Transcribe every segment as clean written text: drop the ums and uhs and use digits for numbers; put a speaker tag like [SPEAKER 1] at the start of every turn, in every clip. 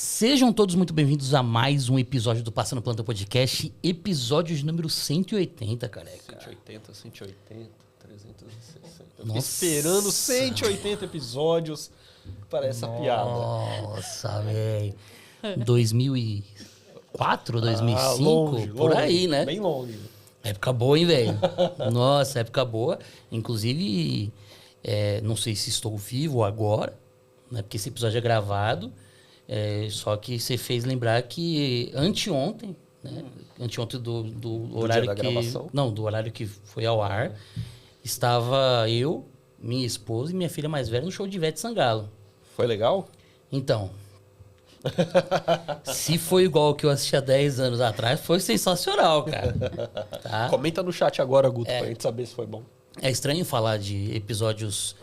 [SPEAKER 1] Sejam todos muito bem-vindos a mais um episódio do Passando Plantão Podcast, episódio de número 180, careca.
[SPEAKER 2] 180, 360.
[SPEAKER 1] Nossa.
[SPEAKER 2] Esperando 180 episódios para essa piada.
[SPEAKER 1] Nossa, velho. 2004, 2005,
[SPEAKER 2] longe,
[SPEAKER 1] por aí, né?
[SPEAKER 2] Bem longe.
[SPEAKER 1] Época boa, hein, velho? Nossa, época boa. Inclusive, não sei se estou vivo agora, né? Porque esse episódio é gravado. Só que você fez lembrar que anteontem, né? Anteontem do horário
[SPEAKER 2] dia da
[SPEAKER 1] que...
[SPEAKER 2] gravação?
[SPEAKER 1] Não, do horário que foi ao ar, estava eu, minha esposa e minha filha mais velha no show de Ivete Sangalo.
[SPEAKER 2] Foi legal?
[SPEAKER 1] Então, se foi igual ao que eu assisti há 10 anos atrás, foi sensacional, cara. Tá?
[SPEAKER 2] Comenta no chat agora, Guto, pra gente saber se foi bom.
[SPEAKER 1] É estranho falar de episódios...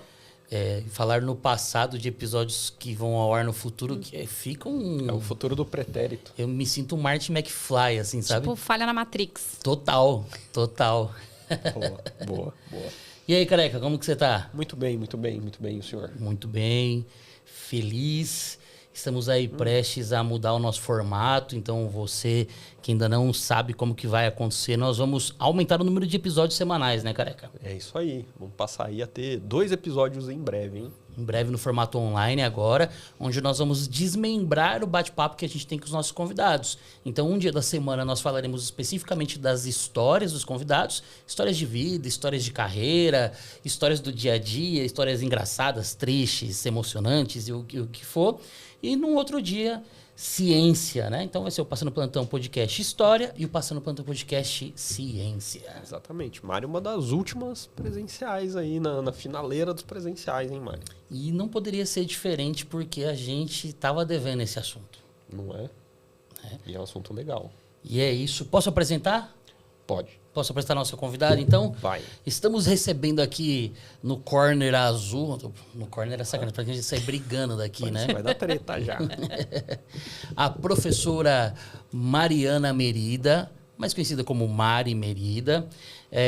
[SPEAKER 1] falar no passado de episódios que vão ao ar no futuro, que ficam...
[SPEAKER 2] É o futuro do pretérito.
[SPEAKER 1] Eu me sinto um Marty McFly, assim, sabe?
[SPEAKER 3] Tipo, falha na Matrix.
[SPEAKER 1] Total.
[SPEAKER 2] Boa.
[SPEAKER 1] E aí, careca, como que você tá?
[SPEAKER 2] Muito bem, o senhor.
[SPEAKER 1] Muito bem, feliz. Estamos aí prestes a mudar o nosso formato, então você que ainda não sabe como que vai acontecer, nós vamos aumentar o número de episódios semanais, né, careca?
[SPEAKER 2] É isso aí. Vamos passar aí a ter 2 episódios em breve, hein?
[SPEAKER 1] Em breve no formato online agora, onde nós vamos desmembrar o bate-papo que a gente tem com os nossos convidados. Então, um dia da semana nós falaremos especificamente das histórias dos convidados, histórias de vida, histórias de carreira, histórias do dia a dia, histórias engraçadas, tristes, emocionantes e o que for. E num outro dia, ciência, né? Então vai ser o Passando Plantão Podcast História e o Passando Plantão Podcast Ciência.
[SPEAKER 2] Exatamente. Mário, uma das últimas presenciais aí, na finaleira dos presenciais, hein, Mário?
[SPEAKER 1] E não poderia ser diferente porque a gente estava devendo esse assunto.
[SPEAKER 2] Não é? E é um assunto legal.
[SPEAKER 1] E é isso. Posso apresentar?
[SPEAKER 2] Pode.
[SPEAKER 1] Posso apresentar a nossa convidada, então?
[SPEAKER 2] Vai.
[SPEAKER 1] Estamos recebendo aqui no corner azul... No corner é sacanagem, pra gente sair brigando daqui, né?
[SPEAKER 2] Vai dar treta já.
[SPEAKER 1] A professora Mariana Merida, mais conhecida como Mari Merida,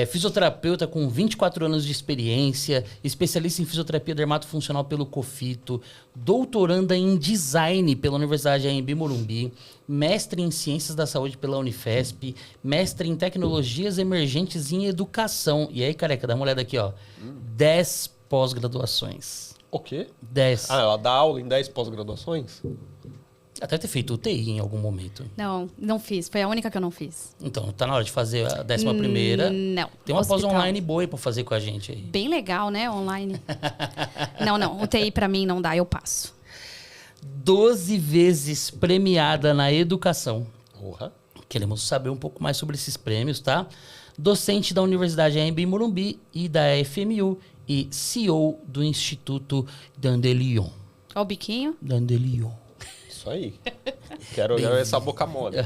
[SPEAKER 1] fisioterapeuta com 24 anos de experiência, especialista em fisioterapia dermatofuncional pelo COFITO, doutoranda em design pela Universidade AMB Morumbi, mestre em ciências da saúde pela Unifesp, mestre em tecnologias emergentes em educação. E aí, careca, dá uma olhada aqui, ó. 10 pós-graduações.
[SPEAKER 2] O quê?
[SPEAKER 1] 10.
[SPEAKER 2] Ela dá aula em 10 pós-graduações?
[SPEAKER 1] Até ter feito UTI em algum momento.
[SPEAKER 3] Não fiz. Foi a única que eu não fiz.
[SPEAKER 1] Então, tá na hora de fazer a 11ª.
[SPEAKER 3] Não.
[SPEAKER 1] Tem uma pós
[SPEAKER 3] Hospital.
[SPEAKER 1] online boa aí pra fazer com a gente aí.
[SPEAKER 3] Bem legal, né? Online. Não. UTI pra mim não dá, eu passo.
[SPEAKER 1] 12 vezes premiada na educação.
[SPEAKER 2] Porra.
[SPEAKER 1] Queremos saber um pouco mais sobre esses prêmios, tá? Docente da Universidade AMB Morumbi e da FMU e CEO do Instituto Dandelion.
[SPEAKER 3] Ó o biquinho.
[SPEAKER 1] Dandelion.
[SPEAKER 2] Isso aí. Quero olhar essa boca mole.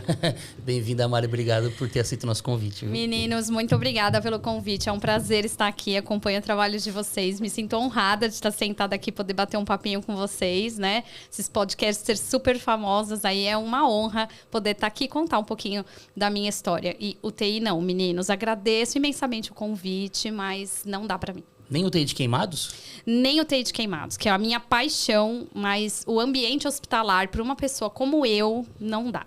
[SPEAKER 1] Bem-vinda, Mari. Obrigado por ter aceito o nosso convite. Viu?
[SPEAKER 3] Meninos, muito obrigada pelo convite. É um prazer estar aqui. Acompanho o trabalho de vocês. Me sinto honrada de estar sentada aqui e poder bater um papinho com vocês, né? Esses podcasts ser super famosos aí é uma honra poder estar aqui e contar um pouquinho da minha história. E UTI não, meninos. Agradeço imensamente o convite, mas não dá pra mim.
[SPEAKER 1] Nem UTI de queimados?
[SPEAKER 3] Nem UTI de queimados, que é a minha paixão, mas o ambiente hospitalar para uma pessoa como eu não dá.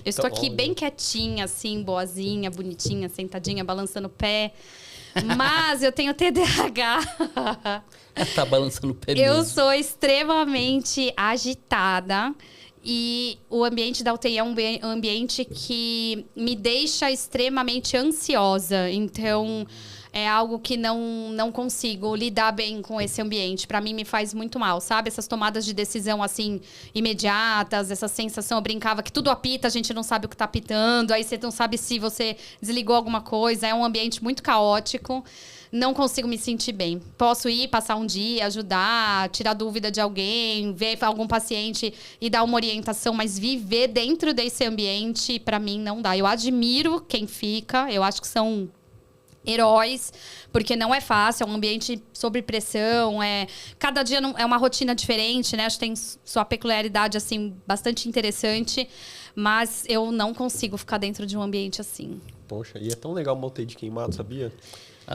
[SPEAKER 3] Eu estou aqui bem quietinha, assim, boazinha, bonitinha, sentadinha, balançando o pé. Mas eu tenho TDAH.
[SPEAKER 1] Tá balançando o pé
[SPEAKER 3] Eu
[SPEAKER 1] mesmo.
[SPEAKER 3] sou extremamente agitada. E o ambiente da UTI é um ambiente que me deixa extremamente ansiosa. Então, é algo que não consigo lidar bem com esse ambiente. Pra mim, me faz muito mal, sabe? Essas tomadas de decisão, assim, imediatas, essa sensação. Eu brincava que tudo apita, a gente não sabe o que tá apitando. Aí você não sabe se você desligou alguma coisa. É um ambiente muito caótico. Não consigo me sentir bem. Posso ir, passar um dia, ajudar, tirar dúvida de alguém, ver algum paciente e dar uma orientação, mas viver dentro desse ambiente, pra mim, não dá. Eu admiro quem fica, eu acho que são heróis, porque não é fácil, é um ambiente sob pressão, cada dia é uma rotina diferente, né? Acho que tem sua peculiaridade, assim, bastante interessante, mas eu não consigo ficar dentro de um ambiente assim.
[SPEAKER 2] Poxa, e é tão legal uma UTI de queimado, sabia?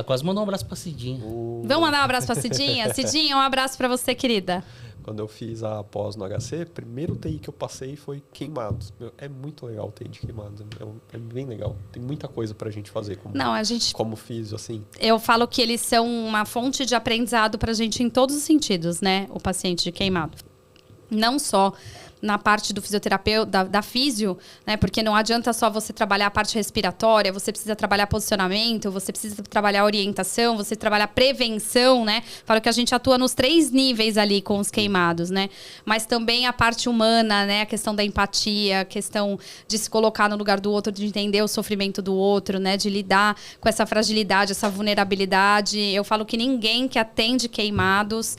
[SPEAKER 1] Quase mandou um abraço pra Cidinha.
[SPEAKER 3] Vamos mandar um abraço pra Cidinha? Cidinha, um abraço pra você, querida.
[SPEAKER 2] Quando eu fiz a pós no HC, primeiro TI que eu passei foi queimados. É muito legal o TI de queimados. É bem legal. Tem muita coisa pra gente fazer como físio, assim.
[SPEAKER 3] Eu falo que eles são uma fonte de aprendizado pra gente em todos os sentidos, né? O paciente de queimado. Não só na parte do fisioterapeuta, da físio, né? Porque não adianta só você trabalhar a parte respiratória, você precisa trabalhar posicionamento, você precisa trabalhar orientação, você trabalhar prevenção, né? Falo que a gente atua nos 3 níveis ali com os queimados, né? Mas também a parte humana, né? A questão da empatia, a questão de se colocar no lugar do outro, de entender o sofrimento do outro, né? De lidar com essa fragilidade, essa vulnerabilidade. Eu falo que ninguém que atende queimados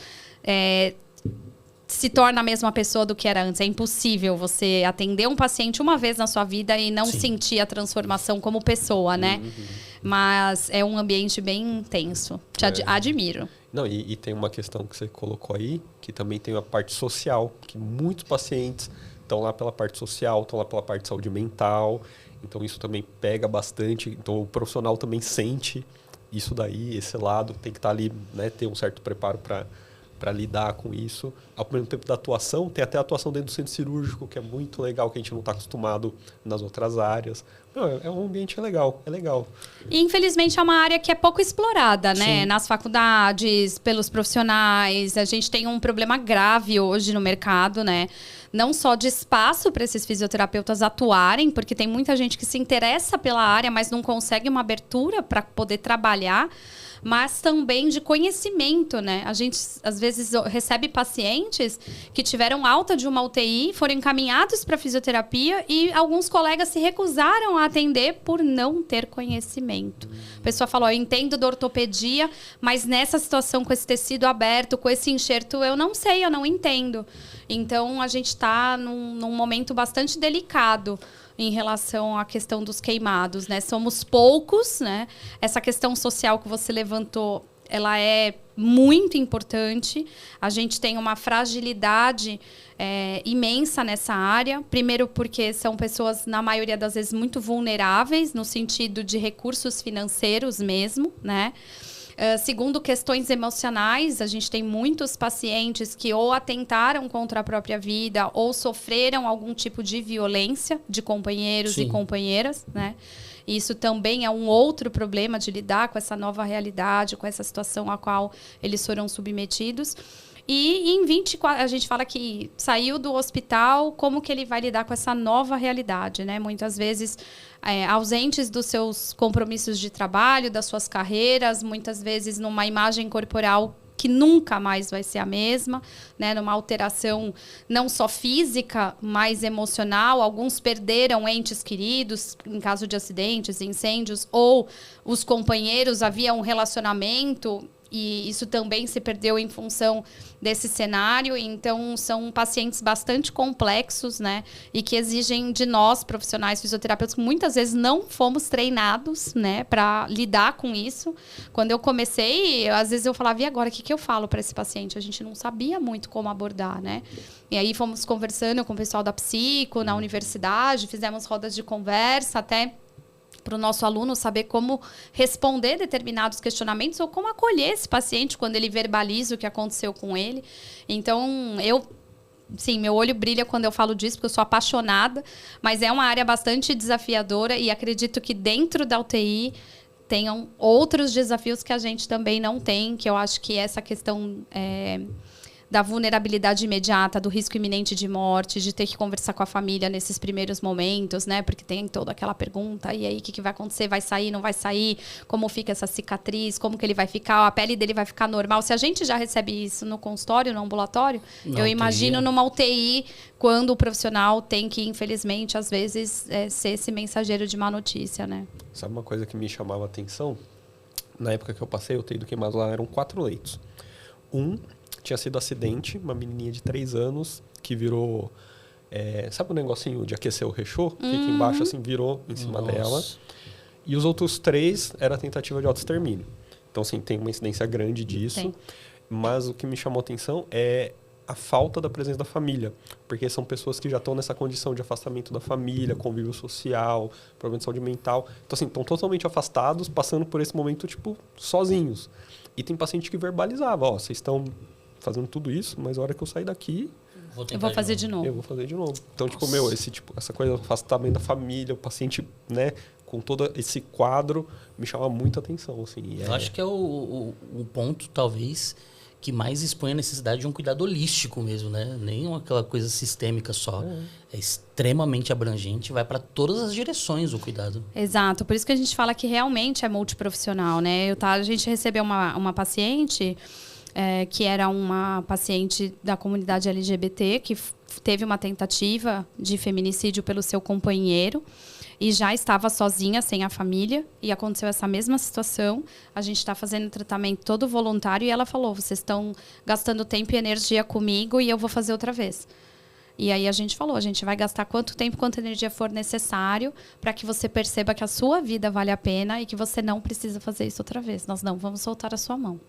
[SPEAKER 3] se torna a mesma pessoa do que era antes. É impossível você atender um paciente uma vez na sua vida e não sentir a transformação como pessoa, né? Mas é um ambiente bem intenso. Admiro.
[SPEAKER 2] Não, e tem uma questão que você colocou aí, que também tem a parte social, que muitos pacientes estão lá pela parte social, estão lá pela parte de saúde mental. Então, isso também pega bastante. Então, o profissional também sente isso daí, esse lado. Tem que estar ali, né, ter um certo preparo para lidar com isso. Ao mesmo tempo da atuação, tem até a atuação dentro do centro cirúrgico, que é muito legal, que a gente não está acostumado nas outras áreas. É um ambiente legal, é legal.
[SPEAKER 3] E, infelizmente, é uma área que é pouco explorada, né? Sim. Nas faculdades, pelos profissionais. A gente tem um problema grave hoje no mercado, né? Não só de espaço para esses fisioterapeutas atuarem, porque tem muita gente que se interessa pela área, mas não consegue uma abertura para poder trabalhar, mas também de conhecimento, né? A gente, às vezes, recebe pacientes que tiveram alta de uma UTI, foram encaminhados para fisioterapia e alguns colegas se recusaram a atender por não ter conhecimento. A pessoa falou, eu entendo da ortopedia, mas nessa situação com esse tecido aberto, com esse enxerto, eu não sei, eu não entendo. Então, a gente está num momento bastante delicado em relação à questão dos queimados, né? Somos poucos, né? Essa questão social que você levantou, ela é muito importante. A gente tem uma fragilidade imensa nessa área. Primeiro porque são pessoas, na maioria das vezes, muito vulneráveis, no sentido de recursos financeiros mesmo, né? Segundo, questões emocionais. A gente tem muitos pacientes que ou atentaram contra a própria vida ou sofreram algum tipo de violência de companheiros e companheiras, né? Isso também é um outro problema de lidar com essa nova realidade, com essa situação a qual eles foram submetidos. E em 24, a gente fala que saiu do hospital, como que ele vai lidar com essa nova realidade, né? Muitas vezes ausentes dos seus compromissos de trabalho, das suas carreiras, muitas vezes numa imagem corporal que nunca mais vai ser a mesma, né? Numa alteração não só física, mas emocional. Alguns perderam entes queridos em caso de acidentes, incêndios, ou os companheiros, havia um relacionamento e isso também se perdeu em função desse cenário. Então, são pacientes bastante complexos, né? E que exigem de nós, profissionais fisioterapeutas, que muitas vezes não fomos treinados, né, para lidar com isso. Quando eu comecei, às vezes eu falava, e agora, o que eu falo para esse paciente? A gente não sabia muito como abordar, né? E aí fomos conversando com o pessoal da psico, na universidade, fizemos rodas de conversa, até para o nosso aluno saber como responder determinados questionamentos ou como acolher esse paciente quando ele verbaliza o que aconteceu com ele. Então, sim, meu olho brilha quando eu falo disso, porque eu sou apaixonada, mas é uma área bastante desafiadora e acredito que dentro da UTI tenham outros desafios que a gente também não tem, que eu acho que essa questão da vulnerabilidade imediata, do risco iminente de morte, de ter que conversar com a família nesses primeiros momentos, né? Porque tem toda aquela pergunta, e aí, o que vai acontecer? Vai sair, não vai sair? Como fica essa cicatriz? Como que ele vai ficar? A pele dele vai ficar normal? Se a gente já recebe isso no consultório, no ambulatório, eu imagino numa UTI, quando o profissional tem que, infelizmente, às vezes, ser esse mensageiro de má notícia, né?
[SPEAKER 2] Sabe uma coisa que me chamava a atenção? Na época que eu passei, o UTI do queimado lá eram 4 leitos. Tinha sido acidente, uma menininha de 3 anos que virou... sabe o negocinho de aquecer o rechô? Fica embaixo, assim, virou em cima dela. E os outros 3 era tentativa de autoextermínio. Então, assim, tem uma incidência grande disso. Sim. Mas o que me chamou a atenção é a falta da presença da família. Porque são pessoas que já estão nessa condição de afastamento da família, convívio social, problema de saúde mental. Então, assim, estão totalmente afastados, passando por esse momento, tipo, sozinhos. E tem paciente que verbalizava, vocês estão fazendo tudo isso, mas a hora que eu sair daqui,
[SPEAKER 3] eu vou fazer de novo.
[SPEAKER 2] Eu vou fazer de novo. Então, tipo, meu, essa coisa do afastamento da família, o paciente, né, com todo esse quadro, me chama muita atenção, assim.
[SPEAKER 1] Eu acho que é o ponto, talvez, que mais expõe a necessidade de um cuidado holístico mesmo, né? Nem aquela coisa sistêmica só. É extremamente abrangente, vai para todas as direções o cuidado.
[SPEAKER 3] Exato, por isso que a gente fala que realmente é multiprofissional, né? A gente recebeu uma paciente... que era uma paciente da comunidade LGBT, que teve uma tentativa de feminicídio pelo seu companheiro e já estava sozinha, sem a família, e aconteceu essa mesma situação. A gente está fazendo tratamento todo voluntário e ela falou, vocês estão gastando tempo e energia comigo e eu vou fazer outra vez. E aí a gente falou, a gente vai gastar quanto tempo, quanta energia for necessário para que você perceba que a sua vida vale a pena e que você não precisa fazer isso outra vez. Nós não vamos soltar a sua mão.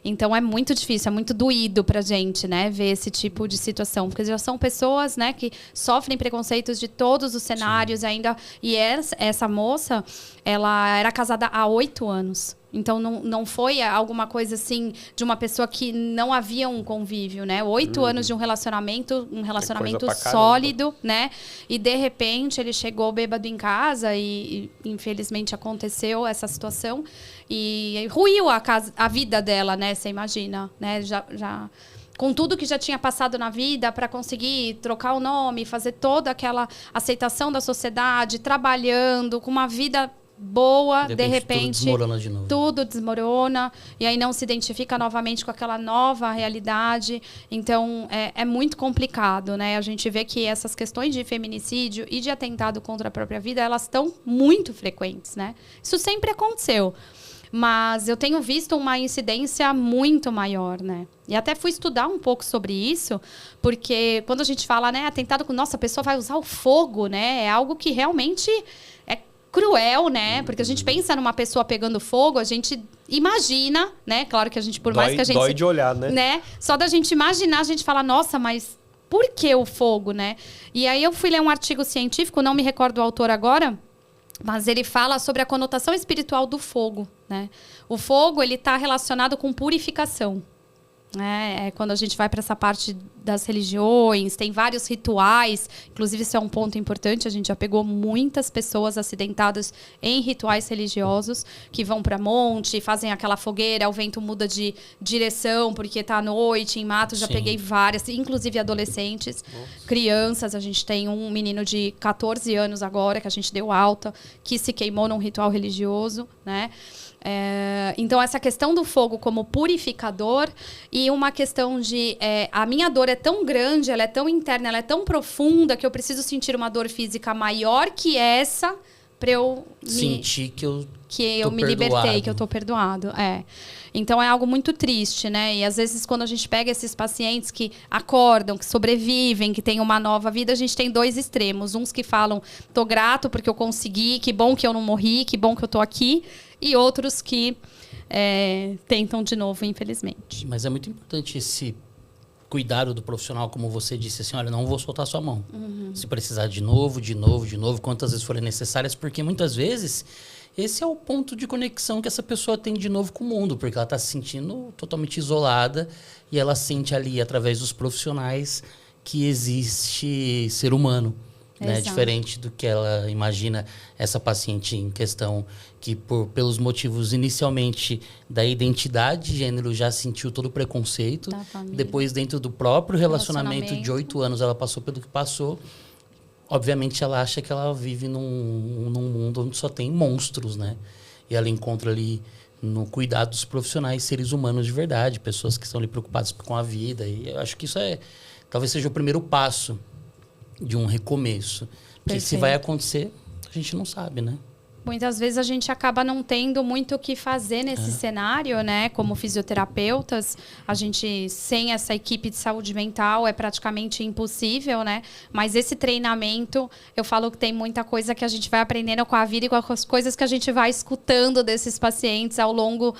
[SPEAKER 3] Então é muito difícil, é muito doído pra gente, né, ver esse tipo de situação, porque já são pessoas, né, que sofrem preconceitos de todos os cenários ainda. E essa moça, ela era casada há 8 anos. Então, não foi alguma coisa assim de uma pessoa que não havia um convívio, né? 8 anos de um relacionamento sólido, né? E, de repente, ele chegou bêbado em casa e infelizmente, aconteceu essa situação. E ruiu a vida dela, né? Você imagina, né? Já com tudo que já tinha passado na vida para conseguir trocar o nome, fazer toda aquela aceitação da sociedade, trabalhando, com uma vida... boa, de repente
[SPEAKER 1] tudo desmorona de novo.
[SPEAKER 3] Tudo desmorona e aí não se identifica novamente com aquela nova realidade. Então é muito complicado, né? A gente vê que essas questões de feminicídio e de atentado contra a própria vida, elas estão muito frequentes, né? Isso sempre aconteceu, mas eu tenho visto uma incidência muito maior, né? E até fui estudar um pouco sobre isso, porque quando a gente fala, né, atentado com, nossa, a pessoa vai usar o fogo, né? É algo que realmente é cruel, né? Porque a gente pensa numa pessoa pegando fogo, a gente imagina, né? Claro que a gente, por mais que a gente...
[SPEAKER 2] Dói de olhar, né?
[SPEAKER 3] Só da gente imaginar, a gente fala, nossa, mas por que o fogo, né? E aí eu fui ler um artigo científico, não me recordo o autor agora, mas ele fala sobre a conotação espiritual do fogo, né? O fogo, ele está relacionado com purificação. Quando a gente vai para essa parte das religiões, tem vários rituais, inclusive isso é um ponto importante, a gente já pegou muitas pessoas acidentadas em rituais religiosos que vão para monte, fazem aquela fogueira, o vento muda de direção porque está à noite, em mato, já peguei várias, inclusive adolescentes, crianças, a gente tem um menino de 14 anos agora, que a gente deu alta, que se queimou num ritual religioso, né? Então, essa questão do fogo como purificador e uma questão de a minha dor é tão grande, ela é tão interna, ela é tão profunda que eu preciso sentir uma dor física maior que essa para eu
[SPEAKER 1] sentir que
[SPEAKER 3] eu me libertei, que eu tô perdoado. Então é algo muito triste, né? E às vezes quando a gente pega esses pacientes que acordam, que sobrevivem, que têm uma nova vida, a gente tem dois extremos. Uns que falam, tô grato porque eu consegui, que bom que eu não morri, que bom que eu tô aqui. E outros que tentam de novo, infelizmente.
[SPEAKER 1] Mas é muito importante esse cuidado do profissional, como você disse, assim, olha, não vou soltar sua mão. Se precisar de novo, quantas vezes forem necessárias, porque muitas vezes esse é o ponto de conexão que essa pessoa tem de novo com o mundo, porque ela está se sentindo totalmente isolada e ela sente ali, através dos profissionais, que existe ser humano. Né? Diferente do que ela imagina, essa paciente em questão, que pelos motivos inicialmente da identidade de gênero já sentiu todo o preconceito, depois dentro do próprio relacionamento de 8 anos ela passou pelo que passou. Obviamente ela acha que ela vive num mundo onde só tem monstros, né? E ela encontra ali no cuidado dos profissionais seres humanos de verdade, pessoas que estão ali preocupadas com a vida. E eu acho que isso talvez seja o primeiro passo de um recomeço. Porque se vai acontecer, a gente não sabe, né?
[SPEAKER 3] Muitas vezes a gente acaba não tendo muito o que fazer nesse cenário, né? Como fisioterapeutas, a gente, sem essa equipe de saúde mental, é praticamente impossível, né? Mas esse treinamento, eu falo que tem muita coisa que a gente vai aprendendo com a vida e com as coisas que a gente vai escutando desses pacientes ao longo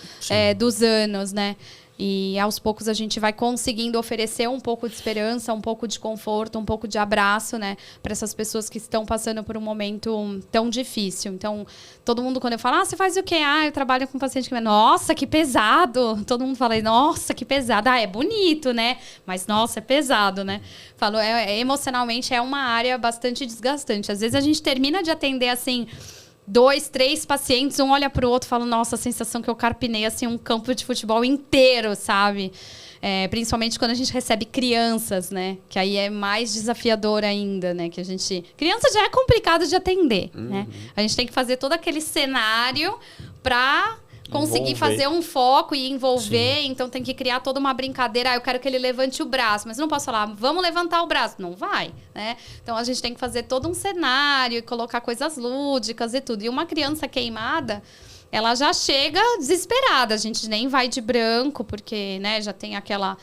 [SPEAKER 3] dos anos, né? E aos poucos a gente vai conseguindo oferecer um pouco de esperança, um pouco de conforto, um pouco de abraço, né, para essas pessoas que estão passando por um momento tão difícil. Então, todo mundo, quando eu falo, você faz o quê? Eu trabalho com paciente que... Nossa, que pesado! Todo mundo fala, nossa, que pesado. É bonito, né? Mas, nossa, é pesado, né? Falo, emocionalmente é uma área bastante desgastante. Às vezes a gente termina de atender, assim... 2, 3 pacientes, um olha para o outro e fala, nossa, a sensação que eu carpinei assim, um campo de futebol inteiro, sabe? Principalmente quando a gente recebe crianças, né? Que aí é mais desafiador ainda, né? Que a gente... Criança já é complicado de atender, né? A gente tem que fazer todo aquele cenário para conseguir fazer um foco e envolver. Sim. Então tem que criar toda uma brincadeira. Eu quero que ele levante o braço, mas eu não posso falar, vamos levantar o braço. Não vai, né? Então a gente tem que fazer todo um cenário e colocar coisas lúdicas e tudo. E uma criança queimada, ela já chega desesperada. A gente nem vai de branco, porque, né, já tem aquela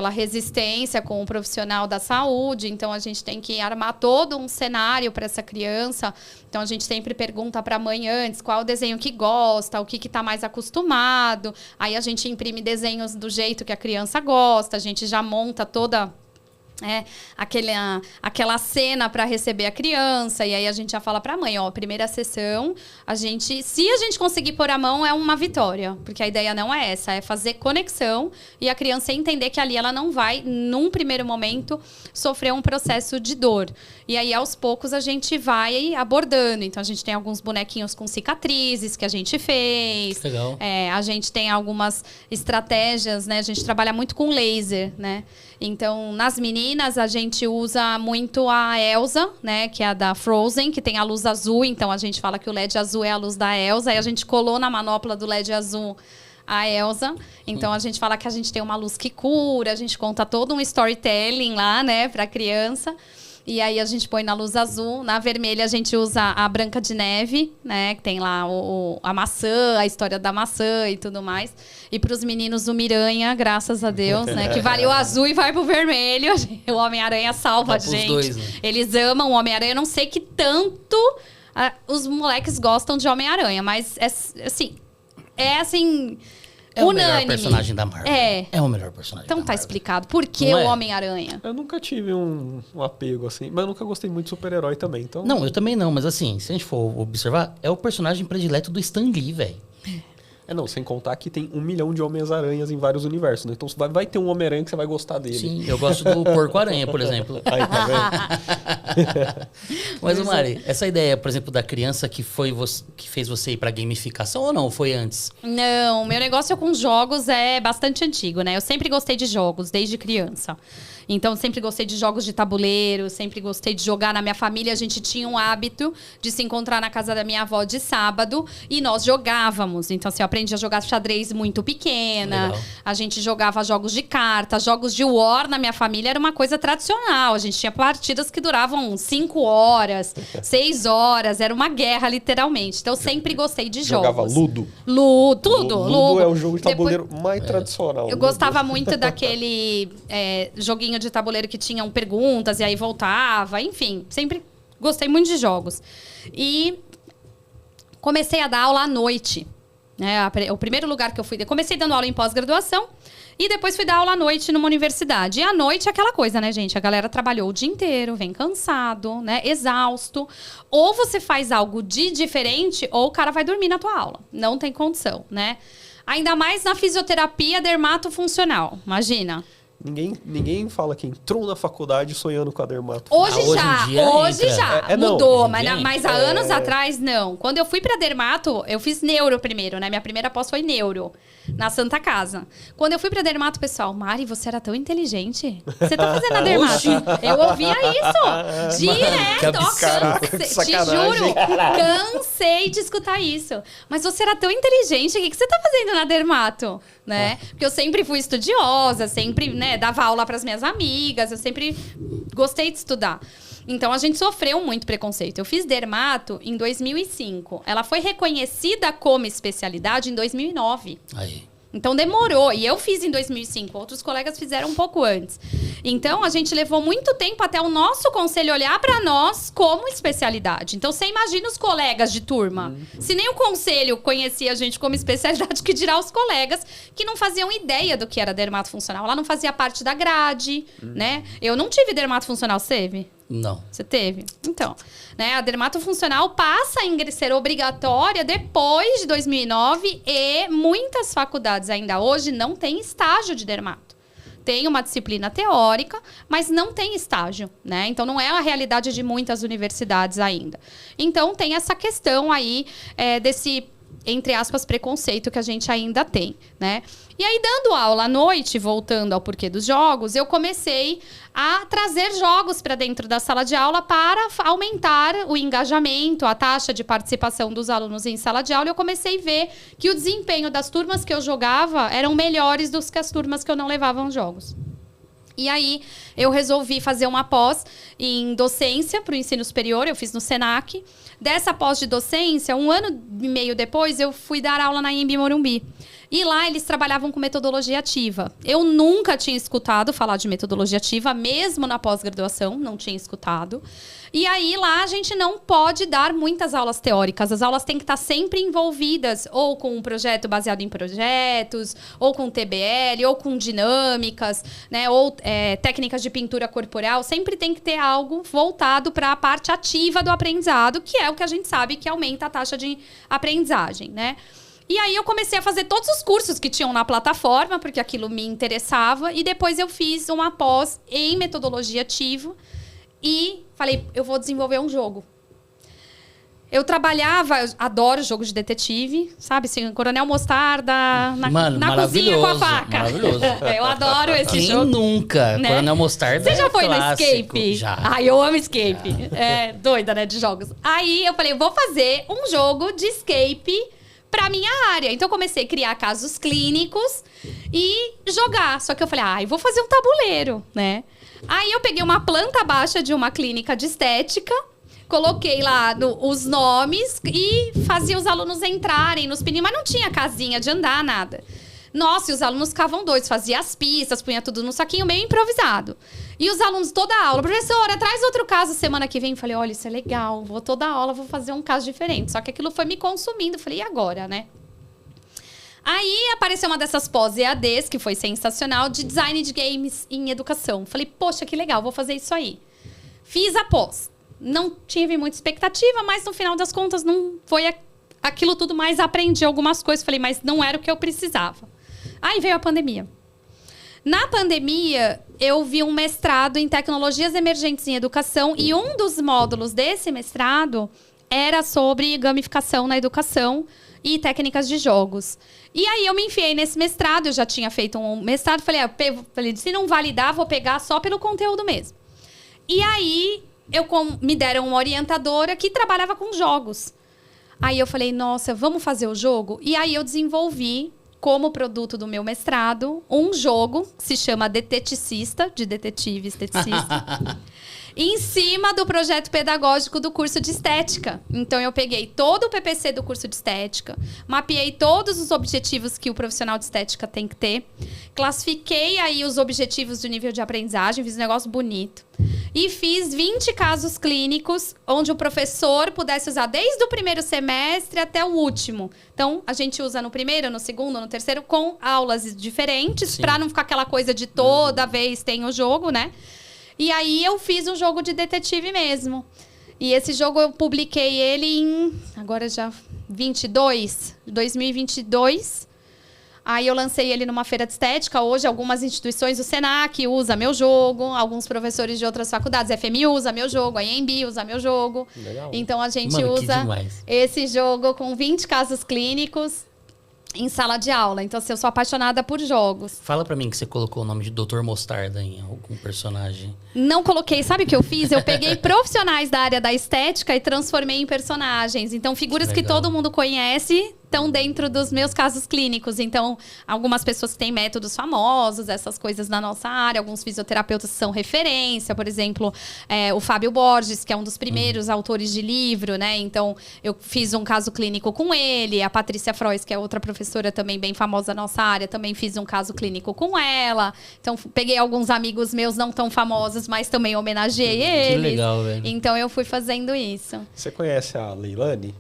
[SPEAKER 3] resistência com o profissional da saúde. Então, a gente tem que armar todo um cenário para essa criança. Então, a gente sempre pergunta para a mãe antes qual o desenho que gosta, o que está mais acostumado. Aí, a gente imprime desenhos do jeito que a criança gosta. A gente já monta toda... aquela cena para receber a criança, e aí a gente já fala para a mãe, primeira sessão, se a gente conseguir pôr a mão, é uma vitória, porque a ideia não é essa, é fazer conexão e a criança entender que ali ela não vai, num primeiro momento, sofrer um processo de dor. E aí, aos poucos, a gente vai abordando. Então, a gente tem alguns bonequinhos com cicatrizes que a gente fez.
[SPEAKER 1] Legal.
[SPEAKER 3] A gente tem algumas estratégias, né? A gente trabalha muito com laser, né? Então, nas meninas, a gente usa muito a Elsa, né? Que é a da Frozen, que tem a luz azul. Então, a gente fala que o LED azul é a luz da Elsa. Aí, a gente colou na manopla do LED azul a Elsa. Então, a gente fala que a gente tem uma luz que cura. A gente conta todo um storytelling lá, né? Pra criança. E aí a gente põe na luz azul. Na vermelha a gente usa a Branca de Neve, né? Que tem lá a maçã, a história da maçã e tudo mais. E para os meninos o Miranha, graças a Deus, né? Que vale o azul e vai pro vermelho. O Homem-Aranha salva a gente. Dois, né? Eles amam o Homem-Aranha. Eu não sei que tanto os moleques gostam de Homem-Aranha, mas é assim...
[SPEAKER 1] É o melhor personagem da Marvel. É o melhor personagem
[SPEAKER 3] então
[SPEAKER 1] da
[SPEAKER 3] tá
[SPEAKER 1] Marvel.
[SPEAKER 3] Explicado. Por que o Homem-Aranha?
[SPEAKER 2] Eu nunca tive um apego assim, mas eu nunca gostei muito de super-herói também. Então...
[SPEAKER 1] Não, eu também não, mas assim, se a gente for observar, é o personagem predileto do Stan Lee, velho.
[SPEAKER 2] Não, sem contar que tem 1 milhão de Homens-Aranhas em vários universos, né? Então vai ter um Homem-Aranha que você vai gostar dele.
[SPEAKER 1] Sim, eu gosto do Porco-Aranha, por exemplo.
[SPEAKER 2] Aí, tá vendo?
[SPEAKER 1] Mas, Mari, essa ideia, por exemplo, da criança que fez você ir pra gamificação ou não? Foi antes?
[SPEAKER 3] Não, meu negócio com jogos é bastante antigo, né? Eu sempre gostei de jogos, desde criança. Então, sempre gostei de jogos de tabuleiro, sempre gostei de jogar. Na minha família, a gente tinha um hábito de se encontrar na casa da minha avó de sábado e nós jogávamos. Então, assim, eu aprendi a jogar xadrez muito pequena. Legal. A gente jogava jogos de carta, jogos de war na minha família era uma coisa tradicional. A gente tinha partidas que duravam 5 horas, 6 horas. Era uma guerra, literalmente. Então, eu sempre gostei de jogos.
[SPEAKER 2] Jogava Ludo?
[SPEAKER 3] Tudo.
[SPEAKER 2] Ludo é o jogo de tabuleiro mais tradicional.
[SPEAKER 3] Eu gostava muito daquele joguinho de tabuleiro que tinham perguntas e aí voltava, enfim, sempre gostei muito de jogos. E comecei a dar aula à noite, né? O primeiro lugar que eu fui, comecei dando aula em pós-graduação e depois fui dar aula à noite numa universidade. E à noite é aquela coisa, né, gente? A galera trabalhou o dia inteiro, vem cansado, né, exausto. Ou você faz algo de diferente ou o cara vai dormir na tua aula. Não tem condição, né? Ainda mais na fisioterapia dermatofuncional, imagina.
[SPEAKER 2] Ninguém fala que entrou na faculdade sonhando com a dermato.
[SPEAKER 3] Hoje já. Mudou, mas há anos atrás, não. Quando eu fui pra dermato, eu fiz neuro primeiro, né? Minha primeira pós foi neuro, na Santa Casa. Quando eu fui pra dermato, pessoal, Mari, você era tão inteligente. Você tá fazendo a dermato? Eu ouvia isso. Direto.
[SPEAKER 2] Caraca,
[SPEAKER 3] te juro, cansei de escutar isso. Mas você era tão inteligente, o que você tá fazendo na dermato? Né? Porque eu sempre fui estudiosa, sempre, né, dava aula para as minhas amigas, eu sempre gostei de estudar. Então, a gente sofreu muito preconceito. Eu fiz dermato em 2005. Ela foi reconhecida como especialidade em 2009.
[SPEAKER 1] Aí.
[SPEAKER 3] Então demorou. E eu fiz em 2005, outros colegas fizeram um pouco antes. Então a gente levou muito tempo até o nosso conselho olhar para nós como especialidade. Então você imagina os colegas de turma. Se nem o conselho conhecia a gente como especialidade, que dirá os colegas que não faziam ideia do que era dermatofuncional. Ela não fazia parte da grade, né? Eu não tive dermatofuncional, você teve?
[SPEAKER 1] Não.
[SPEAKER 3] Você teve? Então, né, a dermatofuncional passa a ser obrigatória depois de 2009 e muitas faculdades ainda hoje não têm estágio de dermato. Tem uma disciplina teórica, mas não tem estágio, né? Então, não é a realidade de muitas universidades ainda. Então, tem essa questão aí desse, entre aspas, preconceito que a gente ainda tem, né? E aí, dando aula à noite, voltando ao porquê dos jogos, eu comecei a trazer jogos para dentro da sala de aula para aumentar o engajamento, a taxa de participação dos alunos em sala de aula. E eu comecei a ver que o desempenho das turmas que eu jogava eram melhores do que as turmas que eu não levava aos jogos. E aí, eu resolvi fazer uma pós em docência para o ensino superior, eu fiz no Senac. Dessa pós de docência, 1 ano e meio depois, eu fui dar aula na Anhembi Morumbi. E lá eles trabalhavam com metodologia ativa. Eu nunca tinha escutado falar de metodologia ativa, mesmo na pós-graduação, não tinha escutado. E aí lá a gente não pode dar muitas aulas teóricas. As aulas têm que estar sempre envolvidas ou com um projeto baseado em projetos, ou com TBL, ou com dinâmicas, né? Ou técnicas de pintura corporal. Sempre tem que ter algo voltado para a parte ativa do aprendizado, que é o que a gente sabe que aumenta a taxa de aprendizagem, né? E aí eu comecei a fazer todos os cursos que tinham na plataforma, porque aquilo me interessava. E depois eu fiz uma pós em metodologia ativa e falei, eu vou desenvolver um jogo. Eu trabalhava, eu adoro jogo de detetive, sabe? Assim, Coronel Mostarda, na cozinha com a faca.
[SPEAKER 1] Maravilhoso.
[SPEAKER 3] Eu adoro esse jogo.
[SPEAKER 1] Quem nunca?
[SPEAKER 3] Né?
[SPEAKER 1] Coronel Mostarda.
[SPEAKER 3] Você já foi
[SPEAKER 1] clássico.
[SPEAKER 3] no Escape?
[SPEAKER 1] Já.
[SPEAKER 3] Ai, eu amo Escape. Doida, né, de jogos. Aí eu falei, eu vou fazer um jogo de Escape pra minha área. Então, eu comecei a criar casos clínicos e jogar. Só que eu falei, eu vou fazer um tabuleiro, né? Aí, eu peguei uma planta baixa de uma clínica de estética, coloquei lá os nomes e fazia os alunos entrarem nos pininhos, mas não tinha casinha de andar, nada. Nossa, e os alunos ficavam doidos, fazia as pistas, punha tudo no saquinho, meio improvisado. E os alunos, toda a aula, professora, traz outro caso semana que vem. Eu falei, olha, isso é legal, vou toda a aula, vou fazer um caso diferente. Só que aquilo foi me consumindo. Eu falei, e agora, né? Aí apareceu uma dessas pós-EADs, que foi sensacional, de design de games em educação. Falei, poxa, que legal, vou fazer isso aí. Fiz a pós. Não tive muita expectativa, mas no final das contas não foi aquilo tudo, mas aprendi algumas coisas. Falei, mas não era o que eu precisava. Aí veio a pandemia. Na pandemia, eu vi um mestrado em tecnologias emergentes em educação e um dos módulos desse mestrado era sobre gamificação na educação e técnicas de jogos. E aí eu me enfiei nesse mestrado, eu já tinha feito um mestrado, falei, se não validar, vou pegar só pelo conteúdo mesmo. E aí me deram uma orientadora que trabalhava com jogos. Aí eu falei, nossa, vamos fazer o jogo? E aí eu desenvolvi, como produto do meu mestrado, um jogo que se chama Deteticista, de detetive esteticista, em cima do projeto pedagógico do curso de estética. Então, eu peguei todo o PPC do curso de estética, mapeei todos os objetivos que o profissional de estética tem que ter, classifiquei aí os objetivos do nível de aprendizagem, fiz um negócio bonito. E fiz 20 casos clínicos, onde o professor pudesse usar desde o primeiro semestre até o último. Então, a gente usa no primeiro, no segundo, no terceiro, com aulas diferentes, para não ficar aquela coisa de toda vez tem o jogo, né? E aí, eu fiz um jogo de detetive mesmo. E esse jogo, eu publiquei ele em, agora já, 2022. Aí eu lancei ele numa feira de estética. Hoje, algumas instituições, o Senac usa meu jogo, alguns professores de outras faculdades, a FMI usa meu jogo, a Anhembi usa meu jogo.
[SPEAKER 2] Legal.
[SPEAKER 3] Então, a gente usa esse jogo com 20 casos clínicos em sala de aula. Então, assim, eu sou apaixonada por jogos.
[SPEAKER 1] Fala pra mim que você colocou o nome de Dr. Mostarda em algum personagem.
[SPEAKER 3] Não coloquei. Sabe o que eu fiz? Eu peguei profissionais da área da estética e transformei em personagens. Então, figuras que todo mundo conhece estão dentro dos meus casos clínicos. Então, algumas pessoas que têm métodos famosos, essas coisas na nossa área, alguns fisioterapeutas que são referência, por exemplo, o Fábio Borges, que é um dos primeiros autores de livro, né? Então, eu fiz um caso clínico com ele, a Patrícia Frois, que é outra professora também bem famosa na nossa área, também fiz um caso clínico com ela. Então, peguei alguns amigos meus não tão famosos, mas também homenageei eles.
[SPEAKER 1] Que legal, velho.
[SPEAKER 3] Então, eu fui fazendo isso.
[SPEAKER 2] Você conhece a Leilane?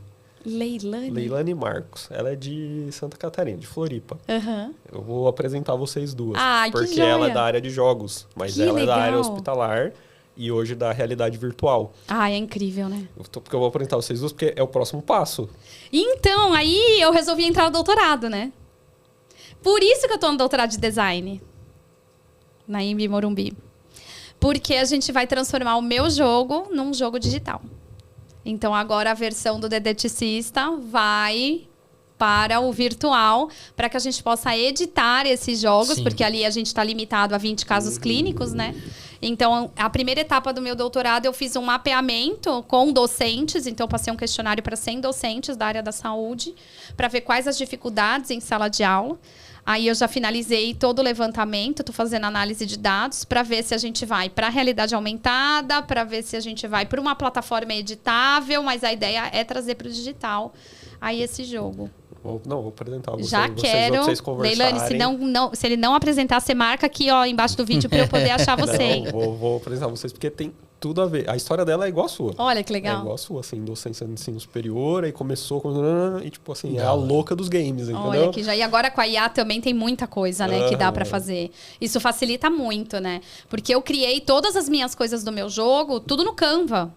[SPEAKER 3] Leilane?
[SPEAKER 2] Leilane Marcos. Ela é de Santa Catarina, de Floripa.
[SPEAKER 3] Aham.
[SPEAKER 2] Eu vou apresentar vocês duas.
[SPEAKER 3] Ai, que
[SPEAKER 2] porque
[SPEAKER 3] joia.
[SPEAKER 2] ela é da área de jogos, mas
[SPEAKER 3] Que
[SPEAKER 2] ela é da área
[SPEAKER 3] legal.
[SPEAKER 2] hospitalar e hoje da realidade virtual.
[SPEAKER 3] Ah, é incrível, né?
[SPEAKER 2] Porque eu vou apresentar vocês duas porque é o próximo passo.
[SPEAKER 3] Então, aí eu resolvi entrar no doutorado, né? Por isso que eu tô no doutorado de design. Na IMB Morumbi. Porque a gente vai transformar o meu jogo num jogo digital. Então, agora a versão do Dedeticista vai para o virtual, para que a gente possa editar esses jogos,
[SPEAKER 1] Sim.
[SPEAKER 3] porque ali a gente está limitado a 20 casos clínicos, né? Então, a primeira etapa do meu doutorado, eu fiz um mapeamento com docentes. Então, eu passei um questionário para 100 docentes da área da saúde, para ver quais as dificuldades em sala de aula. Aí eu já finalizei todo o levantamento, estou fazendo análise de dados para ver se a gente vai para a realidade aumentada, para ver se a gente vai para uma plataforma editável, mas a ideia é trazer para o digital aí esse jogo.
[SPEAKER 2] Vou apresentar vocês.
[SPEAKER 3] Já quero.
[SPEAKER 2] Vocês conversarem.
[SPEAKER 3] Leilane, se ele não apresentar, você marca aqui ó, embaixo do vídeo para eu poder achar você.
[SPEAKER 2] Não, vou apresentar vocês porque tem tudo a ver. A história dela é igual a sua.
[SPEAKER 3] Olha que legal.
[SPEAKER 2] É igual a sua, assim, docência de ensino superior, aí começou com... E, tipo assim, é a louca dos games, entendeu?
[SPEAKER 3] Olha que já. E agora com a IA também tem muita coisa, né, que dá pra fazer. Isso facilita muito, né? Porque eu criei todas as minhas coisas do meu jogo, tudo no Canva.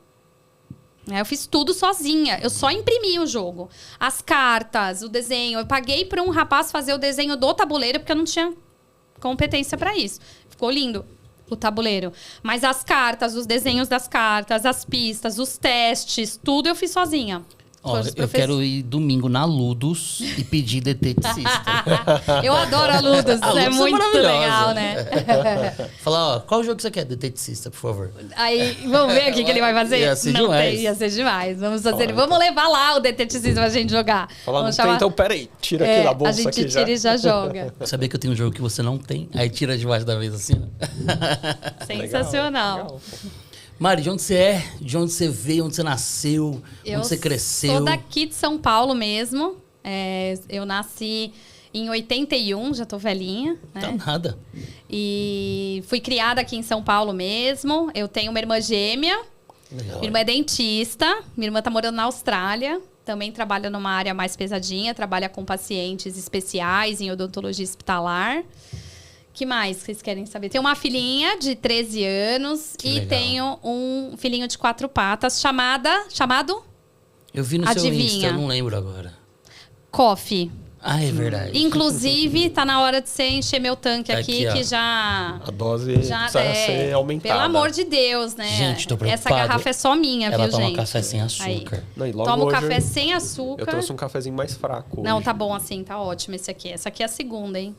[SPEAKER 3] Eu fiz tudo sozinha. Eu só imprimi o jogo. As cartas, o desenho. Eu paguei para um rapaz fazer o desenho do tabuleiro, porque eu não tinha competência para isso. Ficou lindo o tabuleiro. Mas as cartas, os desenhos das cartas, as pistas, os testes, tudo eu fiz sozinha.
[SPEAKER 1] Ó, eu quero ir domingo na Ludus e pedir Deteticista.
[SPEAKER 3] Eu adoro a Ludus,
[SPEAKER 1] A Ludus
[SPEAKER 3] é
[SPEAKER 1] é
[SPEAKER 3] muito
[SPEAKER 1] maravilhosa.
[SPEAKER 3] legal, né?
[SPEAKER 1] Falar, ó, qual jogo você quer? Deteticista, por favor.
[SPEAKER 3] Aí, vamos ver o que ele vai fazer?
[SPEAKER 1] Ia ser
[SPEAKER 3] Não
[SPEAKER 1] demais.
[SPEAKER 3] tem, ia ser demais. Vamos fazer, vamos levar lá o deteticista pra gente jogar.
[SPEAKER 2] Falar,
[SPEAKER 3] Vamos
[SPEAKER 2] não tem, então peraí, tira aqui da bolsa
[SPEAKER 3] a gente
[SPEAKER 2] aqui
[SPEAKER 3] tira e já joga.
[SPEAKER 1] Sabia que eu tenho um jogo que você não tem? Aí tira debaixo da mesa assim, ó.
[SPEAKER 3] Sensacional.
[SPEAKER 2] Legal.
[SPEAKER 1] Mari, de onde você é? De onde você veio? Onde você nasceu?
[SPEAKER 3] Eu
[SPEAKER 1] onde você cresceu?
[SPEAKER 3] sou daqui de São Paulo mesmo. Eu nasci em 81, já tô velhinha, né?
[SPEAKER 1] Tá nada.
[SPEAKER 3] E fui criada aqui em São Paulo mesmo. Eu tenho uma irmã gêmea.
[SPEAKER 1] Legal.
[SPEAKER 3] Minha irmã é dentista. Minha irmã tá morando na Austrália. Também trabalha numa área mais pesadinha. Trabalha com pacientes especiais em odontologia hospitalar. Que mais vocês querem saber? Tenho uma filhinha de 13 anos
[SPEAKER 1] Que
[SPEAKER 3] e
[SPEAKER 1] legal.
[SPEAKER 3] tenho um filhinho de 4 patas chamado
[SPEAKER 1] Eu vi no seu
[SPEAKER 3] Adivinha.
[SPEAKER 1] Insta, eu não lembro agora.
[SPEAKER 3] Coffee.
[SPEAKER 1] Ah, é verdade.
[SPEAKER 3] Inclusive, tá na hora de você encher meu tanque
[SPEAKER 1] Tá
[SPEAKER 3] aqui,
[SPEAKER 1] aqui, ó.
[SPEAKER 3] que já...
[SPEAKER 2] A dose
[SPEAKER 3] Já
[SPEAKER 2] precisa ser aumentada.
[SPEAKER 3] Pelo amor de Deus, né?
[SPEAKER 1] Gente, tô preocupado.
[SPEAKER 3] Essa garrafa é só minha,
[SPEAKER 1] Ela
[SPEAKER 3] viu,
[SPEAKER 1] toma
[SPEAKER 3] gente?
[SPEAKER 1] café sem açúcar.
[SPEAKER 2] Não, e logo
[SPEAKER 3] Toma o
[SPEAKER 2] hoje
[SPEAKER 3] café sem açúcar.
[SPEAKER 2] Eu trouxe um cafezinho mais fraco
[SPEAKER 3] Não,
[SPEAKER 2] hoje.
[SPEAKER 3] tá bom assim, tá ótimo esse aqui. Essa aqui é a segunda, hein?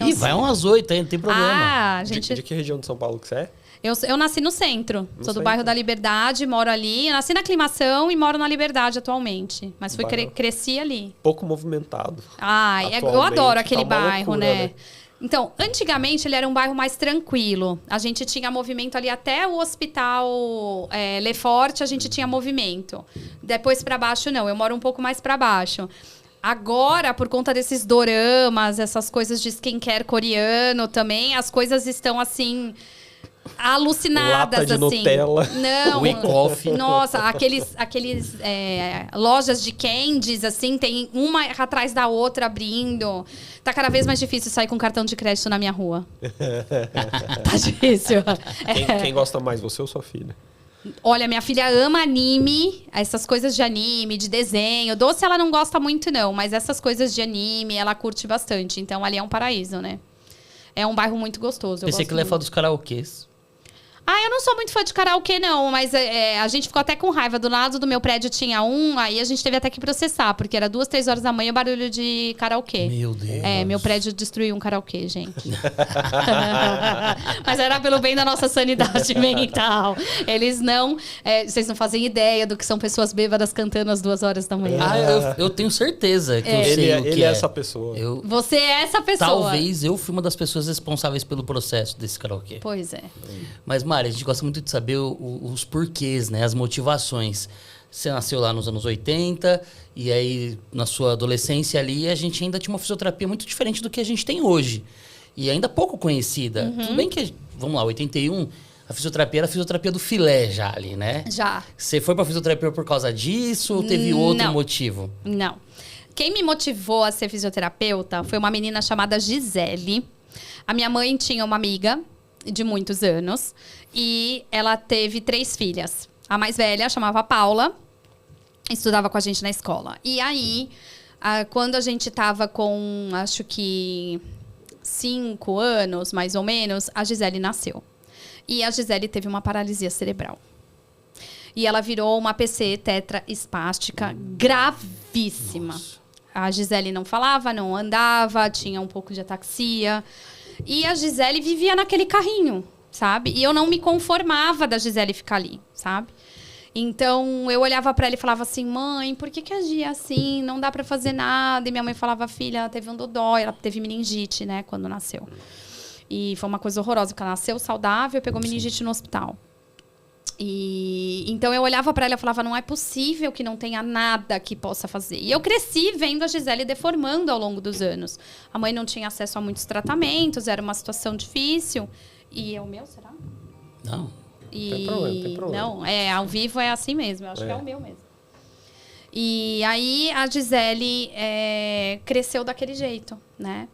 [SPEAKER 1] Ih, vai umas 8 aí, não tem problema.
[SPEAKER 3] Ah,
[SPEAKER 2] De,
[SPEAKER 3] gente...
[SPEAKER 2] de que região de São Paulo que você é?
[SPEAKER 3] Eu nasci no centro. Sou do
[SPEAKER 2] centro.
[SPEAKER 3] bairro da Liberdade, moro ali. Eu nasci na Aclimação e moro na Liberdade atualmente. Mas
[SPEAKER 2] Bairro.
[SPEAKER 3] cresci ali.
[SPEAKER 2] Pouco movimentado.
[SPEAKER 3] Ai, eu
[SPEAKER 2] Atualmente
[SPEAKER 3] adoro
[SPEAKER 2] tá
[SPEAKER 3] aquele
[SPEAKER 2] uma
[SPEAKER 3] bairro,
[SPEAKER 2] loucura,
[SPEAKER 3] né? Então, antigamente ele era um bairro mais tranquilo. A gente tinha movimento ali até o hospital Lefort, a gente tinha movimento. Depois pra baixo, não. Eu moro um pouco mais pra baixo. Agora, por conta desses doramas, essas coisas de skincare coreano também, as coisas estão assim... alucinadas,
[SPEAKER 2] Lata de
[SPEAKER 3] assim.
[SPEAKER 2] Nutella.
[SPEAKER 3] Não.
[SPEAKER 1] Wake Coffee.
[SPEAKER 3] Nossa, aqueles lojas de candies, assim, tem uma atrás da outra abrindo. Tá cada vez mais difícil sair com cartão de crédito na minha rua. Tá difícil.
[SPEAKER 2] Quem gosta mais, você ou sua filha?
[SPEAKER 3] Olha, minha filha ama anime, essas coisas de anime, de desenho. Doce ela não gosta muito, não, mas essas coisas de anime ela curte bastante. Então ali é um paraíso, né? É um bairro muito gostoso.
[SPEAKER 1] Pensei que ele ia falar dos karaokês.
[SPEAKER 3] Eu não sou muito fã de karaokê, não, mas a gente ficou até com raiva. Do lado do meu prédio tinha um, aí a gente teve até que processar, porque era 2, 3 horas da manhã, barulho de karaokê.
[SPEAKER 1] Meu Deus.
[SPEAKER 3] Meu prédio destruiu um karaokê, gente. Mas era pelo bem da nossa sanidade mental. Eles não... vocês não fazem ideia do que são pessoas bêbadas cantando às 2 horas da manhã.
[SPEAKER 1] Eu tenho certeza que eu sei o que
[SPEAKER 2] ele é essa pessoa.
[SPEAKER 3] Você é essa pessoa.
[SPEAKER 1] Talvez eu fui uma das pessoas responsáveis pelo processo desse karaokê.
[SPEAKER 3] Pois é.
[SPEAKER 1] Mas, Mari, a gente gosta muito de saber os porquês, né? As motivações. Você nasceu lá nos anos 80, e aí, na sua adolescência ali, a gente ainda tinha uma fisioterapia muito diferente do que a gente tem hoje. E ainda pouco conhecida. Tudo bem que, vamos lá, 81, a fisioterapia era a fisioterapia do filé já ali, né?
[SPEAKER 3] Já.
[SPEAKER 1] Você foi pra fisioterapia por causa disso ou teve outro motivo?
[SPEAKER 3] Não. Quem me motivou a ser fisioterapeuta foi uma menina chamada Gisele. A minha mãe tinha uma amiga de muitos anos e ela teve 3 filhas. A mais velha chamava Paula, estudava com a gente na escola. E aí, quando a gente tava com, acho que 5 anos, mais ou menos, a Gisele nasceu. E a Gisele teve uma paralisia cerebral. E ela virou uma PC tetraespástica gravíssima. Nossa. A Gisele não falava, não andava, tinha um pouco de ataxia. E a Gisele vivia naquele carrinho, sabe? E eu não me conformava da Gisele ficar ali, sabe? Então, eu olhava pra ela e falava assim, mãe, por que agia assim? Não dá pra fazer nada. E minha mãe falava, filha, ela teve um dodó, ela teve meningite, né, quando nasceu. E foi uma coisa horrorosa, porque ela nasceu saudável e pegou meningite no hospital. E então eu olhava pra ela e falava, não é possível que não tenha nada que possa fazer. E eu cresci vendo a Gisele deformando ao longo dos anos. A mãe não tinha acesso a muitos tratamentos, era uma situação difícil. E é o meu, será?
[SPEAKER 1] Não.
[SPEAKER 2] Tem problema.
[SPEAKER 3] Não, ao vivo é assim mesmo. Eu acho que é o meu mesmo. E aí a Gisele cresceu daquele jeito, né?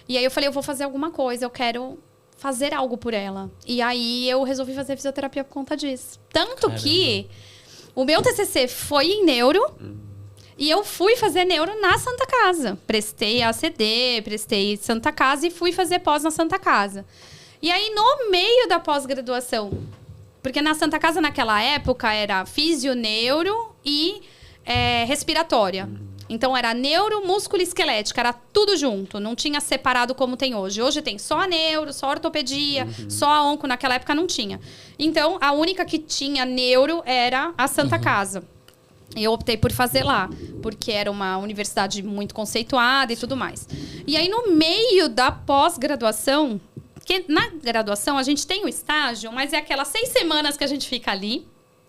[SPEAKER 3] E aí eu falei, eu vou fazer alguma coisa, eu quero fazer algo por ela. E aí eu resolvi fazer fisioterapia por conta disso. Tanto que o meu TCC foi em neuro e eu fui fazer neuro na Santa Casa. Prestei ACD, prestei Santa Casa e fui fazer pós na Santa Casa. E aí no meio da pós-graduação, porque na Santa Casa naquela época era fisioneuro e respiratória. Então, era neuro, músculo e esquelética. Era tudo junto. Não tinha separado como tem hoje. Hoje tem só a neuro, só a ortopedia, só a onco. Naquela época não tinha. Então, a única que tinha neuro era a Santa Casa. Eu optei por fazer lá, porque era uma universidade muito conceituada e tudo mais. E aí, no meio da pós-graduação... Porque na graduação, a gente tem o estágio, mas é aquelas 6 semanas que a gente fica ali,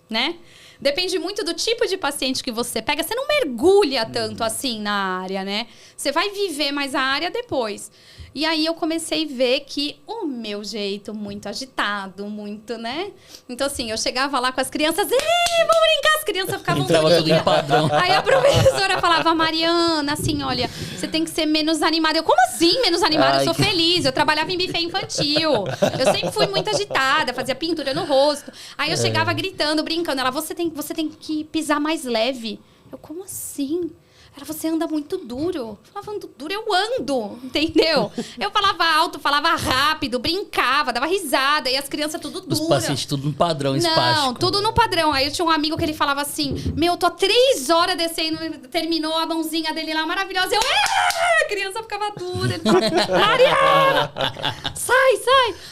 [SPEAKER 3] né? Depende muito do tipo de paciente que você pega. Você não mergulha tanto assim na área, né? Você vai viver mais a área depois. E aí eu comecei a ver que o meu jeito muito agitado, muito, né? Então, assim, eu chegava lá com as crianças, vamos brincar, as crianças ficavam
[SPEAKER 1] entrava tudo em padrão.
[SPEAKER 3] Aí a professora falava, Mariana, assim, olha, você tem que ser menos animada. Eu, como assim menos animada? Eu sou feliz, eu trabalhava em buffet infantil. Eu sempre fui muito agitada, fazia pintura no rosto. Aí eu chegava gritando, brincando. Ela, você tem que pisar mais leve. Eu, como assim? Ela, você anda muito duro. Eu falava, ando duro, eu ando, entendeu? Eu falava alto, falava rápido, brincava, dava risada. E as crianças tudo duras.
[SPEAKER 1] Os pacientes tudo no padrão espástico.
[SPEAKER 3] Não, tudo no padrão. Aí eu tinha um amigo que ele falava assim, eu tô 3 horas descendo, terminou a mãozinha dele lá, maravilhosa. Eu, a criança ficava dura. Ele falava, Mariana, sai.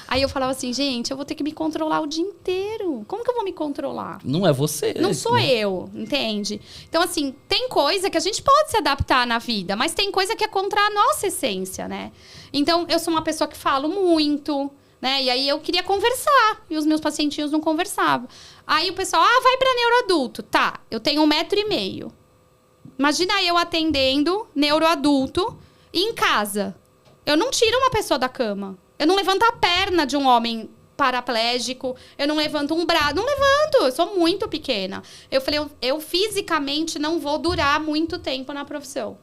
[SPEAKER 3] Aí eu falava assim, gente, eu vou ter que me controlar o dia inteiro. Como que eu vou me controlar?
[SPEAKER 1] Não é você.
[SPEAKER 3] Não sou eu, entende? Então, assim, tem coisa que a gente pode se adaptar na vida, mas tem coisa que é contra a nossa essência, né? Então, eu sou uma pessoa que falo muito, né? E aí eu queria conversar, e os meus pacientinhos não conversavam. Aí o pessoal, vai pra neuroadulto. Tá, eu tenho 1,5 m. Imagina eu atendendo neuroadulto em casa. Eu não tiro uma pessoa da cama. Eu não levanto a perna de um homem paraplégico, eu não levanto um braço, não levanto, eu sou muito pequena. Eu falei, eu fisicamente não vou durar muito tempo na profissão.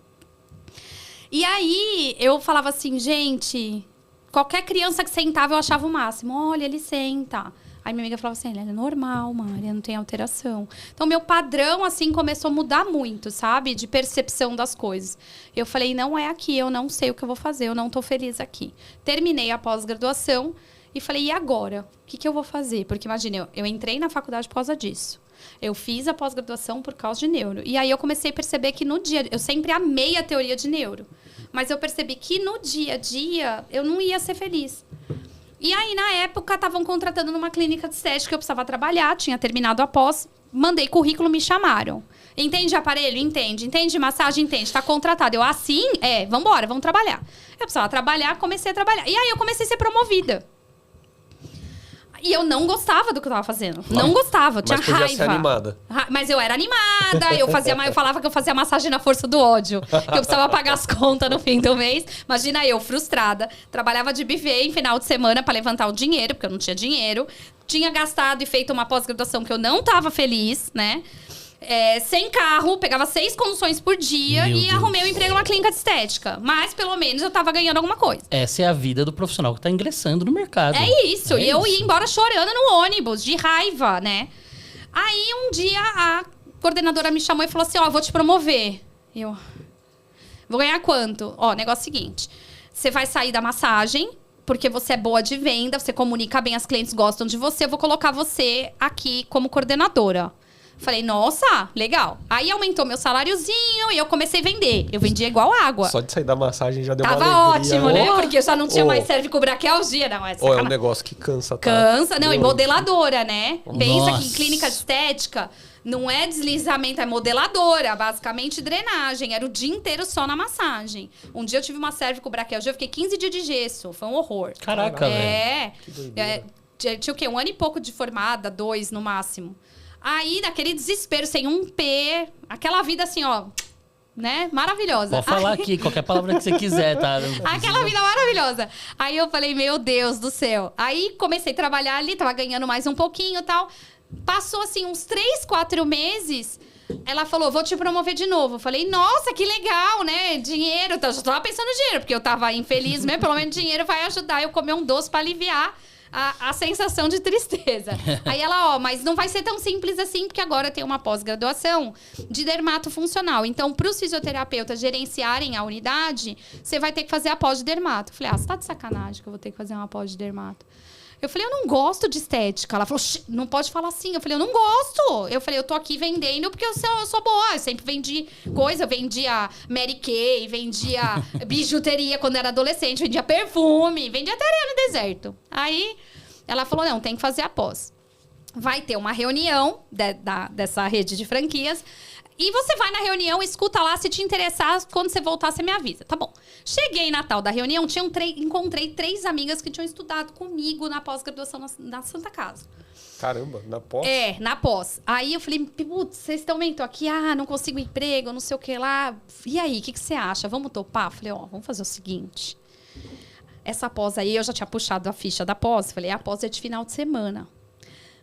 [SPEAKER 3] E aí, eu falava assim, gente, qualquer criança que sentava, eu achava o máximo. Olha, ele senta. Aí minha amiga falava assim, ele é normal, Maria, não tem alteração. Então, meu padrão, assim, começou a mudar muito, sabe? De percepção das coisas. Eu falei, não é aqui, eu não sei o que eu vou fazer, eu não tô feliz aqui. Terminei a pós-graduação. E falei, e agora? O que eu vou fazer? Porque imagina, eu entrei na faculdade por causa disso. Eu fiz a pós-graduação por causa de neuro. E aí eu comecei a perceber que no dia... Eu sempre amei a teoria de neuro. Mas eu percebi que no dia a dia eu não ia ser feliz. E aí, na época, estavam contratando numa clínica de estética que eu precisava trabalhar. Tinha terminado a pós. Mandei currículo, me chamaram. Entende aparelho? Entende. Entende massagem? Entende. Está contratado. Eu, assim? Vambora, vamos trabalhar. Eu precisava trabalhar, comecei a trabalhar. E aí eu comecei a ser promovida. E eu não gostava do que eu tava fazendo. Não gostava, eu tinha
[SPEAKER 2] mas podia
[SPEAKER 3] raiva.
[SPEAKER 2] ser animada.
[SPEAKER 3] Mas eu era animada, eu falava que eu fazia massagem na força do ódio. Que eu precisava pagar as contas no fim do mês. Imagina eu, frustrada. Trabalhava de buffet em final de semana para levantar o dinheiro, porque eu não tinha dinheiro. Tinha gastado e feito uma pós-graduação que eu não tava feliz, né? Sem carro, pegava 6 conduções por dia e arrumei um emprego numa clínica de estética. Mas, pelo menos, eu tava ganhando alguma coisa.
[SPEAKER 1] Essa é a vida do profissional que tá ingressando no mercado.
[SPEAKER 3] É isso. E eu ia embora chorando no ônibus, de raiva, né? Aí, um dia, a coordenadora me chamou e falou assim, eu vou te promover. Eu, vou ganhar quanto? Negócio seguinte. Você vai sair da massagem, porque você é boa de venda, você comunica bem, as clientes gostam de você, eu vou colocar você aqui como coordenadora. Falei, nossa, legal. Aí aumentou meu saláriozinho e eu comecei a vender. Eu vendia igual água.
[SPEAKER 2] Só de sair da massagem já deu uma
[SPEAKER 3] Tava
[SPEAKER 2] alegria.
[SPEAKER 3] ótimo, né? Porque eu já não tinha mais cervicobraquialgia. Não, é
[SPEAKER 2] um negócio que cansa, tá?
[SPEAKER 3] Cansa. Não, e modeladora, né?
[SPEAKER 1] Nossa.
[SPEAKER 3] Pensa que em clínica de estética não é deslizamento, é modeladora. Basicamente drenagem. Era o dia inteiro só na massagem. Um dia eu tive uma cervicobraquialgia, eu fiquei 15 dias de gesso. Foi um horror.
[SPEAKER 1] Caraca, velho.
[SPEAKER 2] Que doideira.
[SPEAKER 3] Tinha o quê? 1 ano e pouco de formada, 2 no máximo. Aí, naquele desespero, sem um P, aquela vida assim, né? Maravilhosa.
[SPEAKER 1] Pode falar aqui, qualquer palavra que você quiser, tá?
[SPEAKER 3] Aquela vida maravilhosa. Aí eu falei, meu Deus do céu. Aí comecei a trabalhar ali, tava ganhando mais um pouquinho e tal. Passou assim uns 3, 4 meses. Ela falou, vou te promover de novo. Eu falei, nossa, que legal, né? Dinheiro. Então, eu já tava pensando em dinheiro, porque eu tava infeliz mesmo. Pelo menos dinheiro vai ajudar eu comer um doce pra aliviar a sensação de tristeza. Aí ela, mas não vai ser tão simples assim, porque agora tem uma pós-graduação de dermato funcional. Então, para os fisioterapeutas gerenciarem a unidade, você vai ter que fazer a pós de dermato. Eu falei, você tá de sacanagem que eu vou ter que fazer uma pós de dermato. Eu falei, eu não gosto de estética. Ela falou, não pode falar assim. Eu falei, eu não gosto. Eu falei, eu tô aqui vendendo porque eu sou boa. Eu sempre vendi coisa. Eu vendia Mary Kay, vendia bijuteria quando era adolescente, vendia perfume, vendia até areia no deserto. Aí ela falou, não, tem que fazer a pós. Vai ter uma reunião dessa rede de franquias. E você vai na reunião, escuta lá, se te interessar, quando você voltar, você me avisa. Tá bom. Cheguei na tal da reunião, encontrei 3 amigas que tinham estudado comigo na pós-graduação na Santa Casa.
[SPEAKER 2] Caramba, na pós?
[SPEAKER 3] Na pós. Aí eu falei, putz, vocês também estão aqui, não consigo emprego, não sei o que lá. E aí, o que você acha? Vamos topar? Eu falei, vamos fazer o seguinte. Essa pós aí, eu já tinha puxado a ficha da pós. Falei, a pós é de final de semana.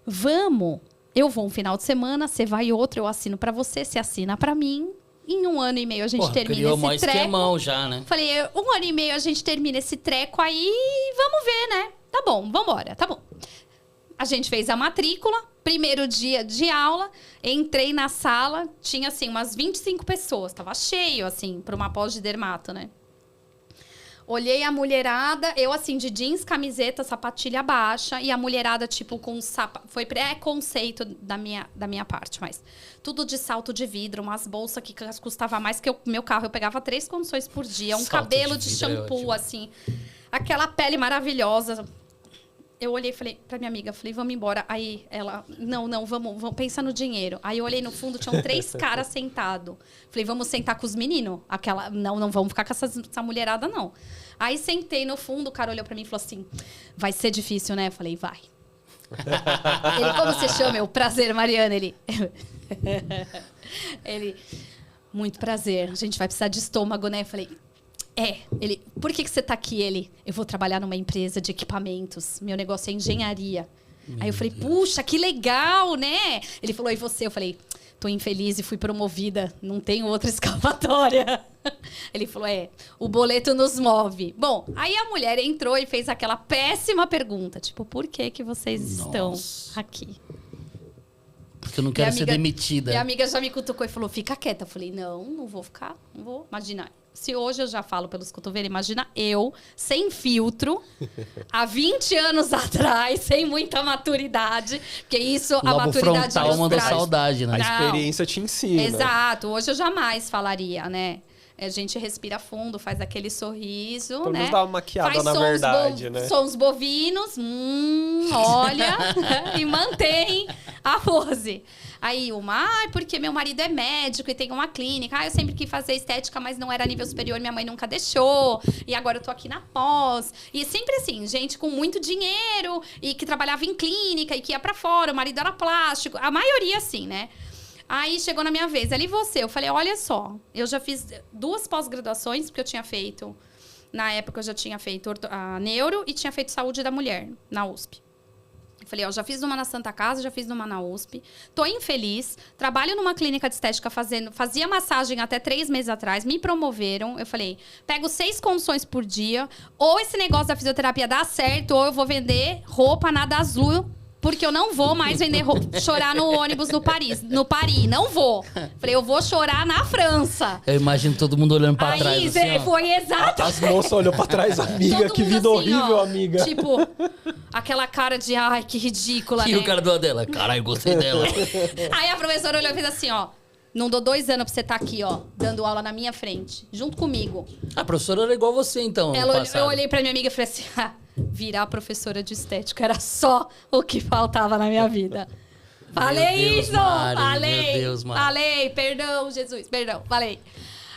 [SPEAKER 3] Vamos... Eu vou um final de semana, você vai outro, eu assino pra você assina pra mim. Em 1 ano e meio a gente termina esse treco.
[SPEAKER 1] Esquemão já, né?
[SPEAKER 3] Falei, 1 ano e meio a gente termina esse treco aí, vamos ver, né? Tá bom, vambora, tá bom. A gente fez a matrícula, primeiro dia de aula, entrei na sala, tinha assim umas 25 pessoas, tava cheio assim, pra uma pós de dermato, né? Olhei a mulherada, eu assim, de jeans, camiseta, sapatilha baixa, e a mulherada, tipo, com foi pré-conceito da minha parte, mas tudo de salto de vidro, umas bolsas que custava mais que o meu carro. Eu pegava 3 condições por dia, um cabelo de shampoo, assim, aquela pele maravilhosa. Eu olhei e falei pra minha amiga, falei, vamos embora. Aí ela, não, vamos pensar no dinheiro. Aí eu olhei no fundo, tinham 3 caras sentados. Falei, vamos sentar com os meninos? Não vamos ficar com essa mulherada, não. Aí sentei no fundo, o cara olhou pra mim e falou assim, vai ser difícil, né? Eu falei, vai. Ele, como você chama? Eu, prazer, Mariana. Ele, muito prazer. A gente vai precisar de estômago, né? Eu falei... Ele, por que você tá aqui? Ele, eu vou trabalhar numa empresa de equipamentos. Meu negócio é engenharia. Aí eu falei, puxa, que legal, né? Ele falou, e você? Eu falei, tô infeliz e fui promovida. Não tenho outra escapatória. Ele falou, o boleto nos move. Bom, aí a mulher entrou e fez aquela péssima pergunta. Tipo, por que vocês estão aqui?
[SPEAKER 1] Porque eu não quero ser demitida.
[SPEAKER 3] Minha amiga já me cutucou e falou, fica quieta. Eu falei, não vou ficar, não vou. Imagina, Se hoje eu já falo pelos cotovelos, imagina eu, sem filtro, há 20 anos atrás, sem muita maturidade, porque isso,
[SPEAKER 1] Logo
[SPEAKER 3] a maturidade
[SPEAKER 1] frontal
[SPEAKER 3] nos
[SPEAKER 1] manda
[SPEAKER 3] traz.
[SPEAKER 1] saudade, né?
[SPEAKER 2] A
[SPEAKER 3] Não.
[SPEAKER 2] experiência te ensina.
[SPEAKER 3] Exato. Hoje eu jamais falaria, né? A gente respira fundo, faz aquele sorriso,
[SPEAKER 2] Pelo
[SPEAKER 3] né?
[SPEAKER 2] menos dá uma maquiada
[SPEAKER 3] Faz
[SPEAKER 2] na
[SPEAKER 3] sons
[SPEAKER 2] verdade, né?
[SPEAKER 3] Sons bovinos, olha, e mantém a pose. Aí porque meu marido é médico e tem uma clínica. Eu sempre quis fazer estética, mas não era nível superior, minha mãe nunca deixou. E agora eu tô aqui na pós. E sempre assim, gente com muito dinheiro e que trabalhava em clínica e que ia pra fora, o marido era plástico. A maioria assim, né? Aí chegou na minha vez, ali você. Eu falei, olha só, eu já fiz 2 pós-graduações, porque eu tinha feito... Na época, eu já tinha feito a neuro e tinha feito saúde da mulher, na USP. Eu falei, ó, já fiz uma na Santa Casa, já fiz uma na USP. Tô infeliz, trabalho numa clínica de estética fazia massagem até 3 meses atrás, me promoveram. Eu falei, pego 6 consultas por dia, ou esse negócio da fisioterapia dá certo, ou eu vou vender roupa nada azul, porque eu não vou mais vender chorar no ônibus no Paris. Não vou. Falei, eu vou chorar na França.
[SPEAKER 1] Eu imagino todo mundo olhando pra
[SPEAKER 3] Aí,
[SPEAKER 1] trás, assim, ó.
[SPEAKER 3] foi exato.
[SPEAKER 2] As moças olham pra trás, amiga,
[SPEAKER 3] Todo
[SPEAKER 2] que
[SPEAKER 3] mundo
[SPEAKER 2] vida
[SPEAKER 3] assim,
[SPEAKER 2] horrível,
[SPEAKER 3] ó,
[SPEAKER 2] amiga.
[SPEAKER 3] Tipo, aquela cara de, ai, que ridícula,
[SPEAKER 1] E
[SPEAKER 3] né?
[SPEAKER 1] o cara do dela, caralho, gostei dela.
[SPEAKER 3] Aí a professora olhou e fez assim, ó. Não dou 2 anos pra você estar aqui, ó, dando aula na minha frente, junto comigo.
[SPEAKER 1] A professora era igual você, então, no passado.
[SPEAKER 3] Eu olhei pra minha amiga e falei assim, virar professora de estética era só o que faltava na minha vida. Falei
[SPEAKER 1] Deus,
[SPEAKER 3] isso!
[SPEAKER 1] Mari,
[SPEAKER 3] falei!
[SPEAKER 1] meu Deus, Mari.
[SPEAKER 3] Falei! Perdão, Jesus, perdão, falei.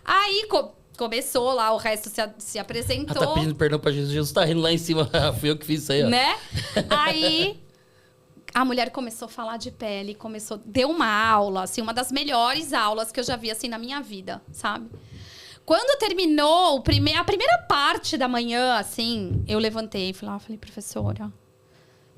[SPEAKER 3] Aí começou lá, o resto se
[SPEAKER 1] Ela
[SPEAKER 3] apresentou.
[SPEAKER 1] tá pedindo perdão pra Jesus. Jesus tá rindo lá em cima. Fui eu que fiz isso aí, ó.
[SPEAKER 3] Né? Aí a mulher começou a falar de pele, deu uma aula, assim, uma das melhores aulas que eu já vi, assim, na minha vida, sabe? Quando terminou a primeira parte da manhã, assim, eu levantei e falei, professora,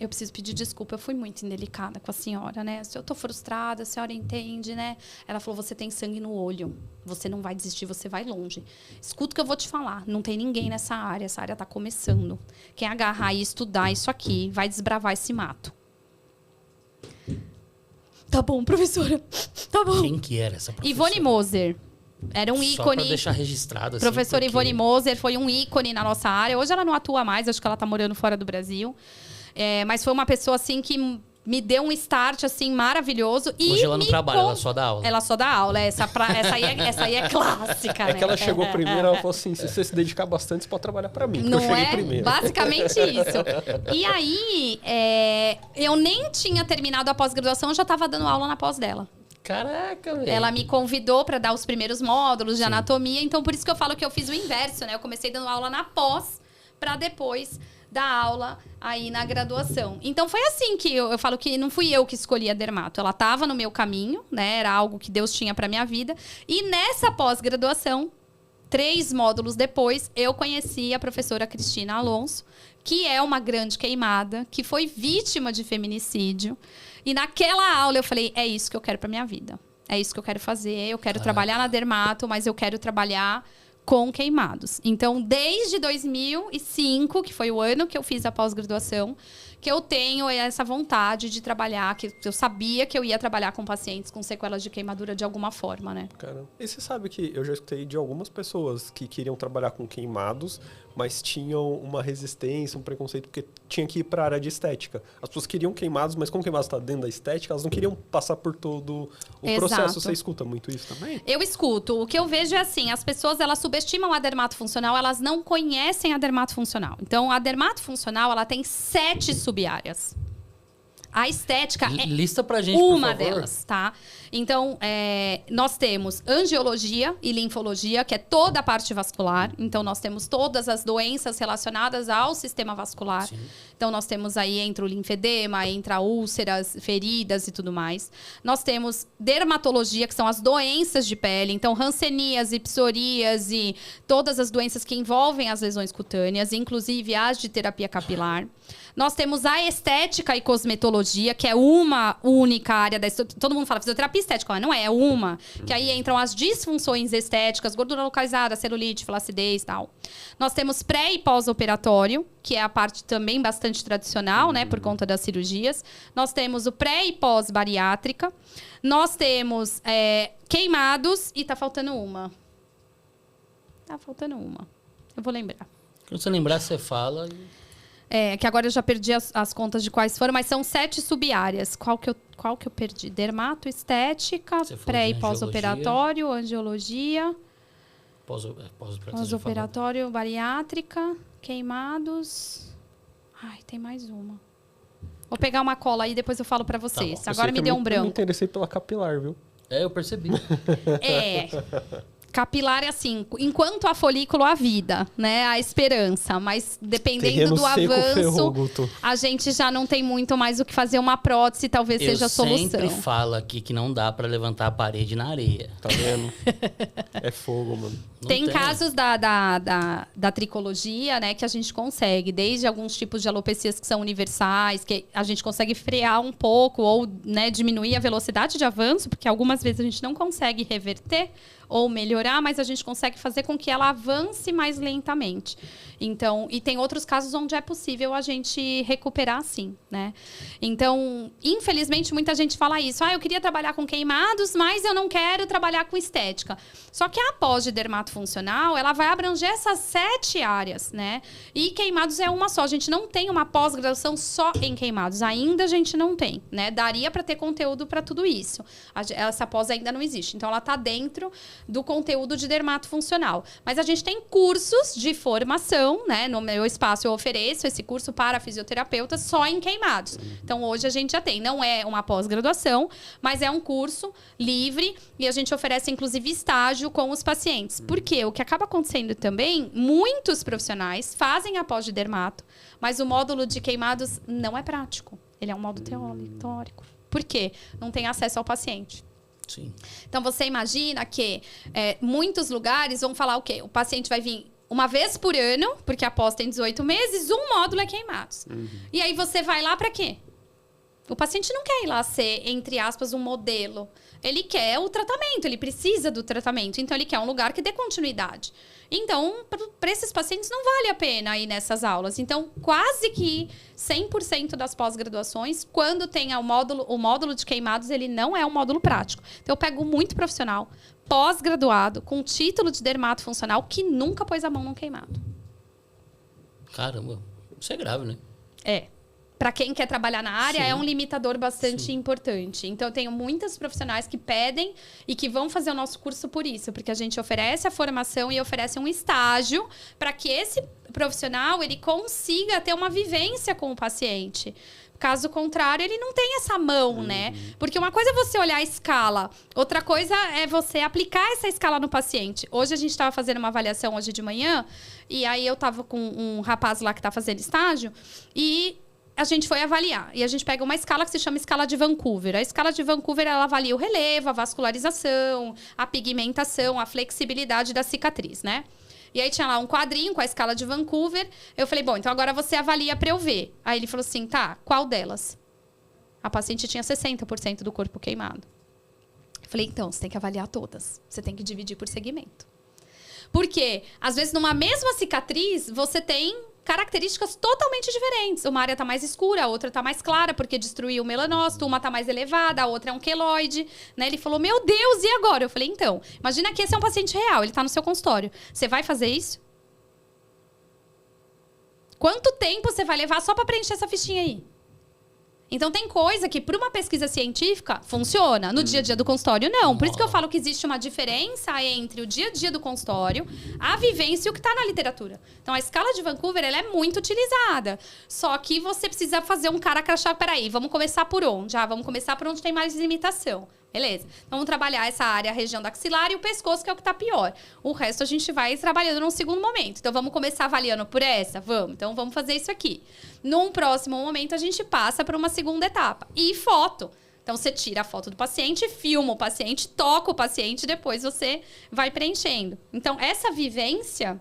[SPEAKER 3] eu preciso pedir desculpa, eu fui muito indelicada com a senhora, né? Eu tô frustrada, a senhora entende, né? Ela falou, você tem sangue no olho, você não vai desistir, você vai longe. Escuta o que eu vou te falar, não tem ninguém nessa área, essa área tá começando. Quem agarrar e estudar isso aqui, vai desbravar esse mato. Tá bom, professora, tá bom.
[SPEAKER 1] Quem que era essa professora?
[SPEAKER 3] Ivone Moser. Era um
[SPEAKER 1] Só
[SPEAKER 3] ícone.
[SPEAKER 1] pra deixar registrado, assim.
[SPEAKER 3] Professora
[SPEAKER 1] porque...
[SPEAKER 3] Ivone Moser foi um ícone na nossa área. Hoje ela não atua mais, acho que ela tá morando fora do Brasil. Mas foi uma pessoa, assim, que me deu um start, assim, maravilhoso. E
[SPEAKER 1] Hoje ela não trabalha, ela só dá aula.
[SPEAKER 3] Ela só dá aula. Essa aí é clássica,
[SPEAKER 2] É
[SPEAKER 3] né?
[SPEAKER 2] que ela chegou primeiro, ela falou assim, se você se dedicar bastante, você pode trabalhar pra mim, porque eu cheguei primeiro.
[SPEAKER 3] Basicamente isso. E aí, eu nem tinha terminado a pós-graduação, eu já estava dando aula na pós dela.
[SPEAKER 1] Caraca, velho.
[SPEAKER 3] Ela me convidou para dar os primeiros módulos de anatomia, então por isso que eu falo que eu fiz o inverso, né? Eu comecei dando aula na pós para depois dar aula aí na graduação. Então foi assim que eu falo que não fui eu que escolhi a dermato, ela estava no meu caminho, né? Era algo que Deus tinha para minha vida. E nessa pós-graduação, 3 módulos depois, eu conheci a professora Cristina Alonso, que é uma grande queimada, que foi vítima de feminicídio. E naquela aula eu falei, é isso que eu quero pra minha vida. É isso que eu quero fazer. Eu quero trabalhar na dermato, mas eu quero trabalhar com queimados. Então, desde 2005, que foi o ano que eu fiz a pós-graduação, que eu tenho essa vontade de trabalhar, que eu sabia que eu ia trabalhar com pacientes com sequelas de queimadura de alguma forma, né?
[SPEAKER 2] Caramba. E você sabe que eu já escutei de algumas pessoas que queriam trabalhar com queimados, mas tinham uma resistência, um preconceito, porque tinha que ir para a área de estética. As pessoas queriam queimados, mas como queimados está dentro da estética, elas não queriam passar por todo o processo. Você escuta muito isso também?
[SPEAKER 3] Eu escuto. O que eu vejo é assim, as pessoas, elas subestimam a dermatofuncional, elas não conhecem a dermatofuncional. Então, a dermatofuncional, ela tem 7 sub-áreas. A estética é
[SPEAKER 1] Lista pra gente,
[SPEAKER 3] uma
[SPEAKER 1] por favor.
[SPEAKER 3] delas, tá? Então, nós temos angiologia e linfologia, que é toda a parte vascular. Então, nós temos todas as doenças relacionadas ao sistema vascular.
[SPEAKER 1] Sim.
[SPEAKER 3] Então, nós temos aí, entra o linfedema, entra úlceras, feridas e tudo mais. Nós temos dermatologia, que são as doenças de pele. Então, hanseníase, psoríase, todas as doenças que envolvem as lesões cutâneas, inclusive as de terapia capilar. Nós temos a estética e cosmetologia, que é uma única área da... Todo mundo fala fisioterapia estética, mas não é uma. Que aí entram as disfunções estéticas, gordura localizada, celulite, flacidez e tal. Nós temos pré e pós-operatório, que é a parte também bastante tradicional, né? Por conta das cirurgias. Nós temos o pré e pós-bariátrica. Nós temos queimados e tá faltando uma. Tá faltando uma. Eu vou lembrar.
[SPEAKER 1] Quando você lembrar, você fala.
[SPEAKER 3] Que agora eu já perdi as contas de quais foram, mas são 7 sub-áreas. Qual que eu perdi? Dermato, estética, pré- e pós-operatório, angiologia, pós-operatório, bariátrica, queimados. Ai, tem mais uma. Vou pegar uma cola aí e depois eu falo pra vocês.
[SPEAKER 1] Tá
[SPEAKER 3] agora me deu um branco.
[SPEAKER 2] Eu me interessei pela capilar, viu?
[SPEAKER 1] Eu percebi.
[SPEAKER 3] Capilar é assim, enquanto há folículo, há vida, né? Há esperança. Mas dependendo
[SPEAKER 2] Terreno
[SPEAKER 3] do
[SPEAKER 2] seco,
[SPEAKER 3] avanço,
[SPEAKER 2] ferrou, Guto.
[SPEAKER 3] a gente já não tem muito mais o que fazer. Uma prótese talvez seja a solução.
[SPEAKER 1] Eu sempre falo aqui que não dá pra levantar a parede na areia.
[SPEAKER 2] Tá vendo? É fogo, mano.
[SPEAKER 3] Tem casos da tricologia, né, que a gente consegue, desde alguns tipos de alopecias que são universais, que a gente consegue frear um pouco ou, né, diminuir a velocidade de avanço, porque algumas vezes a gente não consegue reverter ou melhorar, mas a gente consegue fazer com que ela avance mais lentamente. Então, e tem outros casos onde é possível a gente recuperar sim, né? Então, infelizmente, muita gente fala isso. Eu queria trabalhar com queimados, mas eu não quero trabalhar com estética. Só que a pós de dermatofuncional, ela vai abranger essas 7 áreas, né? E queimados é uma só. A gente não tem uma pós-graduação só em queimados. Ainda a gente não tem, né? Daria para ter conteúdo para tudo isso. Essa pós ainda não existe. Então, ela está dentro do conteúdo de dermatofuncional. Mas a gente tem cursos de formação, né? No meu espaço eu ofereço esse curso para fisioterapeutas só em queimados. Então, hoje a gente já tem. Não é uma pós-graduação, mas é um curso livre e a gente oferece, inclusive, estágio com os pacientes. Porque o que acaba acontecendo também, muitos profissionais fazem a pós de dermato, mas o módulo de queimados não é prático. Ele é um módulo teórico. Por quê? Não tem acesso ao paciente.
[SPEAKER 1] Sim.
[SPEAKER 3] Então, você imagina que muitos lugares vão falar o quê? O paciente vai vir uma vez por ano, porque a pós tem 18 meses, um módulo é queimados. E aí, você vai lá para quê? O paciente não quer ir lá ser, entre aspas, um modelo. Ele quer o tratamento, ele precisa do tratamento. Então, ele quer um lugar que dê continuidade. Então, para esses pacientes, não vale a pena ir nessas aulas. Então, quase que 100% das pós-graduações, quando tem o módulo de queimados, ele não é um módulo prático. Então, eu pego muito profissional pós-graduado, com título de dermatofuncional, que nunca pôs a mão num queimado.
[SPEAKER 1] Caramba, isso é grave, né?
[SPEAKER 3] Para quem quer trabalhar na área,
[SPEAKER 1] Sim.
[SPEAKER 3] é um limitador bastante
[SPEAKER 1] Sim.
[SPEAKER 3] importante. Então, eu tenho muitos profissionais que pedem e que vão fazer o nosso curso por isso. Porque a gente oferece a formação e oferece um estágio para que esse profissional ele consiga ter uma vivência com o paciente. Caso contrário, ele não tem essa mão, né? Porque uma coisa é você olhar a escala, outra coisa é você aplicar essa escala no paciente. Hoje a gente estava fazendo uma avaliação hoje de manhã, e aí eu estava com um rapaz lá que está fazendo estágio, e a gente foi avaliar. E a gente pega uma escala que se chama escala de Vancouver. A escala de Vancouver, ela avalia o relevo, a vascularização, a pigmentação, a flexibilidade da cicatriz, né? E aí tinha lá um quadrinho com a escala de Vancouver. Eu falei, bom, então agora você avalia para eu ver. Aí ele falou assim, tá, qual delas? A paciente tinha 60% do corpo queimado. Eu falei, então, você tem que avaliar todas. Você tem que dividir por segmento. Porque, às vezes, numa mesma cicatriz, você tem características totalmente diferentes. Uma área está mais escura, a outra está mais clara, porque destruiu o melanócito. Uma está mais elevada, a outra é um queloide. Né? Ele falou, meu Deus, e agora? Eu falei, então, imagina que esse é um paciente real, ele está no seu consultório. Você vai fazer isso? Quanto tempo você vai levar só para preencher essa fichinha aí? Então, tem coisa que, para uma pesquisa científica, funciona. No dia a dia do consultório, não. Por isso que eu falo que existe uma diferença entre o dia a dia do consultório, a vivência e o que está na literatura. Então, a escala de Vancouver, ela é muito utilizada. Só que você precisa fazer um cara crachá. Peraí, vamos começar por onde? Vamos começar por onde tem mais limitação. Beleza. Então, vamos trabalhar essa área, a região da axilar e o pescoço, que é o que está pior. O resto a gente vai trabalhando num segundo momento. Então, vamos começar avaliando por essa? Vamos. Então, vamos fazer isso aqui. Num próximo momento, a gente passa para uma segunda etapa. E foto. Então, você tira a foto do paciente, filma o paciente, toca o paciente, depois você vai preenchendo. Então, essa vivência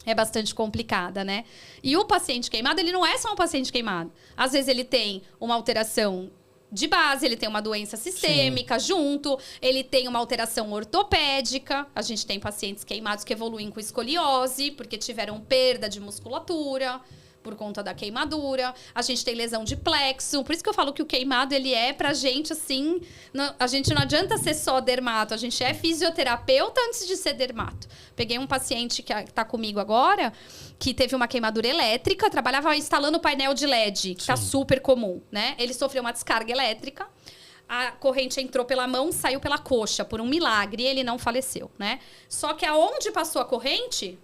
[SPEAKER 3] é bastante complicada, né? E o paciente queimado, ele não é só um paciente queimado. Às vezes, ele tem uma alteração de base, ele tem uma doença sistêmica junto, ele tem uma alteração ortopédica. A gente tem pacientes queimados que evoluem com escoliose, porque tiveram perda de musculatura. por conta da queimadura. A gente tem lesão de plexo. Por isso que eu falo que o queimado, ele é pra gente, assim... a gente não adianta ser só dermato. A gente é fisioterapeuta antes de ser dermato. Peguei um paciente que tá comigo agora, que teve uma queimadura elétrica, trabalhava instalando painel de LED, que tá super comum, né? Ele sofreu uma descarga elétrica. A corrente entrou pela mão, saiu pela coxa. Por um milagre, ele não faleceu, né? Só que aonde passou a corrente...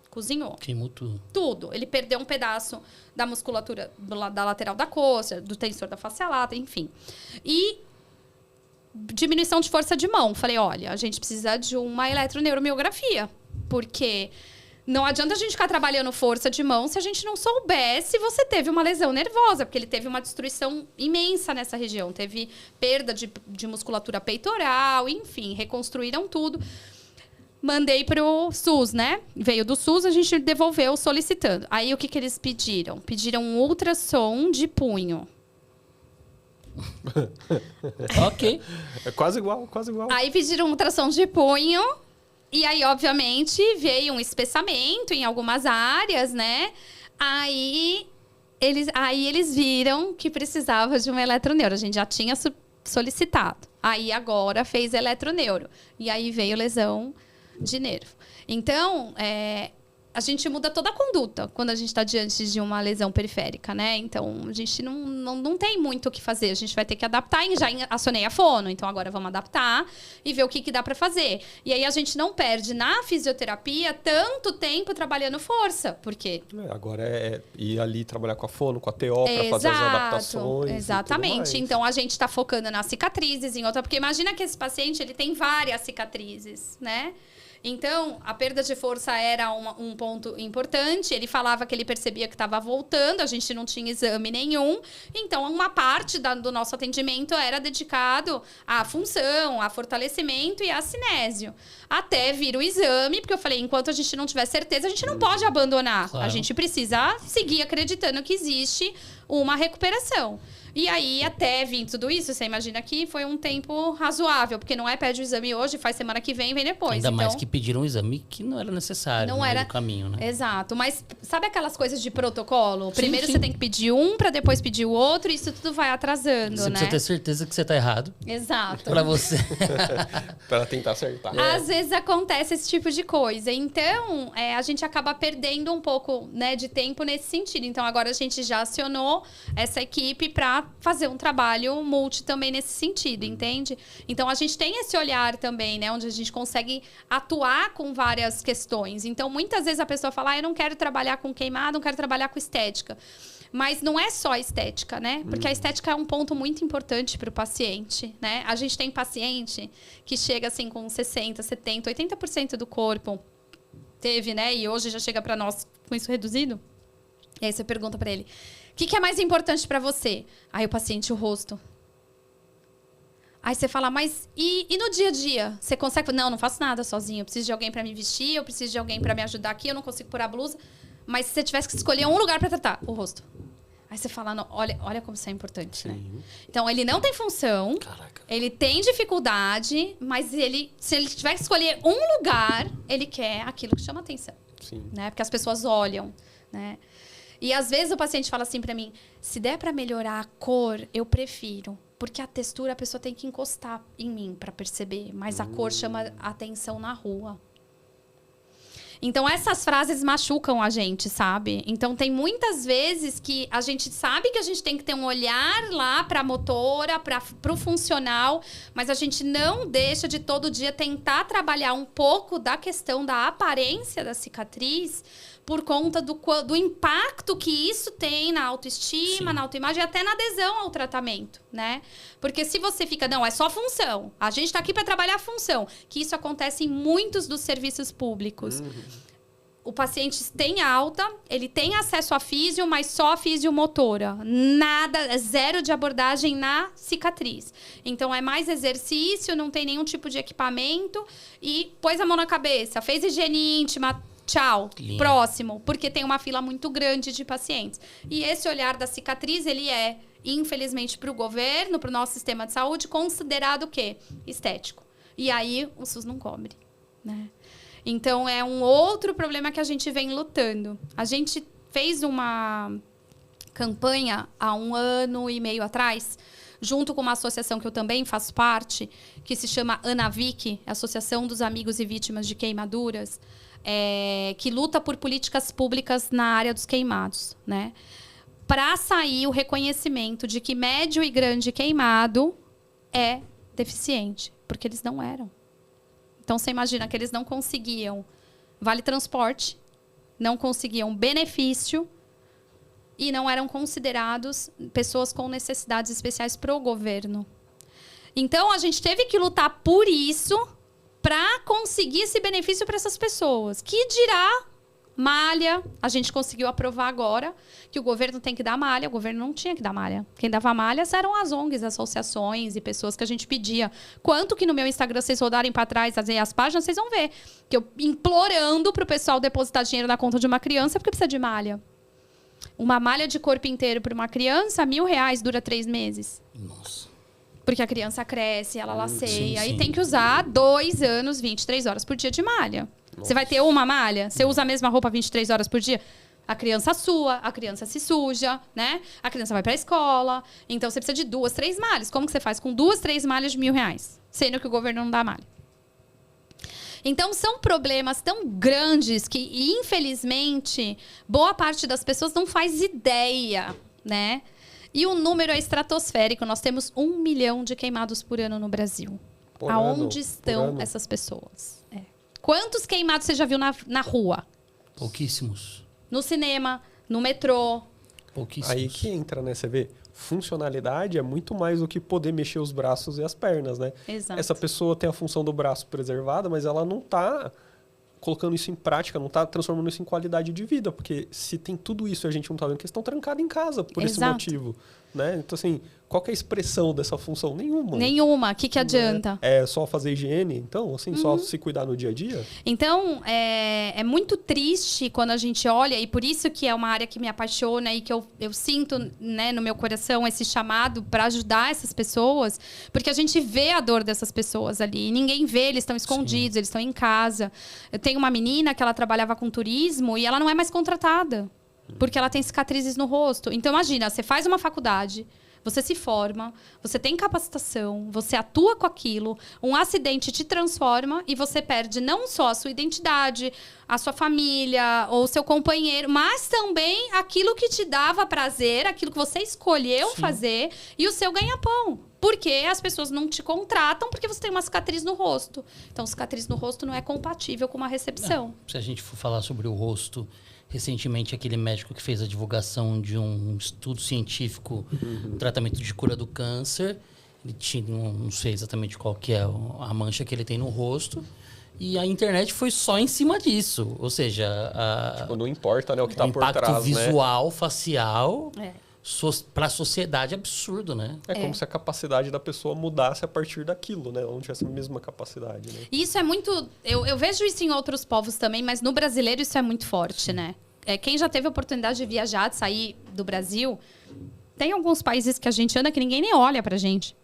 [SPEAKER 3] cozinhou.
[SPEAKER 1] Queimou tudo.
[SPEAKER 3] Tudo. Ele perdeu um pedaço da musculatura da lateral da coxa, do tensor da face lata, enfim. E diminuição de força de mão. Falei, olha, a gente precisa de uma eletroneuromiografia. Porque não adianta a gente ficar trabalhando força de mão se a gente não souber se você teve uma lesão nervosa. Porque ele teve uma destruição imensa nessa região. Teve perda de musculatura peitoral, enfim, reconstruíram tudo. Mandei pro SUS, né? Veio do SUS, a gente devolveu solicitando. Aí, o que eles pediram? Pediram um ultrassom de punho.
[SPEAKER 1] Ok.
[SPEAKER 2] É quase igual, quase igual.
[SPEAKER 3] Aí, pediram um ultrassom de punho. E aí, obviamente, veio um espessamento em algumas áreas, né? Aí eles viram que precisava de uma eletroneuro. A gente já tinha solicitado. Aí, agora, fez eletroneuro. E aí, veio lesão de nervo. Então, a gente muda toda a conduta quando a gente está diante de uma lesão periférica, né? Então, a gente não tem muito o que fazer. A gente vai ter que adaptar. E já acionei a fono. Então, agora vamos adaptar e ver o que dá para fazer. E aí, a gente não perde na fisioterapia tanto tempo trabalhando força. Porque...
[SPEAKER 2] agora é ir ali trabalhar com a fono, com a TO, para fazer as adaptações.
[SPEAKER 3] Exatamente. Então, a gente está focando nas cicatrizes, em outra... Porque imagina que esse paciente ele tem várias cicatrizes, né? Então, a perda de força era um ponto importante. Ele falava que ele percebia que estava voltando, a gente não tinha exame nenhum. Então, uma parte do nosso atendimento era dedicado à função, a fortalecimento e a cinésio. Até vir o exame, porque eu falei, enquanto a gente não tiver certeza, a gente não pode abandonar.
[SPEAKER 1] Claro.
[SPEAKER 3] A gente precisa seguir acreditando que existe uma recuperação. E aí, até vir tudo isso, você imagina que foi um tempo razoável, porque não é pede o exame hoje, faz semana que vem depois.
[SPEAKER 1] Ainda mais que pediram um exame que não era necessário no meio do caminho, né?
[SPEAKER 3] Exato. Mas sabe aquelas coisas de protocolo? Primeiro
[SPEAKER 1] sim.
[SPEAKER 3] você tem que pedir um, para depois pedir o outro, e isso tudo vai atrasando,
[SPEAKER 1] Você
[SPEAKER 3] né?
[SPEAKER 1] precisa ter certeza que você tá errado.
[SPEAKER 3] Exato.
[SPEAKER 1] Pra você.
[SPEAKER 2] Para tentar acertar.
[SPEAKER 3] Às vezes acontece esse tipo de coisa. Então, a gente acaba perdendo um pouco, né, de tempo nesse sentido. Então, agora a gente já acionou essa equipe para fazer um trabalho multi também nesse sentido, entende? Então, a gente tem esse olhar também, né, onde a gente consegue atuar com várias questões. Então, muitas vezes a pessoa fala, eu não quero trabalhar com queimado, não quero trabalhar com estética. Mas não é só estética, né? Porque a estética é um ponto muito importante para o paciente, né? A gente tem paciente que chega assim com 60%, 70%, 80% do corpo. Teve, né? E hoje já chega para nós com isso reduzido. E aí você pergunta para ele, o que é mais importante para você? Aí o paciente, o rosto. Aí você fala, mas e no dia a dia? Você consegue? Não faço nada sozinho. Eu preciso de alguém para me vestir, eu preciso de alguém para me ajudar aqui, eu não consigo pôr a blusa. Mas se você tivesse que escolher um lugar para tratar, o rosto. Aí você fala, não, olha como isso é importante, né? Então, ele não tem função,
[SPEAKER 1] Caraca.
[SPEAKER 3] ele tem dificuldade, mas se ele tiver que escolher um lugar, ele quer aquilo que chama atenção.
[SPEAKER 2] Sim.
[SPEAKER 3] Né? Porque as pessoas olham, né? E às vezes o paciente fala assim para mim, se der para melhorar a cor, eu prefiro. Porque a textura a pessoa tem que encostar em mim para perceber, mas a cor chama atenção na rua. Então, essas frases machucam a gente, sabe? Então, tem muitas vezes que a gente sabe que a gente tem que ter um olhar lá para a motora, para o funcional, mas a gente não deixa de todo dia tentar trabalhar um pouco da questão da aparência da cicatriz por conta do impacto que isso tem na autoestima, na autoimagem e até na adesão ao tratamento, né? Porque se você fica, não, é só função. A gente está aqui para trabalhar a função. Que isso acontece em muitos dos serviços públicos. O paciente tem alta, ele tem acesso a físio, mas só a fisiomotora. Nada, zero de abordagem na cicatriz. Então, é mais exercício, não tem nenhum tipo de equipamento. E pôs a mão na cabeça, fez higiene íntima, tchau, próximo. Porque tem uma fila muito grande de pacientes. E esse olhar da cicatriz, ele é, infelizmente, para o governo, para o nosso sistema de saúde, considerado o quê? Estético. E aí, o SUS não cobre, né? Então, é um outro problema que a gente vem lutando. A gente fez uma campanha há 1 ano e meio atrás, junto com uma associação que eu também faço parte, que se chama ANAVIC, Associação dos Amigos e Vítimas de Queimaduras, que luta por políticas públicas na área dos queimados, né? Para sair o reconhecimento de que médio e grande queimado é deficiente, porque eles não eram. Então, você imagina que eles não conseguiam vale transporte, não conseguiam benefício e não eram considerados pessoas com necessidades especiais para o governo. Então, a gente teve que lutar por isso para conseguir esse benefício para essas pessoas. Que dirá malha, a gente conseguiu aprovar agora que o governo tem que dar malha. O governo não tinha que dar malha. Quem dava malha eram as ONGs, associações e pessoas que a gente pedia. Quanto que no meu Instagram vocês rodarem para trás, as páginas, vocês vão ver. Que eu implorando para o pessoal depositar dinheiro na conta de uma criança porque precisa de malha. Uma malha de corpo inteiro para uma criança, R$1.000, dura 3 meses.
[SPEAKER 1] Nossa.
[SPEAKER 3] Porque a criança cresce, ela laceia.
[SPEAKER 1] Sim.
[SPEAKER 3] E tem que usar 2 anos, 23 horas por dia de malha. Nossa. Você vai ter uma malha? Você usa a mesma roupa 23 horas por dia? A criança sua, a criança se suja, né? A criança vai pra escola. Então, você precisa de 2, 3 malhas. Como que você faz com 2, 3 malhas de R$1.000? Sendo que o governo não dá malha. Então, são problemas tão grandes que, infelizmente, boa parte das pessoas não faz ideia, né? E o número é estratosférico. Nós temos 1 milhão de queimados por ano no Brasil. Aonde estão essas pessoas? Quantos queimados você já viu na rua?
[SPEAKER 1] Pouquíssimos.
[SPEAKER 3] No cinema, no metrô.
[SPEAKER 1] Pouquíssimos.
[SPEAKER 2] Aí que entra, né? Você vê, funcionalidade é muito mais do que poder mexer os braços e as pernas, né?
[SPEAKER 3] Exato.
[SPEAKER 2] Essa pessoa tem a função do braço preservada, mas ela não está colocando isso em prática, não está transformando isso em qualidade de vida. Porque se tem tudo isso e a gente não está vendo, que eles estão trancados em casa por esse motivo. Né? Então, assim, qual que é a expressão dessa função? Nenhuma.
[SPEAKER 3] Nenhuma. O que adianta?
[SPEAKER 2] É só fazer higiene, então? Assim, só se cuidar no dia a dia?
[SPEAKER 3] Então, é muito triste quando a gente olha, e por isso que é uma área que me apaixona e que eu sinto, né, no meu coração esse chamado para ajudar essas pessoas, porque a gente vê a dor dessas pessoas ali. E ninguém vê, eles estão escondidos, eles estão em casa. Eu tenho uma menina que ela trabalhava com turismo e ela não é mais contratada. Porque ela tem cicatrizes no rosto. Então, imagina, você faz uma faculdade, você se forma, você tem capacitação, você atua com aquilo, um acidente te transforma e você perde não só a sua identidade, a sua família ou o seu companheiro, mas também aquilo que te dava prazer, aquilo que você escolheu fazer e o seu ganha-pão. Porque as pessoas não te contratam porque você tem uma cicatriz no rosto. Então, cicatriz no rosto não é compatível com uma recepção.
[SPEAKER 1] Não. Se a gente for falar sobre o rosto... Recentemente, aquele médico que fez a divulgação de um estudo científico, tratamento de cura do câncer, ele tinha, não sei exatamente qual que é a mancha que ele tem no rosto, e a internet foi só em cima disso. Ou seja,
[SPEAKER 2] tipo, não importa, né, o que está por trás, né?
[SPEAKER 1] O impacto visual, facial, para a sociedade é absurdo, né?
[SPEAKER 2] É como se a capacidade da pessoa mudasse a partir daquilo, né? Ela não tivesse a mesma capacidade, né?
[SPEAKER 3] Isso é muito... Eu vejo isso em outros povos também, mas no brasileiro isso é muito forte, né? Quem já teve a oportunidade de viajar, de sair do Brasil, tem alguns países que a gente anda que ninguém nem olha pra gente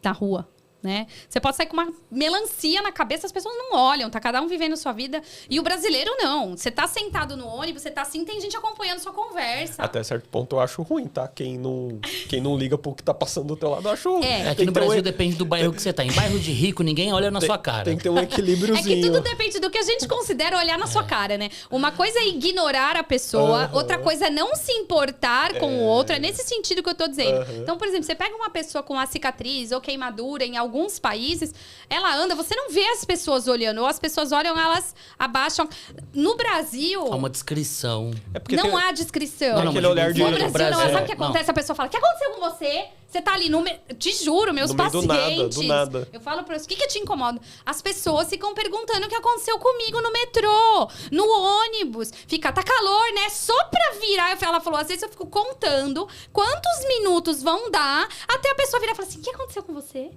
[SPEAKER 3] na rua. Né? Você pode sair com uma melancia na cabeça, as pessoas não olham, tá cada um vivendo sua vida. E o brasileiro não. Você tá sentado no ônibus, você tá assim, tem gente acompanhando sua conversa.
[SPEAKER 2] Até certo ponto eu acho ruim, tá? Quem não liga pro que tá passando do teu lado, eu acho ruim.
[SPEAKER 1] Aqui no Brasil depende do bairro que você tá. Em bairro de rico, ninguém olha na sua cara.
[SPEAKER 2] Tem que ter um equilíbriozinho.
[SPEAKER 3] É que tudo depende do que a gente considera olhar na sua cara, né? Uma coisa é ignorar a pessoa, outra coisa é não se importar com o outro. É nesse sentido que eu tô dizendo. Então, por exemplo, você pega uma pessoa com uma cicatriz ou queimadura em alguns países, ela anda, você não vê as pessoas olhando, ou as pessoas olham, elas abaixam. No Brasil...
[SPEAKER 1] Há uma descrição.
[SPEAKER 3] Não há descrição.
[SPEAKER 2] Não, aquele olhar de...
[SPEAKER 3] No Brasil, não. Sabe o que acontece? A pessoa fala, o que aconteceu com você? Você tá ali no... Te juro, meus
[SPEAKER 2] no meio
[SPEAKER 3] pacientes...
[SPEAKER 2] Do nada.
[SPEAKER 3] Eu falo pra eles, o que te incomoda? As pessoas ficam perguntando o que aconteceu comigo no metrô, no ônibus. Fica, tá calor, né? Só pra virar. Ela falou, às vezes eu fico contando quantos minutos vão dar até a pessoa virar e falar assim, o que aconteceu com você?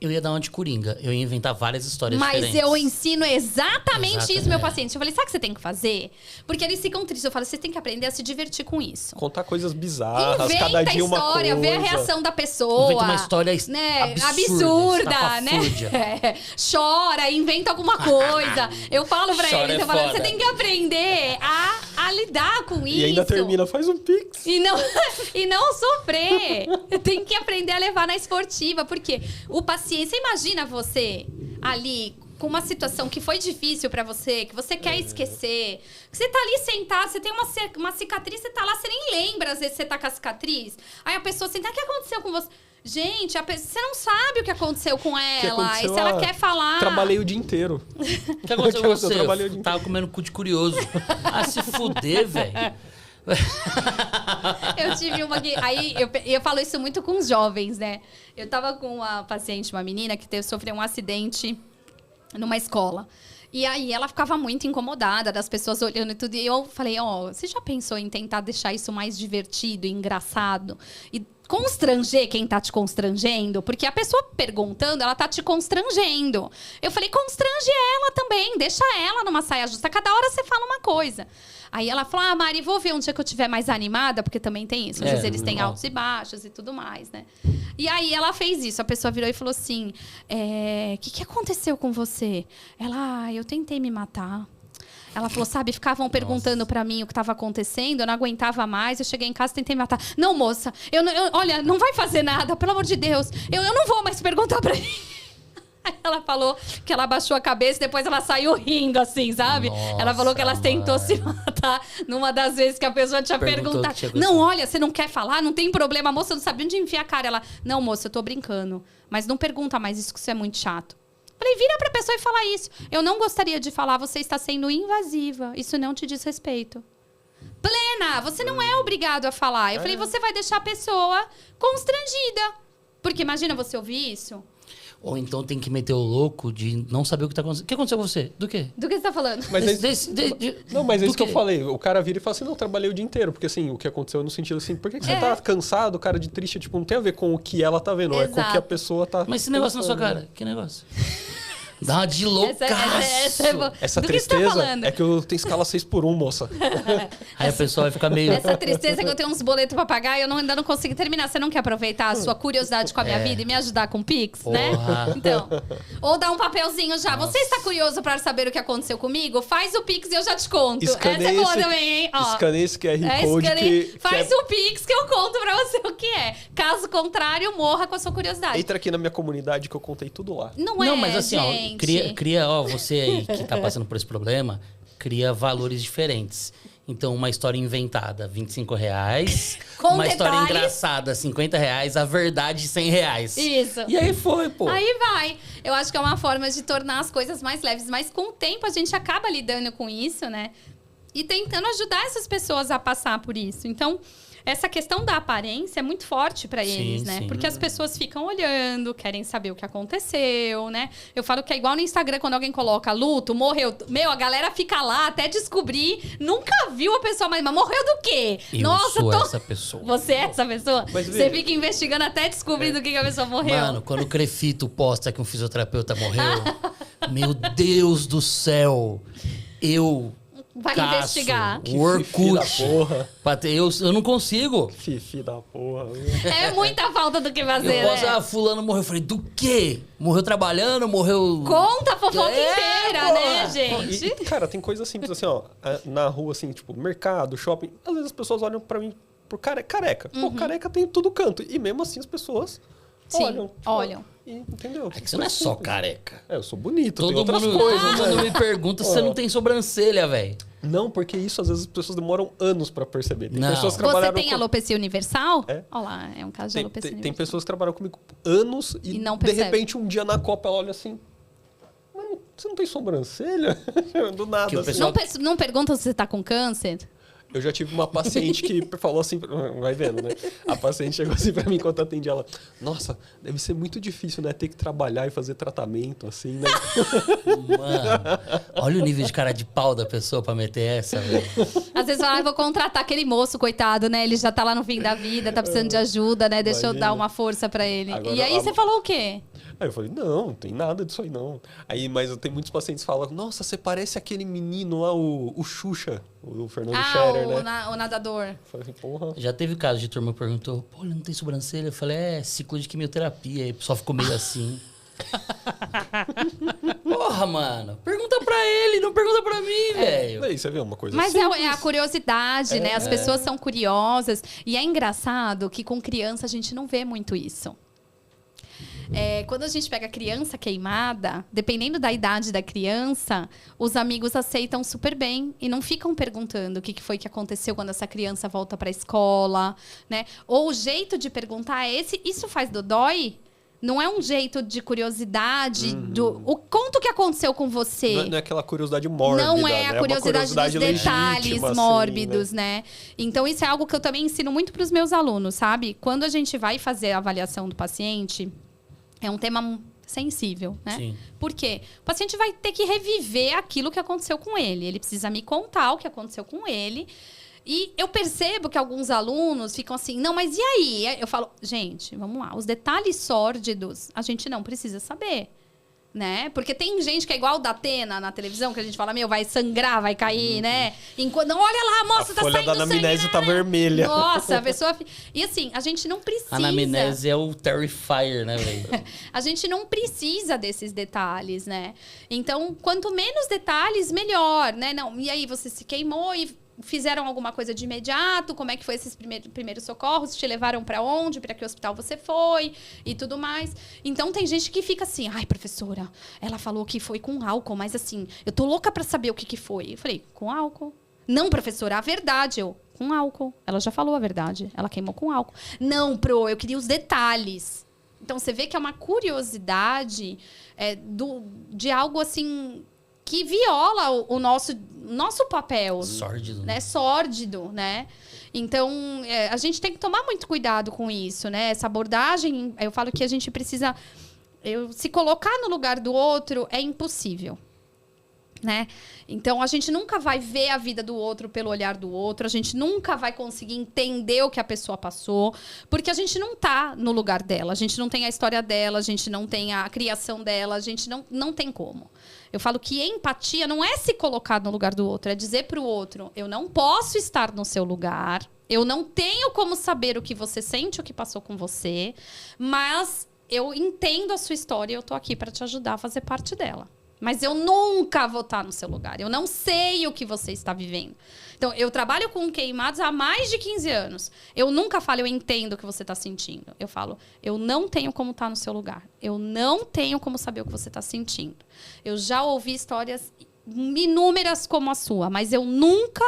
[SPEAKER 1] Eu ia dar uma de coringa. Eu ia inventar várias histórias diferentes.
[SPEAKER 3] Mas eu ensino exatamente isso, meu paciente. Eu falei, sabe o que você tem que fazer? Porque eles ficam tristes. Eu falo, você tem que aprender a se divertir com isso.
[SPEAKER 2] Contar coisas bizarras,
[SPEAKER 3] Inventa
[SPEAKER 2] cada dia uma
[SPEAKER 3] história,
[SPEAKER 2] coisa.
[SPEAKER 3] Vê a reação da pessoa.
[SPEAKER 1] Inventa uma história
[SPEAKER 3] absurda, né? Chora, inventa alguma coisa. Eu falo pra eles, eu falo, você tem que aprender a a lidar com isso.
[SPEAKER 2] E ainda termina, faz um pix.
[SPEAKER 3] E não sofrer. Tem que aprender a levar na esportiva. Porque o paciente... Você imagina você ali com uma situação que foi difícil pra você, que você quer esquecer. Que você tá ali sentado, você tem uma cicatriz, você tá lá, você nem lembra às vezes você tá com a cicatriz. Aí a pessoa senta, o que aconteceu com você? Gente, você não sabe o que aconteceu com ela. E se ela quer falar...
[SPEAKER 2] Trabalhei o dia inteiro.
[SPEAKER 1] O que aconteceu com você? Eu tava comendo cu de curioso. Ah, se fuder, velho.
[SPEAKER 3] Eu tive uma que... Aí eu falo isso muito com os jovens, né? Eu tava com uma paciente, uma menina, que sofreu um acidente numa escola. E aí ela ficava muito incomodada das pessoas olhando e tudo. E eu falei, você já pensou em tentar deixar isso mais divertido, engraçado? E constranger quem tá te constrangendo? Porque a pessoa perguntando, ela tá te constrangendo. Eu falei, constrange ela também. Deixa ela numa saia justa. Cada hora você fala uma coisa. Aí ela falou, Mari, vou ver um dia que eu estiver mais animada, porque também tem isso. Às vezes eles têm altos e baixos e tudo mais, né? E aí ela fez isso. A pessoa virou e falou assim, o que aconteceu com você? Ela, eu tentei me matar. Ela falou, sabe, ficavam perguntando pra mim o que estava acontecendo, eu não aguentava mais, eu cheguei em casa e tentei me matar. Não, moça, olha, não vai fazer nada, pelo amor de Deus. Eu não vou mais perguntar pra mim. Aí ela falou que ela abaixou a cabeça e depois ela saiu rindo, assim, sabe?
[SPEAKER 1] Nossa,
[SPEAKER 3] ela falou que ela tentou se matar numa das vezes que a pessoa tinha perguntado. Não, olha, você não quer falar? Não tem problema. A moça não sabia onde enfiar a cara. Ela, não, moça, eu tô brincando. Mas não pergunta mais isso, que isso é muito chato. Falei, vira pra pessoa e fala isso. Eu não gostaria de falar, você está sendo invasiva. Isso não te diz respeito. Plena, você não é obrigado a falar. Eu falei, você vai deixar a pessoa constrangida. Porque imagina você ouvir isso.
[SPEAKER 1] Ou então tem que meter o louco de não saber o que tá acontecendo. O que aconteceu com você? Do quê?
[SPEAKER 3] Do que você tá falando?
[SPEAKER 2] Mas é isso que eu falei. O cara vira e fala assim, não, eu trabalhei o dia inteiro. Porque assim, o que aconteceu no sentido assim, por que você tá cansado, cara de triste? Tipo, não tem a ver com o que ela tá vendo, é com o que a pessoa tá...
[SPEAKER 1] Mas esse negócio na sua cara, que negócio? Dá uma de loucaço.
[SPEAKER 2] Essa tristeza é que eu tenho escala 6x1, moça.
[SPEAKER 1] Aí a pessoa vai ficar meio...
[SPEAKER 3] Essa tristeza é que eu tenho uns boletos pra pagar e eu ainda não consigo terminar. Você não quer aproveitar a sua curiosidade com a minha vida e me ajudar com o Pix, né? Então, ou dar um papelzinho já. Nossa. Você está curioso pra saber o que aconteceu comigo? Faz o Pix e eu já te conto.
[SPEAKER 2] Escaneia
[SPEAKER 3] essa é boa também, hein?
[SPEAKER 2] Escaneia esse QR Code
[SPEAKER 3] Faz o Pix que eu conto pra você o que é. Caso contrário, morra com a sua curiosidade.
[SPEAKER 2] Entra aqui na minha comunidade que eu contei tudo lá.
[SPEAKER 3] Não,
[SPEAKER 1] mas assim,
[SPEAKER 3] gente.
[SPEAKER 1] Cria, você aí que tá passando por esse problema, cria valores diferentes. Então, uma história inventada, R$25.
[SPEAKER 3] Com
[SPEAKER 1] uma história
[SPEAKER 3] detalhes.
[SPEAKER 1] engraçada, R$50. A verdade, R$100.
[SPEAKER 3] Isso.
[SPEAKER 1] E aí foi, pô.
[SPEAKER 3] Aí vai. Eu acho que é uma forma de tornar as coisas mais leves. Mas com o tempo, a gente acaba lidando com isso, né? E tentando ajudar essas pessoas a passar por isso. Então... Essa questão da aparência é muito forte pra eles, né?
[SPEAKER 1] Sim.
[SPEAKER 3] Porque as pessoas ficam olhando, querem saber o que aconteceu, né? Eu falo que é igual no Instagram, quando alguém coloca luto, morreu. Meu, a galera fica lá até descobrir. Nunca viu a pessoa, mas morreu do quê?
[SPEAKER 1] Nossa, sou essa pessoa.
[SPEAKER 3] Você é essa pessoa?
[SPEAKER 2] Mas,
[SPEAKER 3] você fica investigando até descobrir do que a pessoa morreu.
[SPEAKER 1] Mano, quando o Crefito posta que um fisioterapeuta morreu, meu Deus do céu,
[SPEAKER 3] Vai investigar.
[SPEAKER 1] O Orkut. Eu não consigo.
[SPEAKER 2] Fifi da porra.
[SPEAKER 3] É muita falta do que fazer,
[SPEAKER 1] né? Fulano morreu. Eu falei, do quê? Morreu trabalhando? Morreu...
[SPEAKER 3] Conta a fofoca inteira, né, gente?
[SPEAKER 2] E, cara, tem coisa simples assim, ó. Na rua, assim, tipo, mercado, shopping. Às vezes as pessoas olham pra mim por careca. Pô, careca tem em todo canto. E mesmo assim as pessoas... olham. Entendeu?
[SPEAKER 1] É que você não é só careca.
[SPEAKER 2] Eu sou bonito,
[SPEAKER 1] Todo
[SPEAKER 2] tem outras
[SPEAKER 1] mundo,
[SPEAKER 2] coisas.
[SPEAKER 1] Todo mundo me pergunta se você não tem sobrancelha, velho.
[SPEAKER 2] Não, porque isso às vezes as pessoas demoram anos pra perceber. Tem pessoas que
[SPEAKER 3] Você tem alopecia universal?
[SPEAKER 2] É.
[SPEAKER 3] Olha lá, é um caso de alopecia universal.
[SPEAKER 2] Tem pessoas que trabalham comigo anos e
[SPEAKER 3] não
[SPEAKER 2] de
[SPEAKER 3] percebe.
[SPEAKER 2] repente um dia na Copa ela olha assim... Mano, você não tem sobrancelha? Do nada.
[SPEAKER 1] Que o
[SPEAKER 2] assim.
[SPEAKER 1] pessoal...
[SPEAKER 3] Não pergunta se você tá com câncer?
[SPEAKER 2] Eu já tive uma paciente que falou assim, vai vendo, né? A paciente chegou assim pra mim enquanto atendi ela. Nossa, deve ser muito difícil, né? Ter que trabalhar e fazer tratamento, assim, né?
[SPEAKER 1] Mano, olha o nível de cara de pau da pessoa pra meter essa, velho.
[SPEAKER 3] Às vezes fala, vou contratar aquele moço, coitado, né? Ele já tá lá no fim da vida, tá precisando de ajuda, né? Deixa eu dar uma força pra ele.
[SPEAKER 2] Agora,
[SPEAKER 3] e aí você falou o quê?
[SPEAKER 2] Aí eu falei, não tem nada disso aí, não. Aí, mas eu tenho muitos pacientes que falam, nossa, você parece aquele menino lá, o Xuxa, o Fernando Scherer, né?
[SPEAKER 3] O nadador.
[SPEAKER 2] Eu falei, porra.
[SPEAKER 1] Já teve caso de turma que perguntou, pô, ele não tem sobrancelha? Eu falei, ciclo de quimioterapia. Aí o pessoal ficou meio assim. Porra, mano. Pergunta pra ele, não pergunta pra mim, velho.
[SPEAKER 2] Aí você vê uma coisa
[SPEAKER 3] Mas
[SPEAKER 2] simples.
[SPEAKER 3] é a curiosidade, né? As pessoas são curiosas. E é engraçado que com criança a gente não vê muito isso. Quando a gente pega criança queimada, dependendo da idade da criança, os amigos aceitam super bem e não ficam perguntando o que foi que aconteceu quando essa criança volta para a escola, né? Ou o jeito de perguntar é esse, isso faz dodói? Não é um jeito de curiosidade conta o que aconteceu com você.
[SPEAKER 2] Não é aquela curiosidade mórbida,
[SPEAKER 3] Não é a
[SPEAKER 2] né?
[SPEAKER 3] curiosidade dos detalhes
[SPEAKER 2] legítima,
[SPEAKER 3] mórbidos,
[SPEAKER 2] assim,
[SPEAKER 3] né? Então, isso é algo que eu também ensino muito para os meus alunos, sabe? Quando a gente vai fazer a avaliação do paciente, é um tema sensível, né?
[SPEAKER 1] Sim.
[SPEAKER 3] Por quê? O paciente vai ter que reviver aquilo que aconteceu com ele. Ele precisa me contar o que aconteceu com ele. E eu percebo que alguns alunos ficam assim, não, mas e aí? Eu falo, gente, vamos lá. Os detalhes sórdidos, a gente não precisa saber. Né? Porque tem gente que é igual o da Atena na televisão, que a gente fala, vai sangrar, vai cair, né? Enquanto, não, olha lá, moça, tá saindo sangue.
[SPEAKER 2] A folha da anamnese tá vermelha.
[SPEAKER 3] Nossa, a pessoa... E assim, a gente não precisa...
[SPEAKER 1] A anamnese é o Terrifier, né, velho?
[SPEAKER 3] A gente não precisa desses detalhes, né? Então, quanto menos detalhes, melhor, né? Não, e aí, você se queimou e fizeram alguma coisa de imediato? Como é que foi esses primeiros socorros? Te levaram para onde? Para que hospital você foi? E tudo mais. Então, tem gente que fica assim, ai, professora, ela falou que foi com álcool, mas assim, eu tô louca para saber o que foi. Eu falei, com álcool? Não, professora, a verdade. Com álcool. Ela já falou a verdade. Ela queimou com álcool. Não, eu queria os detalhes. Então, você vê que é uma curiosidade de algo assim... que viola o nosso papel.
[SPEAKER 1] Sórdido.
[SPEAKER 3] Né? Sórdido, né? Então, a gente tem que tomar muito cuidado com isso, né? Essa abordagem, eu falo que a gente precisa... se colocar no lugar do outro é impossível. Né? Então, a gente nunca vai ver a vida do outro pelo olhar do outro, a gente nunca vai conseguir entender o que a pessoa passou, porque a gente não tá no lugar dela, a gente não tem a história dela, a gente não tem a criação dela, a gente não tem como. Eu falo que empatia não é se colocar no lugar do outro, é dizer para o outro, eu não posso estar no seu lugar, eu não tenho como saber o que você sente, o que passou com você, mas eu entendo a sua história e eu tô aqui para te ajudar a fazer parte dela. Mas eu nunca vou estar no seu lugar. Eu não sei o que você está vivendo. Então, eu trabalho com queimados há mais de 15 anos. Eu nunca falo, eu entendo o que você está sentindo. Eu falo, eu não tenho como estar no seu lugar. Eu não tenho como saber o que você está sentindo. Eu já ouvi histórias inúmeras como a sua, mas eu nunca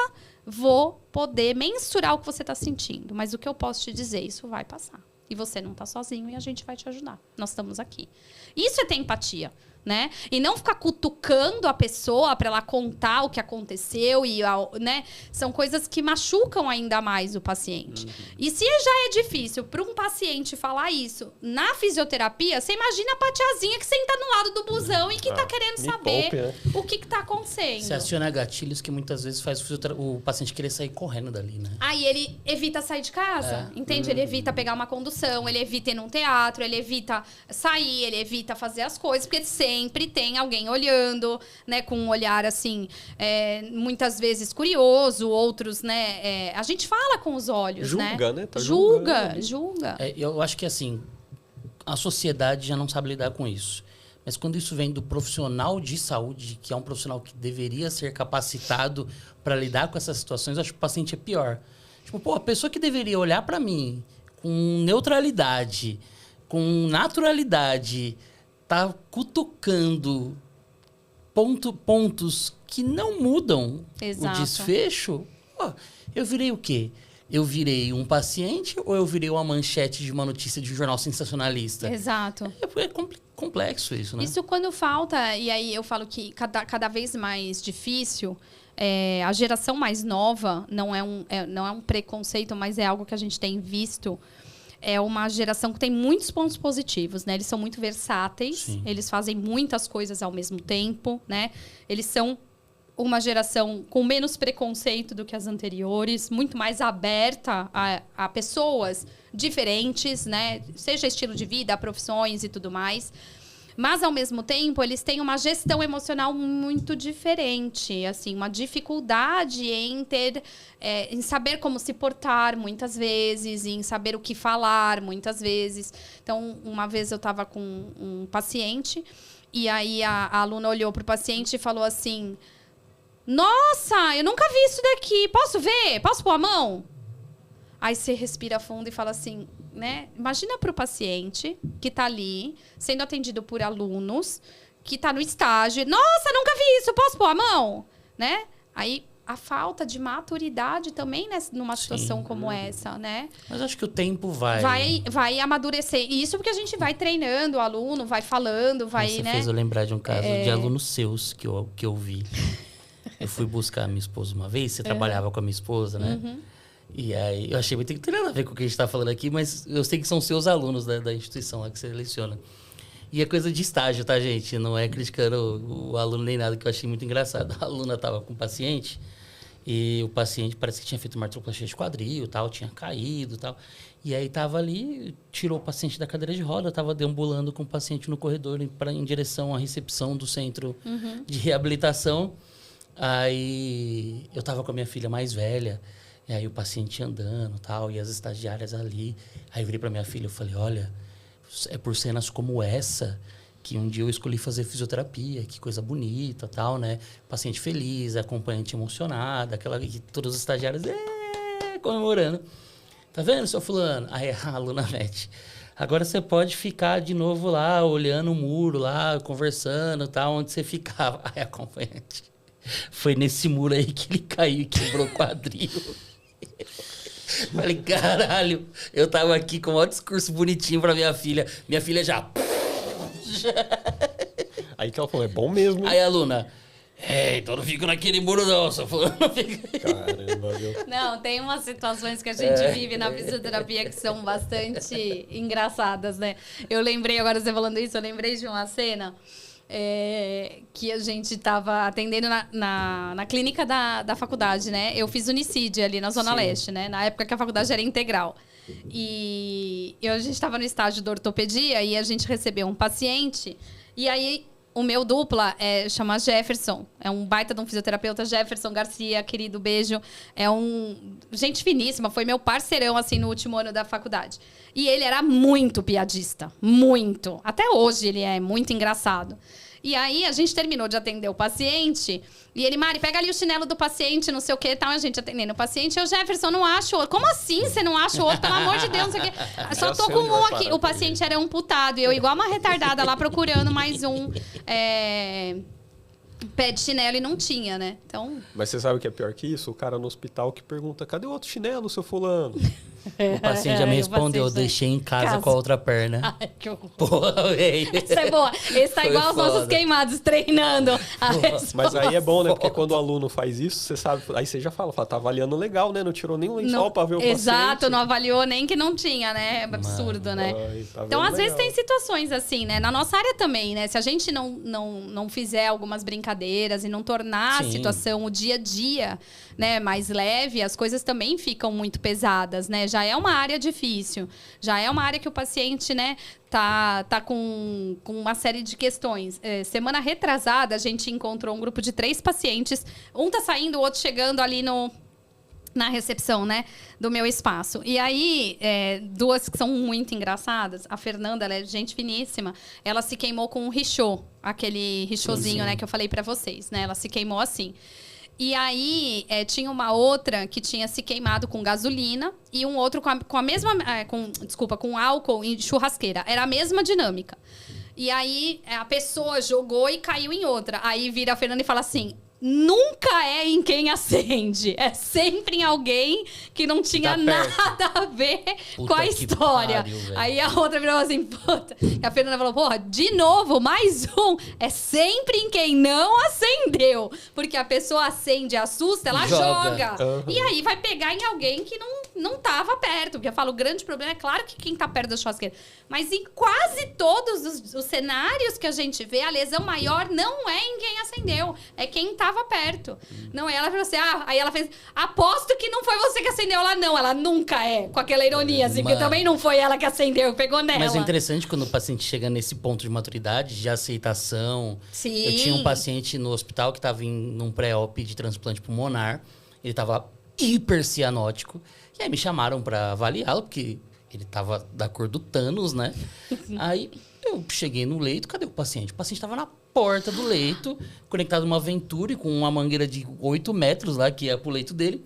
[SPEAKER 3] vou poder mensurar o que você está sentindo. Mas o que eu posso te dizer, isso vai passar. E você não está sozinho e a gente vai te ajudar. Nós estamos aqui. Isso é ter empatia. Né? E não ficar cutucando a pessoa para ela contar o que aconteceu e, né? São coisas que machucam ainda mais o paciente. E se já é difícil para um paciente falar isso na fisioterapia, você imagina a patiazinha que senta no lado do busão e que tá querendo saber o que tá acontecendo.
[SPEAKER 1] Você aciona gatilhos que muitas vezes faz o paciente querer sair correndo dali, né?
[SPEAKER 3] Aí ele evita sair de casa, entende? Ele evita pegar uma condução, ele evita ir num teatro, ele evita sair, ele evita fazer as coisas, porque sempre tem alguém olhando, né, com um olhar assim, muitas vezes curioso, outros, né, a gente fala com os olhos,
[SPEAKER 2] julga, né?
[SPEAKER 3] Tá julga.
[SPEAKER 1] Eu acho que assim, a sociedade já não sabe lidar com isso. Mas quando isso vem do profissional de saúde, que é um profissional que deveria ser capacitado para lidar com essas situações, eu acho que o paciente é pior. Tipo, a pessoa que deveria olhar para mim com neutralidade, com naturalidade, tá cutucando pontos que não mudam o desfecho. Eu virei o quê? Eu virei um paciente ou eu virei uma manchete de uma notícia de um jornal sensacionalista?
[SPEAKER 3] Exato.
[SPEAKER 1] É complexo isso, né?
[SPEAKER 3] Isso quando falta, e aí eu falo que cada vez mais difícil, a geração mais nova não é um preconceito, mas é algo que a gente tem visto. É uma geração que tem muitos pontos positivos, né? Eles são muito versáteis,
[SPEAKER 1] Sim.
[SPEAKER 3] Eles fazem muitas coisas ao mesmo tempo, né? Eles são uma geração com menos preconceito do que as anteriores, muito mais aberta a pessoas diferentes, né? Seja estilo de vida, profissões e tudo mais. Mas, ao mesmo tempo, eles têm uma gestão emocional muito diferente, assim, uma dificuldade em saber como se portar, muitas vezes, em saber o que falar, muitas vezes. Então, uma vez eu estava com um paciente E aí a aluna olhou pro paciente e falou assim: nossa, eu nunca vi isso daqui. Posso ver? Posso pôr a mão? Aí você respira fundo e fala assim, né? Imagina pro paciente que tá ali, sendo atendido por alunos, que tá no estágio. Nossa, nunca vi isso. Posso pôr a mão? Né? Aí a falta de maturidade também numa situação como essa, né?
[SPEAKER 1] Mas acho que o tempo vai
[SPEAKER 3] amadurecer. E isso porque a gente vai treinando o aluno, vai falando, vai,
[SPEAKER 1] Você
[SPEAKER 3] né?
[SPEAKER 1] fez eu lembrar de um caso de alunos seus que eu vi. Eu fui buscar a minha esposa uma vez, você trabalhava com a minha esposa, né? E aí eu achei muito que não tem nada a ver com o que a gente tá falando aqui, mas eu sei que são seus alunos da instituição lá que você seleciona. E é coisa de estágio, tá, gente? Não é criticando o aluno nem nada, que eu achei muito engraçado. A aluna tava com o paciente e o paciente parece que tinha feito uma artroplastia de quadril, tal, tinha caído, tal. E aí tava ali, tirou o paciente da cadeira de roda, tava deambulando com o paciente no corredor em direção à recepção do centro de reabilitação. Aí eu tava com a minha filha mais velha, e aí o paciente andando, tal, e as estagiárias ali. Aí eu virei pra minha filha e falei, olha, é por cenas como essa que um dia eu escolhi fazer fisioterapia, que coisa bonita, tal, né? Paciente feliz, acompanhante emocionada, e todos os estagiários comemorando. Tá vendo, seu fulano? Aí a aluna mete, agora você pode ficar de novo lá, olhando o muro lá, conversando, tal, onde você ficava. Aí a acompanhante, foi nesse muro aí que ele caiu e quebrou o quadril. Falei, caralho, eu tava aqui com o maior discurso bonitinho pra minha filha. Minha filha já...
[SPEAKER 2] Aí que ela falou, é bom mesmo.
[SPEAKER 1] Aí a aluna, então não fico naquele muro não, só falando.
[SPEAKER 2] Caramba, viu?
[SPEAKER 3] Não, tem umas situações que a gente vive na fisioterapia que são bastante engraçadas, né? Eu lembrei, agora você falando isso, eu lembrei de uma cena... que a gente estava atendendo na clínica da faculdade, né? Eu fiz Unicid ali na Zona Leste, né? Na época que a faculdade era integral. E a gente estava no estágio da ortopedia e a gente recebeu um paciente. E aí, o meu dupla chama Jefferson. É um baita de um fisioterapeuta, Jefferson Garcia, querido, beijo. Gente finíssima, foi meu parceirão, assim, no último ano da faculdade. E ele era muito piadista, muito. Até hoje ele é muito engraçado. E aí, a gente terminou de atender o paciente. E ele, Mari, pega ali o chinelo do paciente, não sei o que, tal. A gente atendendo o paciente. Eu, Jefferson, não acho outro. Como assim você não acha outro? Pelo amor de Deus, não sei o quê. Só tô com um aqui. O paciente era amputado. E eu, igual uma retardada lá, procurando mais um pé de chinelo e não tinha, né? Então...
[SPEAKER 2] Mas você sabe o que é pior que isso? O cara no hospital que pergunta, cadê o outro chinelo, seu fulano?
[SPEAKER 1] O paciente já me respondeu, eu deixei em casa com a outra perna.
[SPEAKER 3] Ai, que horror.
[SPEAKER 1] Porra, véi.
[SPEAKER 3] Essa é boa. Esse tá
[SPEAKER 1] Foi
[SPEAKER 3] igual aos
[SPEAKER 1] foda.
[SPEAKER 3] nossos queimados, treinando.
[SPEAKER 2] Mas aí é bom, né? Porque quando o aluno faz isso, você sabe... Aí você já fala, tá avaliando legal, né? Não tirou nem o lençol pra ver o paciente.
[SPEAKER 3] Exato, não avaliou nem que não tinha, né? É absurdo, né?
[SPEAKER 2] Ai, tá
[SPEAKER 3] Então, às
[SPEAKER 2] vendo?
[SPEAKER 3] vezes,
[SPEAKER 2] Legal.
[SPEAKER 3] tem situações assim, né? Na nossa área também, né? Se a gente não fizer algumas brincadeiras e não tornar a
[SPEAKER 1] Sim.
[SPEAKER 3] situação, o dia a dia, né, mais leve, as coisas também ficam muito pesadas, né? Já é uma área difícil. Já é uma área que o paciente, né, tá com uma série de questões. Semana retrasada, a gente encontrou um grupo de 3 pacientes. Um tá saindo, o outro chegando ali na recepção, né, do meu espaço. E aí, 2 que são muito engraçadas. A Fernanda, ela é gente finíssima. Ela se queimou com um richô, aquele richôzinho, né, que eu falei pra vocês, né? Ela se queimou assim. E aí, tinha uma outra que tinha se queimado com gasolina e um outro com a mesma... com álcool em churrasqueira. Era a mesma dinâmica. E aí, a pessoa jogou e caiu em outra. Aí vira a Fernanda e fala assim... Nunca é em quem acende. É sempre em alguém que não tinha
[SPEAKER 1] Tá
[SPEAKER 3] nada a ver
[SPEAKER 1] Puta
[SPEAKER 3] com a
[SPEAKER 1] que
[SPEAKER 3] história.
[SPEAKER 1] pariu, velho.
[SPEAKER 3] Aí a outra virou assim, puta. E a Fernanda falou, porra, de novo, mais um. É sempre em quem não acendeu. Porque a pessoa acende, assusta, ela joga.
[SPEAKER 2] Uhum.
[SPEAKER 3] E aí vai pegar em alguém que não tava perto. Porque eu falo, o grande problema é claro que quem tá perto da churrasqueira. Mas em quase todos os cenários que a gente vê, a lesão maior não é em quem acendeu. É quem tava perto. Não, ela falou assim, aí ela fez, aposto que não foi você que acendeu. Ela não, ela nunca é. Com aquela ironia, assim, porque
[SPEAKER 1] Mano.
[SPEAKER 3] também não foi ela que acendeu, pegou nela.
[SPEAKER 1] Mas é interessante quando o paciente chega nesse ponto de maturidade, de aceitação.
[SPEAKER 3] Sim.
[SPEAKER 1] Eu tinha um paciente no hospital que estava num pré-op de transplante pulmonar. Ele estava hipercianótico. E aí me chamaram para avaliá-lo, porque ele estava da cor do Thanos, né? Aí Eu cheguei no leito, cadê o paciente? O paciente estava na porta do leito, conectado numa Venturi com uma mangueira de 8 metros lá, que ia pro leito dele.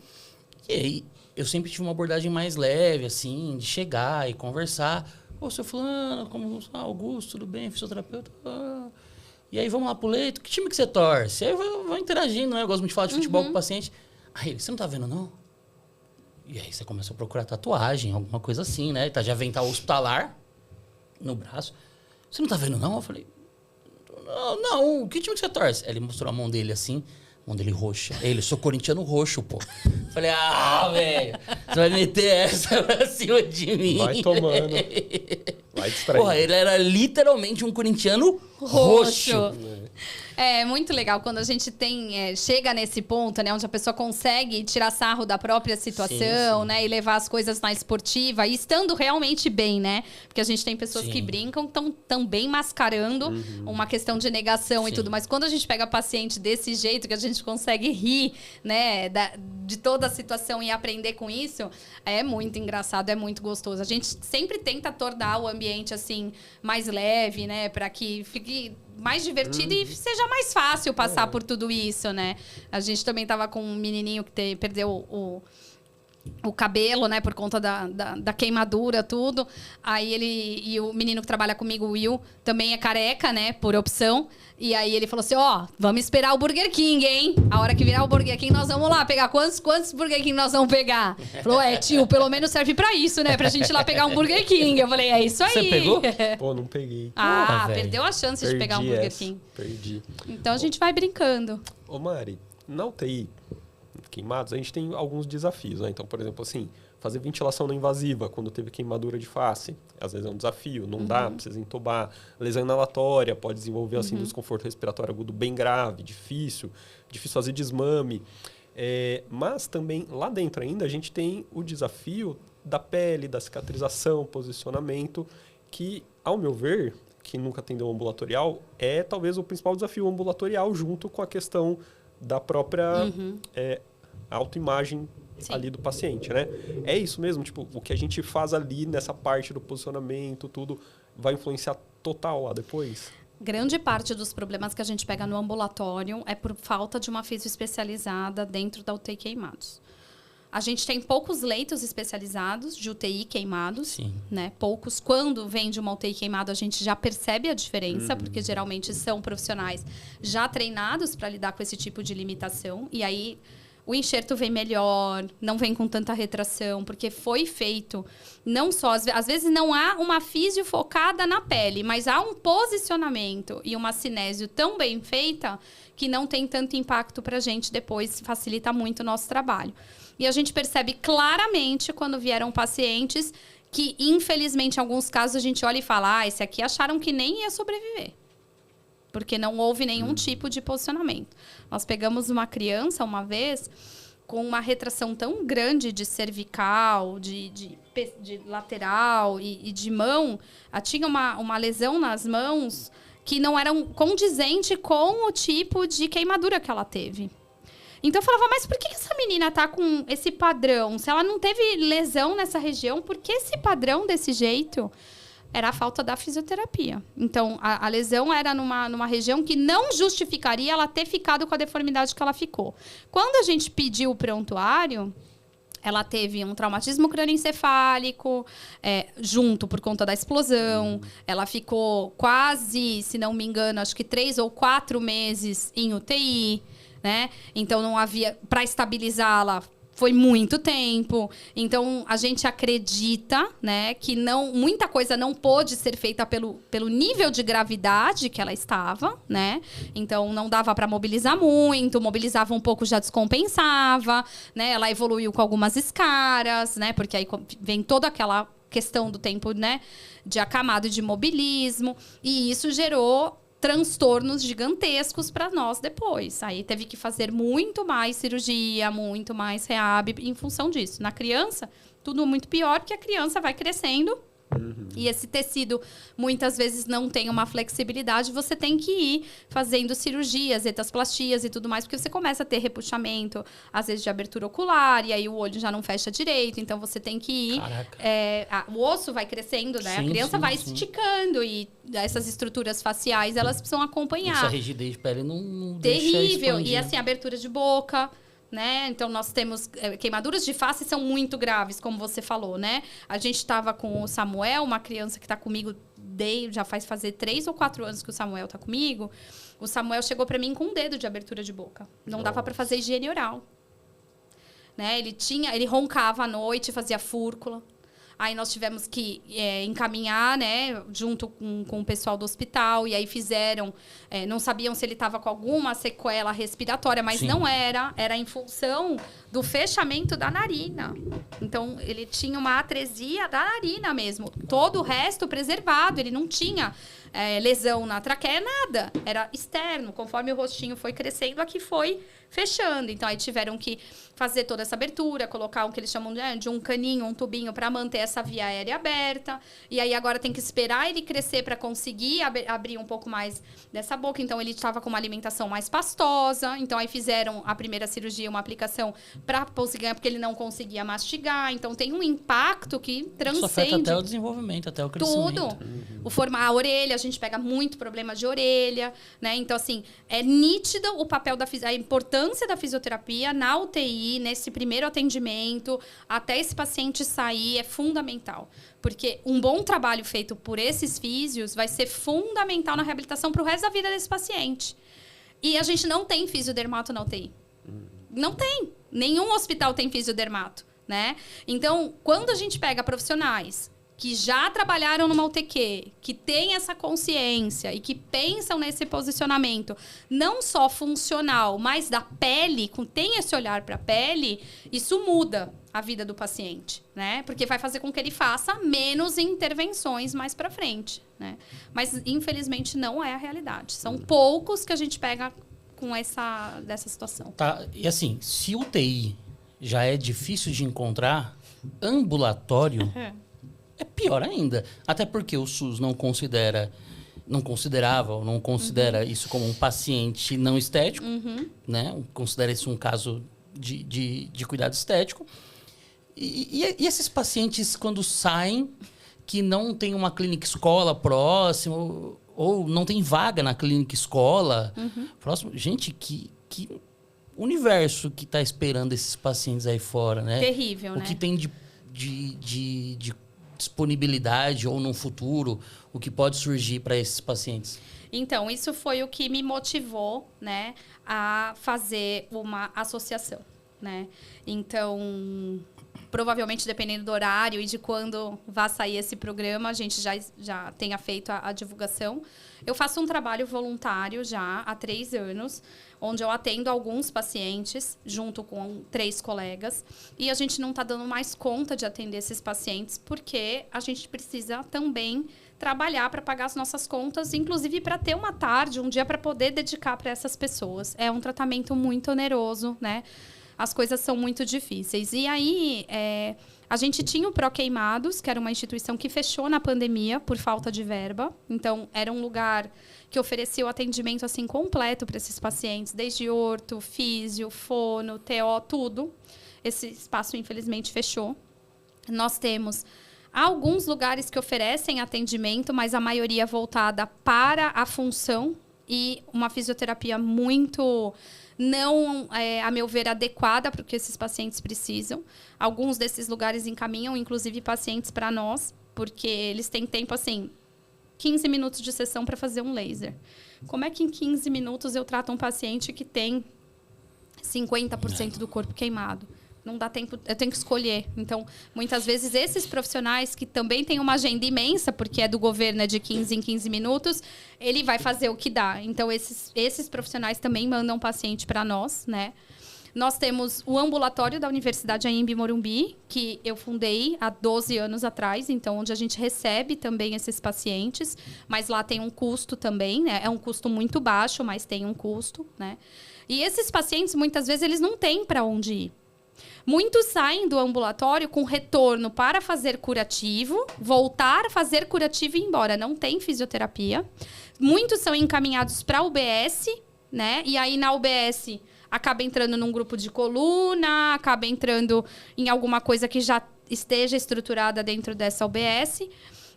[SPEAKER 1] E aí, eu sempre tive uma abordagem mais leve, assim, de chegar e conversar. Ô, seu fulano, como Augusto, tudo bem? Fisioterapeuta? E aí, vamos lá pro leito? Que time que você torce? Aí eu vou interagindo, né? Eu gosto muito de falar de futebol com o paciente. Aí ele, você não tá vendo, não? E aí, você começa a procurar tatuagem, alguma coisa assim, né? Tá de avental hospitalar no braço. Você não tá vendo, não? Eu falei, não, que time que você torce? Aí ele mostrou a mão dele assim, mão dele roxa. Ele, sou corintiano roxo, pô. Eu falei, velho, você vai meter essa pra cima de mim.
[SPEAKER 2] Vai tomando. Vai distraindo.
[SPEAKER 1] Porra, ele era literalmente um corintiano roxo.
[SPEAKER 3] É muito legal quando a gente chega nesse ponto, né, onde a pessoa consegue tirar sarro da própria situação,
[SPEAKER 1] sim.
[SPEAKER 3] né, e levar as coisas na esportiva, e estando realmente bem, né? Porque a gente tem pessoas que brincam, estão bem mascarando uma questão de negação e tudo, mas quando a gente pega paciente desse jeito, que a gente consegue rir, né, de toda a situação e aprender com isso, é muito engraçado, é muito gostoso. A gente sempre tenta tornar o ambiente, assim, mais leve, né, para que fique mais divertido e seja mais fácil passar por tudo isso, né? A gente também tava com um menininho que perdeu o cabelo, né? Por conta da queimadura, tudo. Aí e o menino que trabalha comigo, o Will, também é careca, né? Por opção. E aí ele falou assim, vamos esperar o Burger King, hein? A hora que virar o Burger King, nós vamos lá pegar. Quantos Burger King nós vamos pegar? Falou, tio, pelo menos serve pra isso, né? Pra gente ir lá pegar um Burger King. Eu falei, é isso aí.
[SPEAKER 1] Você pegou?
[SPEAKER 2] Pô, não peguei.
[SPEAKER 3] Perdeu a chance de pegar um Burger King.
[SPEAKER 2] Perdi.
[SPEAKER 3] Então a gente vai brincando.
[SPEAKER 2] Ô Mari, na UTI queimados, a gente tem alguns desafios, né? Então, por exemplo, assim, fazer ventilação não invasiva quando teve queimadura de face, às vezes é um desafio, não dá, precisa entubar. Lesão inalatória pode desenvolver assim, desconforto respiratório agudo bem grave, difícil fazer desmame. Mas também, lá dentro ainda, a gente tem o desafio da pele, da cicatrização, posicionamento, que, ao meu ver, que nunca atendeu ambulatorial, é talvez o principal desafio ambulatorial junto com a questão da própria autoimagem ali do paciente, né? É isso mesmo, tipo, o que a gente faz ali nessa parte do posicionamento, tudo, vai influenciar total lá depois?
[SPEAKER 3] Grande parte dos problemas que a gente pega no ambulatório é por falta de uma fisio especializada dentro da UTI queimados. A gente tem poucos leitos especializados de UTI queimados, né? Poucos. Quando vem de uma UTI queimado, a gente já percebe a diferença, porque geralmente são profissionais já treinados para lidar com esse tipo de limitação. E aí o enxerto vem melhor, não vem com tanta retração, porque foi feito não só... Às vezes não há uma fisio focada na pele, mas há um posicionamento e uma cinésio tão bem feita que não tem tanto impacto para a gente depois, facilita muito o nosso trabalho. E a gente percebe claramente quando vieram pacientes que, infelizmente, em alguns casos, a gente olha e fala, esse aqui acharam que nem ia sobreviver. Porque não houve nenhum tipo de posicionamento. Nós pegamos uma criança, uma vez, com uma retração tão grande de cervical, de lateral e de mão. Ela tinha uma lesão nas mãos que não era condizente com o tipo de queimadura que ela teve. Então eu falava, mas por que essa menina tá com esse padrão? Se ela não teve lesão nessa região, por que esse padrão desse jeito? Era a falta da fisioterapia. Então, a lesão era numa região que não justificaria ela ter ficado com a deformidade que ela ficou. Quando a gente pediu o prontuário, ela teve um traumatismo crânioencefálico, junto por conta da explosão. Ela ficou quase, se não me engano, acho que 3 ou 4 meses em UTI. Né? Então, não havia... Para estabilizá-la, foi muito tempo. Então, a gente acredita, né, que muita coisa não pôde ser feita pelo nível de gravidade que ela estava. Né? Então, não dava para mobilizar muito. Mobilizava um pouco, já descompensava. Né? Ela evoluiu com algumas escaras, né? Porque aí vem toda aquela questão do tempo, né, de acamado e de mobilismo. E isso gerou transtornos gigantescos para nós depois. Aí teve que fazer muito mais cirurgia, muito mais reab em função disso. Na criança, tudo muito pior, porque a criança vai crescendo, E esse tecido, muitas vezes, não tem uma flexibilidade. Você tem que ir fazendo cirurgias, etaplastias e tudo mais, porque você começa a ter repuxamento, às vezes, de abertura ocular, e aí o olho já não fecha direito. Então, você tem que ir... o osso vai crescendo, né?
[SPEAKER 1] Sim,
[SPEAKER 3] a criança vai
[SPEAKER 1] sim.
[SPEAKER 3] esticando e essas estruturas faciais, elas precisam acompanhar.
[SPEAKER 1] Essa rigidez de pele não
[SPEAKER 3] Terrível.
[SPEAKER 1] deixa expandir.
[SPEAKER 3] E, assim, abertura de boca... Né? Então, nós temos queimaduras de face são muito graves, como você falou, né? A gente estava com o Samuel, uma criança que está comigo já faz fazer 3 ou 4 anos que o Samuel está comigo. O Samuel chegou para mim com um dedo de abertura de boca. Não dava para fazer higiene oral. Né? Ele roncava à noite, fazia fúrcula. Aí nós tivemos que encaminhar, né, junto com o pessoal do hospital. E aí fizeram... não sabiam se ele estava com alguma sequela respiratória, mas não era. Era em função do fechamento da narina. Então, ele tinha uma atresia da narina mesmo. Todo o resto preservado. Ele não tinha lesão na traqueia, nada. Era externo. Conforme o rostinho foi crescendo, aqui foi fechando. Então, aí tiveram que fazer toda essa abertura, colocar o que eles chamam de um caninho, um tubinho, para manter essa via aérea aberta. E aí, agora tem que esperar ele crescer para conseguir abrir um pouco mais dessa boca. Então, ele estava com uma alimentação mais pastosa. Então, aí fizeram a primeira cirurgia, uma aplicação para conseguir, porque ele não conseguia mastigar. Então, tem um impacto que transcende...
[SPEAKER 1] Isso afeta até o desenvolvimento, até o crescimento.
[SPEAKER 3] Tudo. A orelha, a gente pega muito problema de orelha, né? Então, assim, é nítido o papel a importância da fisioterapia na UTI, nesse primeiro atendimento, até esse paciente sair, é fundamental. Porque um bom trabalho feito por esses físios vai ser fundamental na reabilitação para o resto da vida desse paciente. E a gente não tem fisiodermato na UTI. Não tem. Nenhum hospital tem fisiodermato, né? Então, quando a gente pega profissionais que já trabalharam numa UTQ, que têm essa consciência e que pensam nesse posicionamento, não só funcional, mas da pele, tem esse olhar para a pele, isso muda a vida do paciente, né? Porque vai fazer com que ele faça menos intervenções mais para frente, né? Mas, infelizmente, não é a realidade. São poucos que a gente pega com dessa situação.
[SPEAKER 1] Tá, e assim, se UTI já é difícil de encontrar, ambulatório... É pior ainda. Até porque o SUS não considera isso como um paciente não estético, né? Considera isso um caso de cuidado estético. E esses pacientes, quando saem, que não tem uma clínica escola próxima, ou não tem vaga na clínica escola próximo, gente, que universo que está esperando esses pacientes aí fora, né?
[SPEAKER 3] Terrível, né?
[SPEAKER 1] O que tem de disponibilidade ou no futuro, o que pode surgir para esses pacientes?
[SPEAKER 3] Então, isso foi o que me motivou, né, a fazer uma associação, né? Então, provavelmente, dependendo do horário e de quando vai sair esse programa, a gente já tenha feito a divulgação. Eu faço um trabalho voluntário já há 3 anos, onde eu atendo alguns pacientes, junto com 3 colegas, e a gente não está dando mais conta de atender esses pacientes, porque a gente precisa também trabalhar para pagar as nossas contas, inclusive para ter uma tarde, um dia para poder dedicar para essas pessoas. É um tratamento muito oneroso, né? As coisas são muito difíceis. E aí, a gente tinha o Proqueimados, que era uma instituição que fechou na pandemia por falta de verba. Então, era um lugar que oferecia o atendimento assim, completo para esses pacientes, desde orto, físio, fono, TO, tudo. Esse espaço, infelizmente, fechou. Nós temos alguns lugares que oferecem atendimento, mas a maioria voltada para a função e uma fisioterapia muito... não, a meu ver, adequada para o que esses pacientes precisam. Alguns desses lugares encaminham, inclusive, pacientes para nós, porque eles têm tempo, assim, 15 minutos de sessão para fazer um laser. Como é que em 15 minutos eu trato um paciente que tem 50% do corpo queimado? Não dá tempo, eu tenho que escolher. Então, muitas vezes, esses profissionais que também têm uma agenda imensa, porque é do governo, é de 15 em 15 minutos, ele vai fazer o que dá. Então, esses profissionais também mandam paciente para nós, né? Nós temos o ambulatório da Universidade Anhembi Morumbi, que eu fundei há 12 anos atrás, então, onde a gente recebe também esses pacientes, mas lá tem um custo também, né? É um custo muito baixo, mas tem um custo, né? E esses pacientes, muitas vezes, eles não têm para onde ir. Muitos saem do ambulatório com retorno para fazer curativo, voltar a fazer curativo e ir embora. Não tem fisioterapia. Muitos são encaminhados para a UBS, né? E aí na UBS acaba entrando num grupo de coluna, acaba entrando em alguma coisa que já esteja estruturada dentro dessa UBS.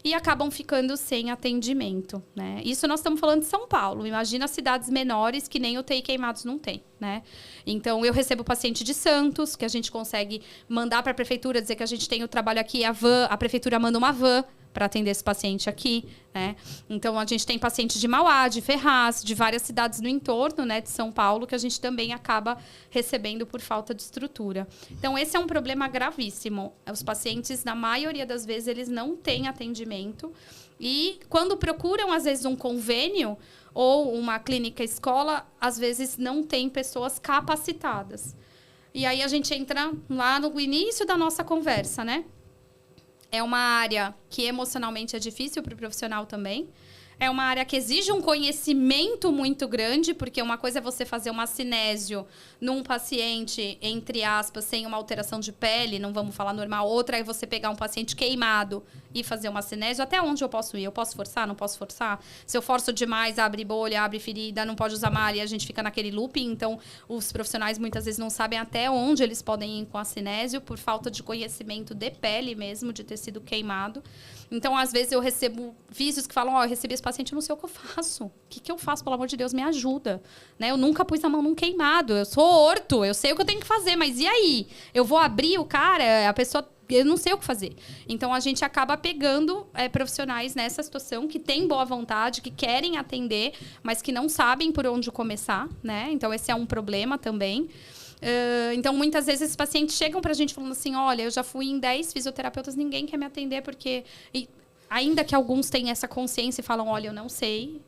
[SPEAKER 3] E acabam ficando sem atendimento, né? Isso nós estamos falando de São Paulo. Imagina cidades menores que nem UTI Queimados não tem, né? Então, eu recebo paciente de Santos, que a gente consegue mandar para a prefeitura, dizer que a gente tem o trabalho aqui, a prefeitura manda uma van para atender esse paciente aqui, né? Então, a gente tem pacientes de Mauá, de Ferraz, de várias cidades no entorno, né, de São Paulo, que a gente também acaba recebendo por falta de estrutura. Então, esse é um problema gravíssimo. Os pacientes, na maioria das vezes, eles não têm atendimento. E, quando procuram, às vezes, um convênio ou uma clínica escola, às vezes, não tem pessoas capacitadas. E aí, a gente entra lá no início da nossa conversa, né? É uma área que emocionalmente é difícil para o profissional também. É uma área que exige um conhecimento muito grande, porque uma coisa é você fazer uma cinésio num paciente, entre aspas, sem uma alteração de pele, não vamos falar normal. Outra é você pegar um paciente queimado e fazer uma cinésio. Até onde eu posso ir? Eu posso forçar? Não posso forçar? Se eu forço demais, abre bolha, abre ferida, não pode usar malha e a gente fica naquele looping. Então, os profissionais muitas vezes não sabem até onde eles podem ir com a cinésio, por falta de conhecimento de pele mesmo, de tecido queimado. Então, às vezes, eu recebo vídeos que falam, eu recebi esse paciente, eu não sei o que eu faço. O que eu faço? Pelo amor de Deus, me ajuda. Né? Eu nunca pus a mão num queimado. Eu sou orto, eu sei o que eu tenho que fazer, mas e aí? Eu vou abrir o cara, a pessoa... Eu não sei o que fazer. Então, a gente acaba pegando profissionais nessa situação que têm boa vontade, que querem atender, mas que não sabem por onde começar, né? Então, esse é um problema também. Então, muitas vezes, esses pacientes chegam pra gente falando assim, olha, eu já fui em 10 fisioterapeutas, ninguém quer me atender porque... Ainda que alguns tenham essa consciência e falam, olha, eu não sei,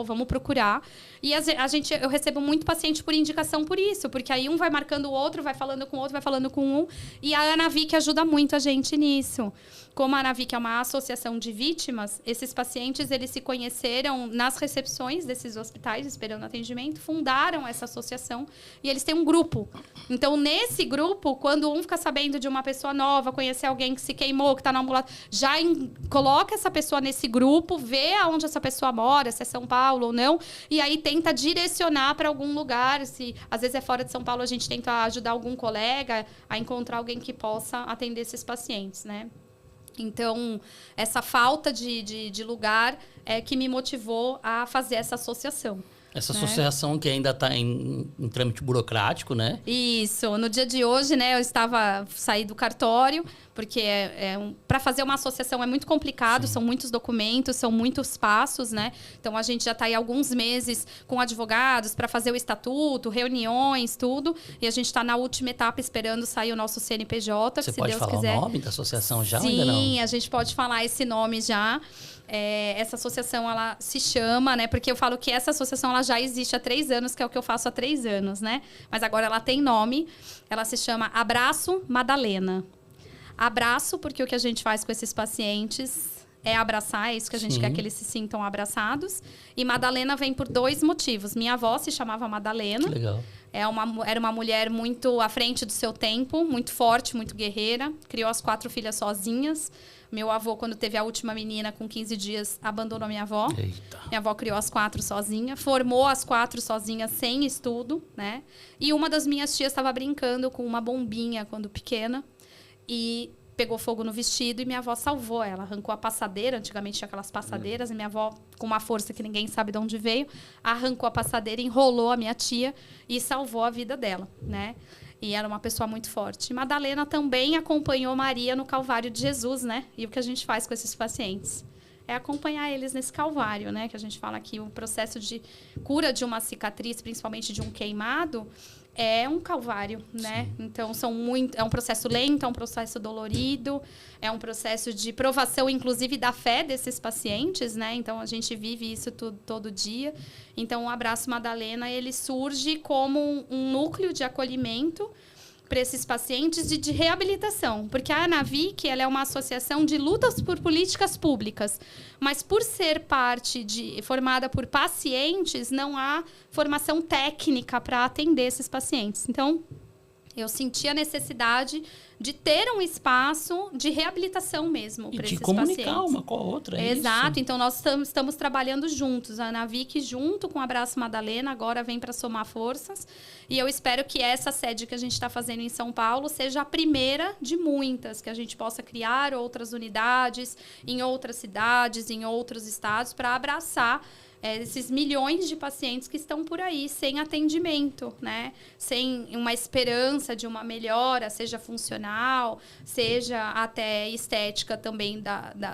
[SPEAKER 3] vamos procurar. E eu recebo muito paciente por indicação por isso, porque aí um vai marcando o outro, vai falando com o outro, vai falando com um. E a Anavic ajuda muito a gente nisso. Como a Anavic é uma associação de vítimas, esses pacientes, eles se conheceram nas recepções desses hospitais, esperando atendimento, fundaram essa associação e eles têm um grupo. Então, nesse grupo, quando um fica sabendo de uma pessoa nova, conhecer alguém que se queimou, que está no ambulatório, já coloca essa pessoa nesse grupo, vê aonde essa pessoa mora, se é São Paulo ou não, e aí tenta direcionar para algum lugar. Se às vezes é fora de São Paulo, a gente tenta ajudar algum colega a encontrar alguém que possa atender esses pacientes, né? Então, essa falta de lugar é que me motivou a fazer essa associação.
[SPEAKER 1] Essa associação que ainda está em trâmite burocrático, né?
[SPEAKER 3] Isso. No dia de hoje, né, saí do cartório, porque para fazer uma associação é muito complicado, são muitos documentos, são muitos passos, né? Então, a gente já está aí alguns meses com advogados para fazer o estatuto, reuniões, tudo. E a gente está na última etapa esperando sair o nosso CNPJ,
[SPEAKER 1] Você
[SPEAKER 3] se
[SPEAKER 1] pode
[SPEAKER 3] Deus
[SPEAKER 1] falar
[SPEAKER 3] quiser.
[SPEAKER 1] O nome da associação já
[SPEAKER 3] Sim,
[SPEAKER 1] ou ainda não?
[SPEAKER 3] Sim, a gente pode falar esse nome já. Essa associação, ela se chama, né? Porque eu falo que essa associação ela já existe há 3 anos, que é o que eu faço há 3 anos, né? Mas agora ela tem nome. Ela se chama Abraço Madalena. Abraço, porque o que a gente faz com esses pacientes é abraçar, é isso que a gente quer que eles se sintam abraçados. E Madalena vem por 2 motivos. Minha avó se chamava Madalena.
[SPEAKER 1] Que legal.
[SPEAKER 3] Era uma mulher muito à frente do seu tempo, muito forte, muito guerreira. Criou as 4 filhas sozinhas. Meu avô, quando teve a última menina, com 15 dias, abandonou minha avó.
[SPEAKER 1] Eita.
[SPEAKER 3] Minha avó criou as 4 sozinha. Formou as 4 sozinha, sem estudo, né? E uma das minhas tias estava brincando com uma bombinha quando pequena. E pegou fogo no vestido e minha avó salvou ela. Arrancou a passadeira, antigamente tinha aquelas passadeiras, e minha avó, com uma força que ninguém sabe de onde veio, arrancou a passadeira, enrolou a minha tia e salvou a vida dela, né? E era uma pessoa muito forte. Madalena também acompanhou Maria no Calvário de Jesus, né? E o que a gente faz com esses pacientes? É acompanhar eles nesse calvário, né? Que a gente fala que o processo de cura de uma cicatriz, principalmente de um queimado, é um calvário, né? Então, é um processo lento, é um processo dolorido, é um processo de provação, inclusive, da fé desses pacientes, né? Então, a gente vive isso todo dia. Então, o Abraço Madalena, ele surge como um núcleo de acolhimento para esses pacientes e de reabilitação. Porque a Anavic, ela é uma associação de lutas por políticas públicas. Mas por ser formada por pacientes, não há formação técnica para atender esses pacientes. Então, Eu senti a necessidade de ter um espaço de reabilitação mesmo para esses pacientes.
[SPEAKER 1] E de comunicar uma com a outra,
[SPEAKER 3] Exato.
[SPEAKER 1] Isso.
[SPEAKER 3] Então, nós estamos trabalhando juntos. A Anavic, junto com o Abraço Madalena, agora vem para somar forças. E eu espero que essa sede que a gente está fazendo em São Paulo seja a primeira de muitas, que a gente possa criar outras unidades em outras cidades, em outros estados, para abraçar esses milhões de pacientes que estão por aí sem atendimento, né? Sem uma esperança de uma melhora, seja funcional, seja até estética também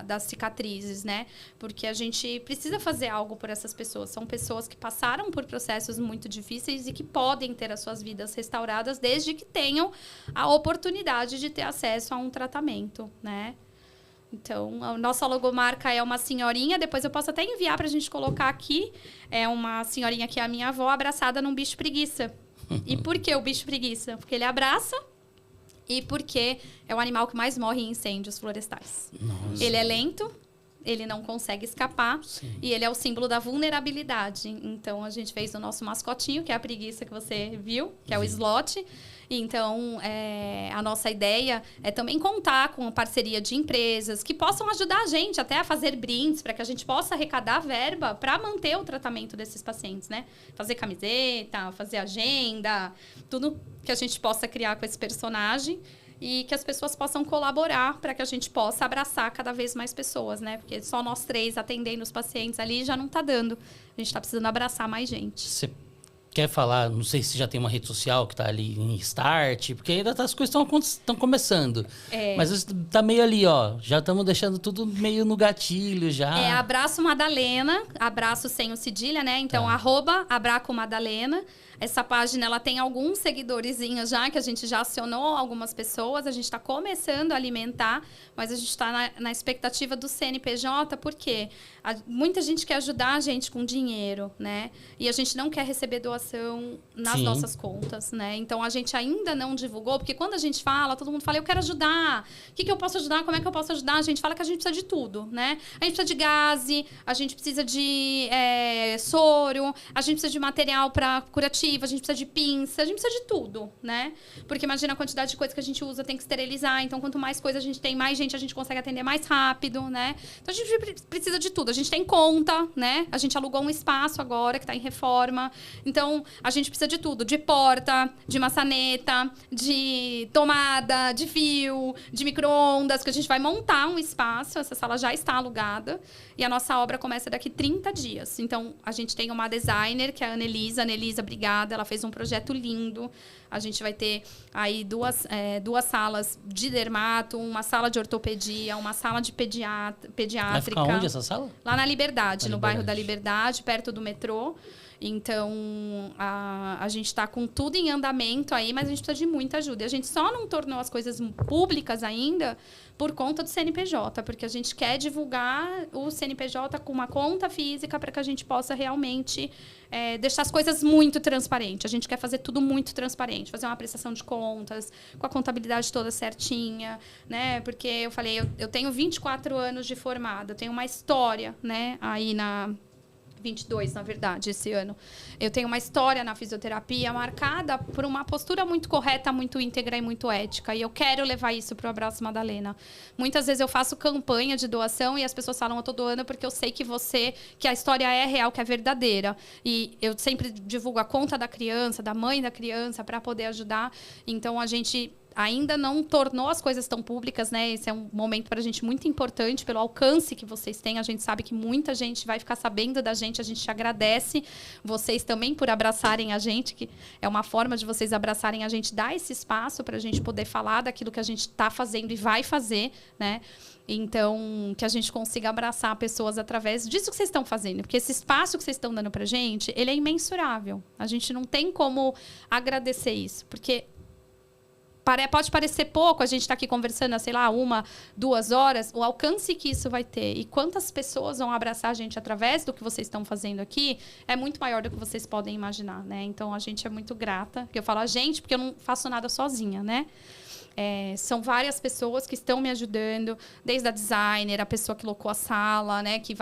[SPEAKER 3] das cicatrizes, né? Porque a gente precisa fazer algo por essas pessoas. São pessoas que passaram por processos muito difíceis e que podem ter as suas vidas restauradas desde que tenham a oportunidade de ter acesso a um tratamento, né? Então, a nossa logomarca é uma senhorinha. Depois eu posso até enviar para a gente colocar aqui. É uma senhorinha que é a minha avó, abraçada num bicho preguiça. E por que o bicho preguiça? Porque ele abraça e porque é o animal que mais morre em incêndios florestais.
[SPEAKER 1] Nossa.
[SPEAKER 3] Ele é lento, ele não consegue escapar.
[SPEAKER 1] Sim.
[SPEAKER 3] E ele é o símbolo da vulnerabilidade. Então, a gente fez o nosso mascotinho, que é a preguiça que você viu, que é o slot. Então, a nossa ideia é também contar com a parceria de empresas que possam ajudar a gente até a fazer brindes para que a gente possa arrecadar verba para manter o tratamento desses pacientes, né? Fazer camiseta, fazer agenda, tudo que a gente possa criar com esse personagem e que as pessoas possam colaborar para que a gente possa abraçar cada vez mais pessoas, né? Porque só nós 3 atendendo os pacientes ali já não está dando. A gente está precisando abraçar mais gente.
[SPEAKER 1] Você quer falar, não sei se já tem uma rede social que está ali em start, porque ainda as coisas estão começando. Mas tá meio ali, ó. Já estamos deixando tudo meio no gatilho já.
[SPEAKER 3] Abraço Madalena, abraço sem o cedilha, né? Então, @Abraco Madalena. Essa página, ela tem alguns seguidorzinhos já, que a gente já acionou algumas pessoas. A gente está começando a alimentar, mas a gente está na expectativa do CNPJ, porque muita gente quer ajudar a gente com dinheiro, né? E a gente não quer receber doação nas nossas contas, né? Então, a gente ainda não divulgou, porque quando a gente fala, todo mundo fala, eu quero ajudar. O que eu posso ajudar? Como é que eu posso ajudar? A gente fala que a gente precisa de tudo, né? A gente precisa de gaze, a gente precisa de soro, a gente precisa de material para curativo, a gente precisa de pinça, a gente precisa de tudo, né? Porque imagina a quantidade de coisa que a gente usa, tem que esterilizar. Então, quanto mais coisa a gente tem, mais gente a gente consegue atender mais rápido, né? Então, a gente precisa de tudo. A gente tem conta, né? A gente alugou um espaço agora que está em reforma. Então, a gente precisa de tudo. De porta, de maçaneta, de tomada, de fio, de micro-ondas, que a gente vai montar um espaço. Essa sala já está alugada. E a nossa obra começa daqui 30 dias. Então, a gente tem uma designer, que é a Anelisa. Anelisa, obrigada. Ela fez um projeto lindo. A gente vai ter aí duas salas de dermato, uma sala de ortopedia, uma sala de pediátrica.
[SPEAKER 1] Vai ficar onde essa sala?
[SPEAKER 3] Lá na Liberdade, no bairro da Liberdade, perto do metrô. Então, a gente está com tudo em andamento aí, mas a gente precisa de muita ajuda. E a gente só não tornou as coisas públicas ainda por conta do CNPJ, porque a gente quer divulgar o CNPJ com uma conta física para que a gente possa realmente deixar as coisas muito transparentes. A gente quer fazer tudo muito transparente, fazer uma prestação de contas, com a contabilidade toda certinha, né? Porque eu falei, eu tenho 24 anos de formada, eu tenho uma história, né, aí na 22, na verdade, esse ano. Eu tenho uma história na fisioterapia marcada por uma postura muito correta, muito íntegra e muito ética. E eu quero levar isso para o Abraço Madalena. Muitas vezes eu faço campanha de doação e as pessoas falam, eu estou doando porque eu sei que a história é real, que é verdadeira. E eu sempre divulgo a conta da criança, da mãe da criança, para poder ajudar. Então, a gente ainda não tornou as coisas tão públicas, né? Esse é um momento para a gente muito importante pelo alcance que vocês têm. A gente sabe que muita gente vai ficar sabendo da gente. A gente agradece vocês também por abraçarem a gente, que é uma forma de vocês abraçarem a gente, dar esse espaço para a gente poder falar daquilo que a gente está fazendo e vai fazer, né? Então, que a gente consiga abraçar pessoas através disso que vocês estão fazendo. Porque esse espaço que vocês estão dando para a gente, ele é imensurável. A gente não tem como agradecer isso, porque Pode parecer pouco, a gente está aqui conversando há, sei lá, 1, 2 horas, o alcance que isso vai ter e quantas pessoas vão abraçar a gente através do que vocês estão fazendo aqui é muito maior do que vocês podem imaginar, né? Então, a gente é muito grata. Eu falo a gente, porque eu não faço nada sozinha, né? São várias pessoas que estão me ajudando, desde a designer, a pessoa que locou a sala, né, que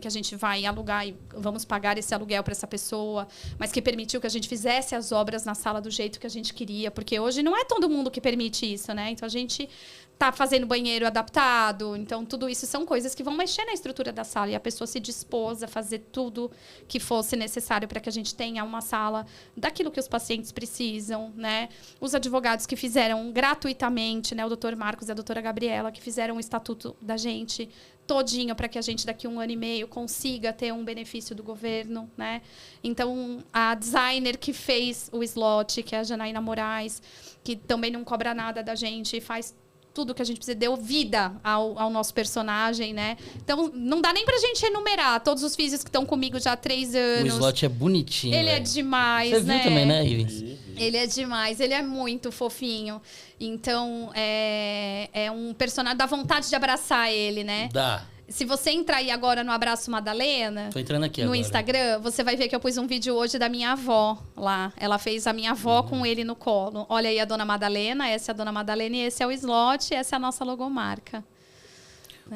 [SPEAKER 3] a gente vai alugar e vamos pagar esse aluguel para essa pessoa, mas que permitiu que a gente fizesse as obras na sala do jeito que a gente queria, porque hoje não é todo mundo que permite isso, né? Então a gente tá fazendo banheiro adaptado, então tudo isso são coisas que vão mexer na estrutura da sala e a pessoa se dispôs a fazer tudo que fosse necessário para que a gente tenha uma sala daquilo que os pacientes precisam, né? Os advogados que fizeram gratuitamente, né? O Dr. Marcos e a doutora Gabriela, que fizeram o estatuto da gente todinho para que a gente daqui 1 ano e meio consiga ter um benefício do governo, né? Então, a designer que fez o slot, que é a Janaína Moraes, que também não cobra nada da gente, faz tudo que a gente precisa, deu vida ao nosso personagem, né? Então, não dá nem pra gente enumerar todos os físicos que estão comigo já há 3 anos.
[SPEAKER 1] O slot é bonitinho.
[SPEAKER 3] Ele é demais,
[SPEAKER 1] Você
[SPEAKER 3] né?
[SPEAKER 1] viu também, né, Ives?
[SPEAKER 3] Ele é demais, ele é muito fofinho. Então, é um personagem, dá vontade de abraçar ele, né?
[SPEAKER 1] Dá.
[SPEAKER 3] Se você entrar aí agora no Abraço Madalena,
[SPEAKER 1] Tô entrando aqui
[SPEAKER 3] no
[SPEAKER 1] agora.
[SPEAKER 3] Instagram, você vai ver que eu pus um vídeo hoje da minha avó lá. Ela fez a minha avó com ele no colo. Olha aí a Dona Madalena, essa é a Dona Madalena e esse é o slot, essa é a nossa logomarca.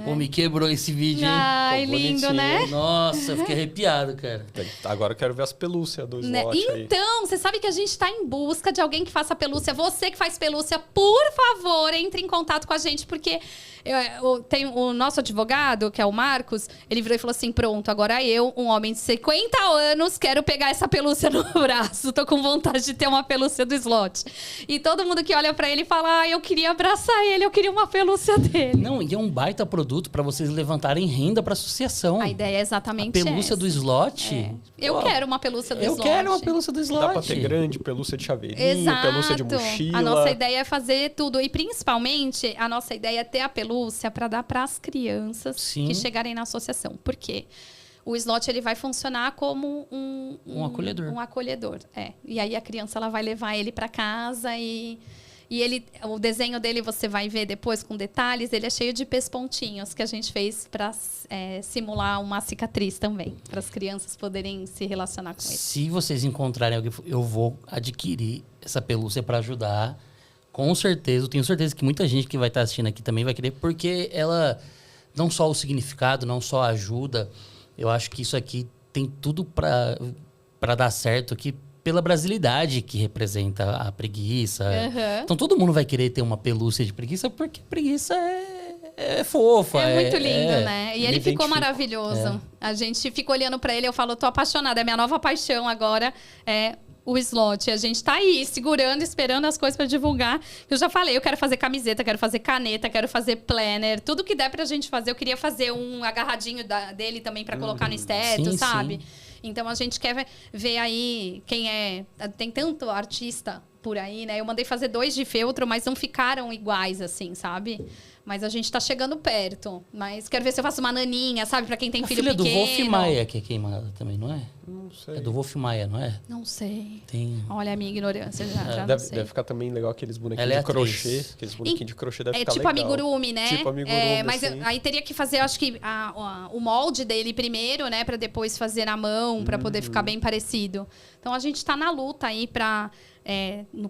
[SPEAKER 1] Pô, me quebrou esse vídeo, hein?
[SPEAKER 3] Ai,
[SPEAKER 2] Pô,
[SPEAKER 3] lindo,
[SPEAKER 2] bonitinho.
[SPEAKER 3] né?
[SPEAKER 1] Nossa, eu fiquei arrepiado, cara.
[SPEAKER 2] Agora eu quero ver as pelúcias do slot aí.
[SPEAKER 3] Então, você sabe que a gente está em busca de alguém que faça pelúcia. Você que faz pelúcia, por favor, entre em contato com a gente, porque tem o nosso advogado, que é o Marcos, ele virou e falou assim, pronto, agora eu, um homem de 50 anos, quero pegar essa pelúcia no braço. Tô com vontade de ter uma pelúcia do slot. E todo mundo que olha pra ele fala, eu queria abraçar ele, eu queria uma pelúcia dele.
[SPEAKER 1] Não, e é um baita produto para vocês levantarem renda para associação.
[SPEAKER 3] A ideia é exatamente
[SPEAKER 1] A pelúcia
[SPEAKER 3] essa.
[SPEAKER 1] do slot.
[SPEAKER 3] Eu quero uma pelúcia do slot.
[SPEAKER 1] Eu quero uma pelúcia do slot.
[SPEAKER 2] Dá pra ter grande, pelúcia de chaveirinho,
[SPEAKER 3] Exato.
[SPEAKER 2] pelúcia de mochila.
[SPEAKER 3] A nossa ideia é fazer tudo. E, principalmente, a nossa ideia é ter a pelúcia para dar para as crianças
[SPEAKER 1] Sim.
[SPEAKER 3] que chegarem na associação. Por quê? O slot ele vai funcionar como
[SPEAKER 1] Um acolhedor.
[SPEAKER 3] Um acolhedor, E aí a criança ela vai levar ele para casa e o desenho dele você vai ver depois com detalhes. Ele é cheio de pespontinhos que a gente fez para simular uma cicatriz também, para as crianças poderem se relacionar com ele.
[SPEAKER 1] Se vocês encontrarem alguém, eu vou adquirir essa pelúcia para ajudar. Com certeza, eu tenho certeza que muita gente que vai estar assistindo aqui também vai querer, porque ela, não só o significado, não só a ajuda, eu acho que isso aqui tem tudo para dar certo aqui pela brasilidade que representa a preguiça.
[SPEAKER 3] Uhum.
[SPEAKER 1] Então todo mundo vai querer ter uma pelúcia de preguiça, porque preguiça é fofa.
[SPEAKER 3] É muito lindo, né? E ele ficou
[SPEAKER 2] identifico.
[SPEAKER 3] maravilhoso. A gente fica olhando pra ele, eu falo, tô apaixonada. É minha nova paixão agora, o slot. A gente tá aí, segurando, esperando as coisas pra divulgar. Eu já falei, eu quero fazer camiseta, quero fazer caneta, quero fazer planner. Tudo que der pra gente fazer. Eu queria fazer um agarradinho dele também pra colocar no esteto,
[SPEAKER 1] Sim,
[SPEAKER 3] sabe?
[SPEAKER 1] sim.
[SPEAKER 3] Então, a gente quer ver aí quem é... Tem tanto artista por aí, né? Eu mandei fazer 2 de feltro, mas não ficaram iguais, assim, sabe? Mas a gente tá chegando perto. Mas quero ver se eu faço uma naninha, sabe? Pra quem tem
[SPEAKER 1] A
[SPEAKER 3] filho
[SPEAKER 1] filha
[SPEAKER 3] pequeno.
[SPEAKER 1] do Wolf Maia que é queimada também, não é?
[SPEAKER 2] Não sei.
[SPEAKER 1] É do Wolf Maia, não é?
[SPEAKER 3] Não sei.
[SPEAKER 1] Tem...
[SPEAKER 3] Olha a minha ignorância, já não
[SPEAKER 2] Deve,
[SPEAKER 3] sei.
[SPEAKER 2] deve ficar também legal aqueles bonequinhos
[SPEAKER 1] Ela é
[SPEAKER 2] de crochê.
[SPEAKER 1] atriz.
[SPEAKER 2] Aqueles bonequinhos de crochê deve
[SPEAKER 3] É
[SPEAKER 2] ficar
[SPEAKER 3] tipo
[SPEAKER 2] legal.
[SPEAKER 3] amigurumi, né?
[SPEAKER 2] Tipo amigurumi,
[SPEAKER 3] mas
[SPEAKER 2] assim.
[SPEAKER 3] aí teria que fazer, acho que, o molde dele primeiro, né? Pra depois fazer na mão, pra poder ficar bem parecido. Então, a gente tá na luta aí pra...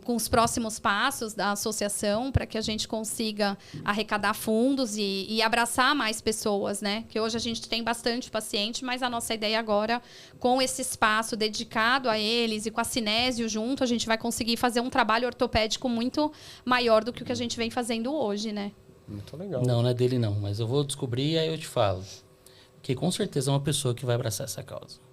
[SPEAKER 3] com os próximos passos da associação para que a gente consiga arrecadar fundos e abraçar mais pessoas, né? Que hoje a gente tem bastante paciente, mas a nossa ideia agora, com esse espaço dedicado a eles e com a Cinésio junto, a gente vai conseguir fazer um trabalho ortopédico muito maior do que o que a gente vem fazendo hoje, né?
[SPEAKER 2] Muito legal.
[SPEAKER 1] Não é dele não, mas eu vou descobrir e aí eu te falo. Porque com certeza é uma pessoa que vai abraçar essa causa.